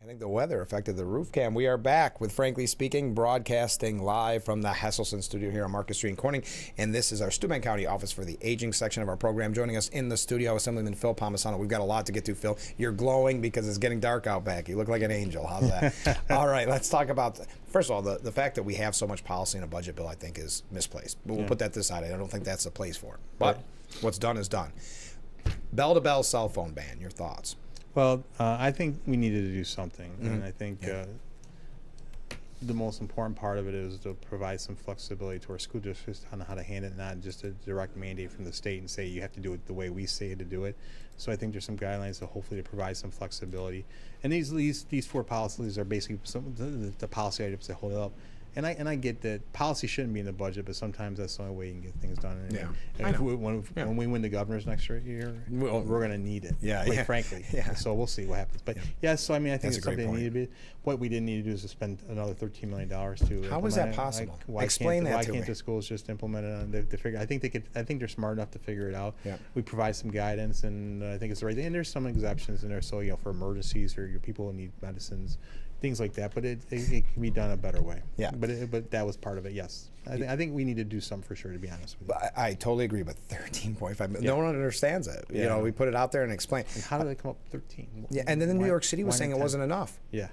S1: I think the weather affected the roof cam. We are back with Frankly Speaking, broadcasting live from the Hesselson studio here on Market Street in Corning. And this is our Steuben County office for the aging section of our program. Joining us in the studio, Assemblyman Phil Palmisano. We've got a lot to get to, Phil. You're glowing because it's getting dark out back. You look like an angel. How's that? All right, let's talk about, first of all, the fact that we have so much policy in a budget bill, I think, is misplaced. But we'll put that to the side. I don't think that's the place for it. But what's done is done. Bell-to-bell cell phone ban, your thoughts?
S19: Well, I think we needed to do something, and I think the most important part of it is to provide some flexibility to our school districts on how to handle it, not just a direct mandate from the state and say you have to do it the way we say to do it. So I think there's some guidelines to hopefully to provide some flexibility. And these 4 policies are basically some the policy items that hold it up. And I get that policy shouldn't be in the budget, but sometimes that's the only way you can get things done. And when we win the governor's next year, we're going to need it. Frankly. So we'll see what happens. But so I mean, I think it's something that needed to be. What we didn't need to do is to spend another $13 million to.
S1: How is that possible? Explain that to me.
S19: Why can't the schools just implement it on to figure? I think they could. I think they're smart enough to figure it out. We provide some guidance, and I think it's the right thing. And there's some exceptions in there, so for emergencies or your people who need medicines. Things like that, but it can be done a better way. But that was part of it. Yes, I think we need to do some for sure. To be honest with you,
S1: I totally agree. But 13.5 million, no one understands it. We put it out there and explain.
S19: And how did they come up with 13?
S1: Yeah, and then New York City was saying it wasn't enough.
S19: Yeah,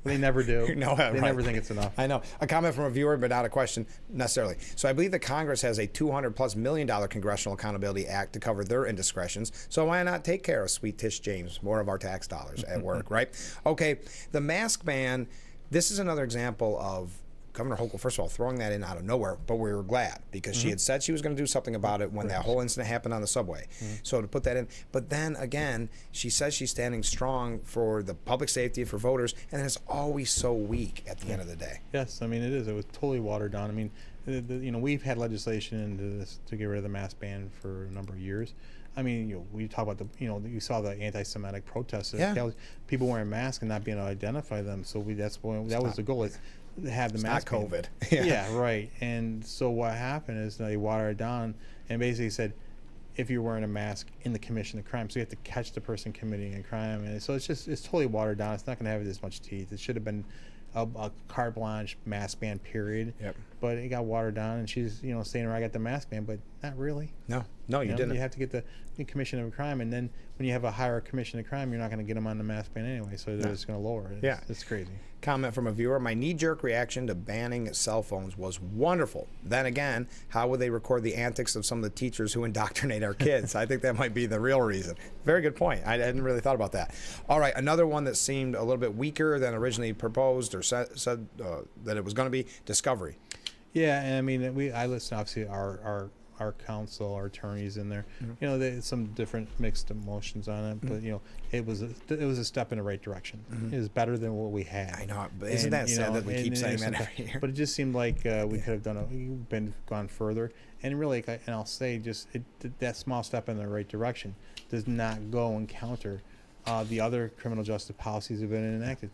S19: they never do. They never think it's enough.
S1: I know. A comment from a viewer, but not a question necessarily. So I believe that Congress has a $200+ million Congressional Accountability Act to cover their indiscretions. So why not take care of sweet Tish James, more of our tax dollars at work, right? Okay, the mask ban, this is another example of Governor Hochul, first of all, throwing that in out of nowhere, but we were glad because she had said she was going to do something about it when that whole incident happened on the subway. So to put that in, but then again, she says she's standing strong for the public safety for voters, and it's always so weak at the end of the day.
S19: Yes, I mean it is. It was totally watered down. I mean, we've had legislation into this to get rid of the mask ban for a number of years. I mean, we talk about you saw the anti-Semitic protests. People wearing masks and not being able to identify them. So that was the goal. Have the mask.
S1: Not COVID.
S19: Yeah, right. And so what happened is they watered it down and basically said, if you're wearing a mask in the commission of crime, so you have to catch the person committing a crime. And so it's totally watered down. It's not going to have as much teeth. It should have been a carte blanche mask ban period. but it got watered down, and she's saying, I got the mask ban, but not really.
S1: No, you didn't.
S19: You have to get the commission of a crime, and then when you have a higher commission of crime, you're not going to get them on the mask ban anyway, so they're just going to lower it. It's crazy.
S1: Comment from a viewer: my knee-jerk reaction to banning cell phones was wonderful. Then again, how would they record the antics of some of the teachers who indoctrinate our kids? I think that might be the real reason. Very good point. I hadn't really thought about that. All right, another one that seemed a little bit weaker than originally proposed or said that it was going to be Discovery.
S19: Yeah, and I mean, I listen, obviously, our counsel, our attorneys in there. There's some different mixed emotions on it, but it was a step in the right direction. It was better than what we had.
S1: I know, but isn't that sad that we keep saying that every year?
S19: But it just seemed like we could have gone further. And really, and I'll say, that small step in the right direction does not go and counter the other criminal justice policies that have been enacted.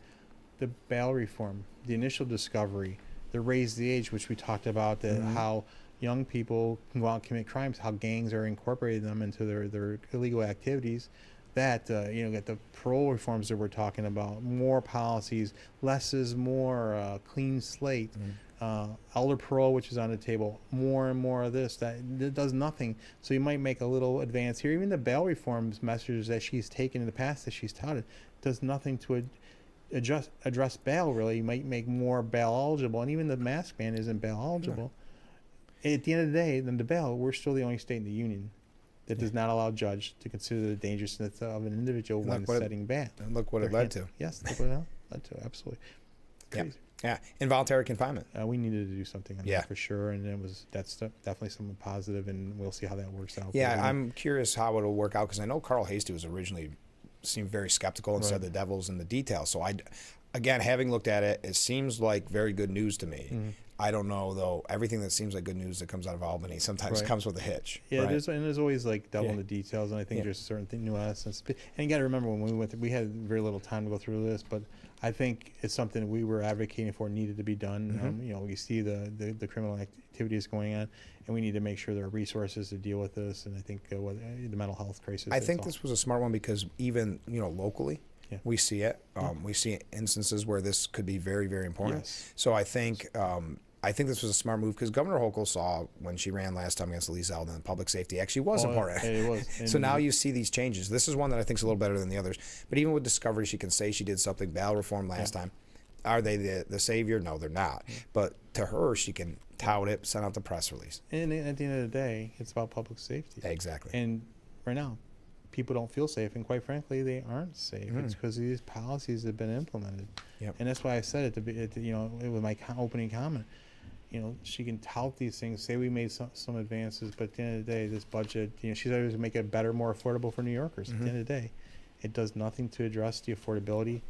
S19: The bail reform, the initial discovery, the raise the age, which we talked about, how young people can go out and commit crimes, how gangs are incorporating them into their illegal activities, that get the parole reforms that we're talking about, more policies, less is more, clean slate, elder parole, which is on the table, more and more of this, that does nothing. So you might make a little advance here. Even the bail reforms measures that she's taken in the past, that she's touted, does nothing to address bail, really. You might make more bail eligible, and even the mask ban isn't bail eligible. Sure. At the end of the day, then the bail, we're still the only state in the union that does not allow a judge to consider the dangerousness of an individual when setting bail.
S1: And look what it led to.
S19: Yes, look what it led to. Absolutely. Crazy.
S1: Yeah, involuntary confinement.
S19: We needed to do something on that for sure, and that's definitely something positive, and we'll see how that works out.
S1: Yeah, I'm curious how it'll work out, because I know Carl Hasty was originally seemed very skeptical and said the devil's in the details. So again, having looked at it, it seems like very good news to me. I don't know, though. Everything that seems like good news that comes out of Albany sometimes comes with a hitch.
S19: Yeah, there's always like devil in the details, and I think there's certain nuances. And you got to remember, when we went, we had very little time to go through this, but I think it's something we were advocating for, needed to be done. We see the criminal activities going on, and we need to make sure there are resources to deal with this. And I think the mental health crisis.
S1: I think this was a smart one, because even locally, we see it. We see instances where this could be very, very important.
S19: Yes.
S1: So I think this was a smart move, because Governor Hochul saw when she ran last time against Lee Zeldin, and public safety actually was important.
S19: It was.
S1: So now you see these changes. This is one that I think is a little better than the others. But even with Discovery, she can say she did something. Bail reform last time. Are they the savior? No, they're not. But to her, she can tout it, send out the press release.
S19: And at the end of the day, it's about public safety.
S1: Exactly.
S19: And right now, people don't feel safe, and quite frankly, they aren't safe. It's because these policies have been implemented. And that's why I said with my opening comment, she can tout these things, say we made some advances, but at the end of the day, this budget, she's always make it better, more affordable for New Yorkers. At the end of the day, it does nothing to address the affordability,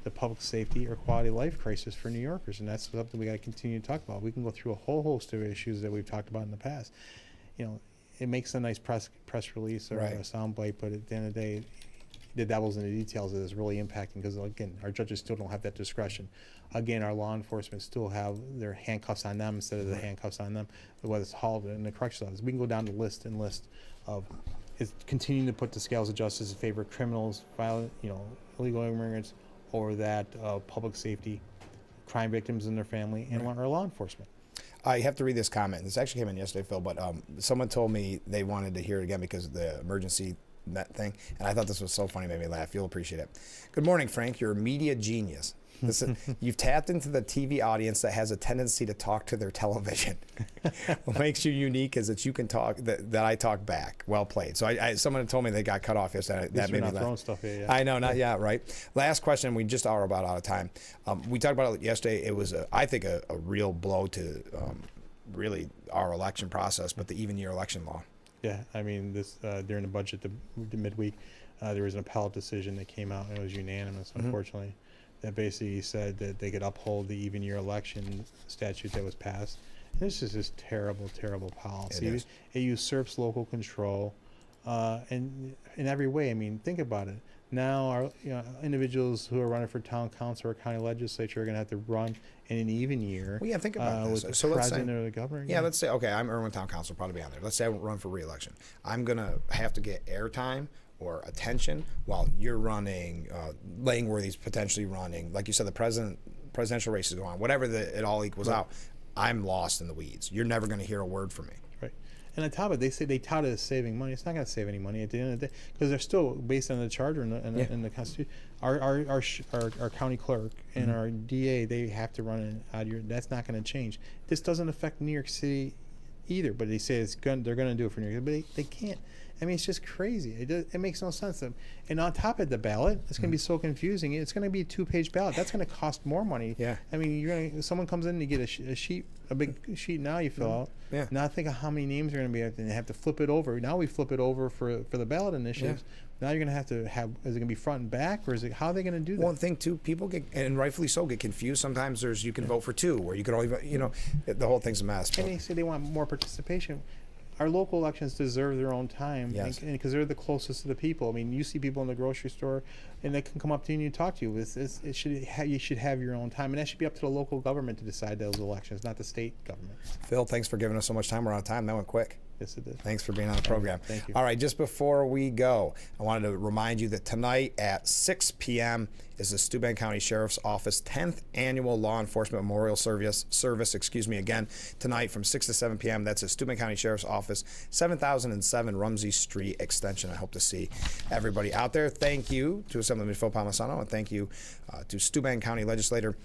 S19: the public safety, or quality of life crisis for New Yorkers, and that's something we got to continue to talk about. We can go through a whole host of issues that we've talked about in the past. It makes a nice press release or a soundbite, but at the end of the day, the devil's in the details is really impacting, because again, our judges still don't have that discretion. Again, our law enforcement still have their handcuffs on them instead of the handcuffs on them, whether it's hauled in the correctional office. We can go down the list of is continuing to put the scales of justice in favor of criminals, violent, illegal immigrants, or that public safety, crime victims and their family, and our law enforcement.
S1: I have to read this comment. This actually came in yesterday, Phil, but someone told me they wanted to hear it again because of the emergency net thing, and I thought this was so funny, made me laugh. You'll appreciate it. Good morning, Frank. You're a media genius. You've tapped into the TV audience that has a tendency to talk to their television. What makes you unique is that you can talk, that I talk back. Well played. So someone told me they got cut off yesterday. That made me laugh.
S19: Throwing stuff here,
S1: I know, not yet, right? Last question. We just are about out of time. We talked about it yesterday. It was, I think, a real blow to really our election process, but the even year election law.
S19: Yeah, I mean, this during the budget, the midweek, there was an appellate decision that came out, and it was unanimous, unfortunately, that basically said that they could uphold the even year election statute that was passed. And this is just terrible, terrible policy. It usurps local control, and in every way. I mean, think about it. Now, our individuals who are running for town council or county legislature are going to have to run in an even year.
S1: Well, yeah, think about this.
S19: With
S1: So
S19: the
S1: let's say,
S19: president or the governor.
S1: yeah, let's say, okay, I'm Irwin Town Council, probably be on there. Let's say I run for re-election. I'm going to have to get airtime or attention while you're running, Langworthy's potentially running. Like you said, the presidential race is going on. Whatever it all equals out. I'm lost in the weeds. You're never going to hear a word from me.
S19: Right. And on top of it, they say they tout it as saving money. It's not going to save any money at the end of the day because they're still based on the charter and the Constitution. Our county clerk and our DA, they have to run it out of your. That's not going to change. This doesn't affect New York City either, but they say they're going to do it for New York, but they can't. I mean, it's just crazy. It makes no sense. And on top of the ballot, it's going to be so confusing. It's going to be a 2-page ballot. That's going to cost more money.
S1: Yeah.
S19: I mean, someone comes in and you get a sheet, a big sheet. Now you fill out.
S1: Yeah.
S19: Now think of how many names are going to be. And have to flip it over. Now we flip it over for the ballot initiatives. Now you're going to have. Is it going to be front and back, or is it? How are they going to do that?
S1: One thing too, people get, and rightfully so, get confused. Sometimes you can vote for 2, or you could only, the whole thing's a mess.
S19: And they say they want more participation. Our local elections deserve their own time, because they're the closest to the people. I mean, you see people in the grocery store, and they can come up to you and talk to you. You should have your own time, and that should be up to the local government to decide those elections, not the state government.
S1: Phil, thanks for giving us so much time. We're out of time. That went quick.
S19: Yes, it did.
S1: Thanks for being on the program.
S19: Thank you.
S1: All right, just before we go, I wanted to remind you that tonight at 6 p.m. is the Steuben County Sheriff's Office 10th Annual Law Enforcement Memorial Service. Again, tonight from 6 to 7 p.m. That's at Steuben County Sheriff's Office, 7007 Rumsey Street Extension. I hope to see everybody out there. Thank you to Assemblyman Phil Palmisano, and thank you to Steuben County Legislator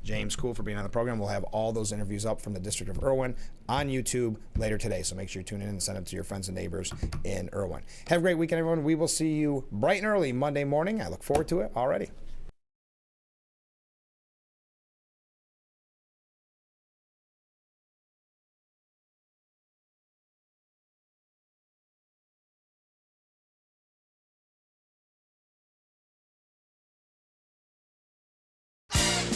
S1: James Cool for being on the program. We'll have all those interviews up from the District of Irwin on YouTube later today, so make sure you tune in and send them to your friends and neighbors in Irwin. Have a great weekend, everyone. We will see you bright and early Monday morning. I look forward to it already.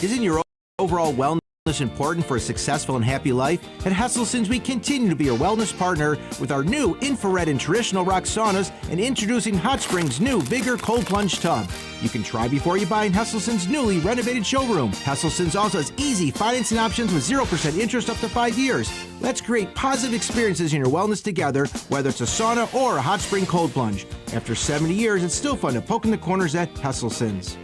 S5: Isn't your overall wellness important for a successful and happy life? At Hesselson's, we continue to be your wellness partner with our new infrared and traditional rock saunas and introducing Hot Springs' new bigger cold plunge tub. You can try before you buy in Hesselson's newly renovated showroom. Hesselson's also has easy financing options with 0% interest up to 5 years. Let's create positive experiences in your wellness together, whether it's a sauna or a hot spring cold plunge. After 70 years, it's still fun to poke in the corners at Hesselson's.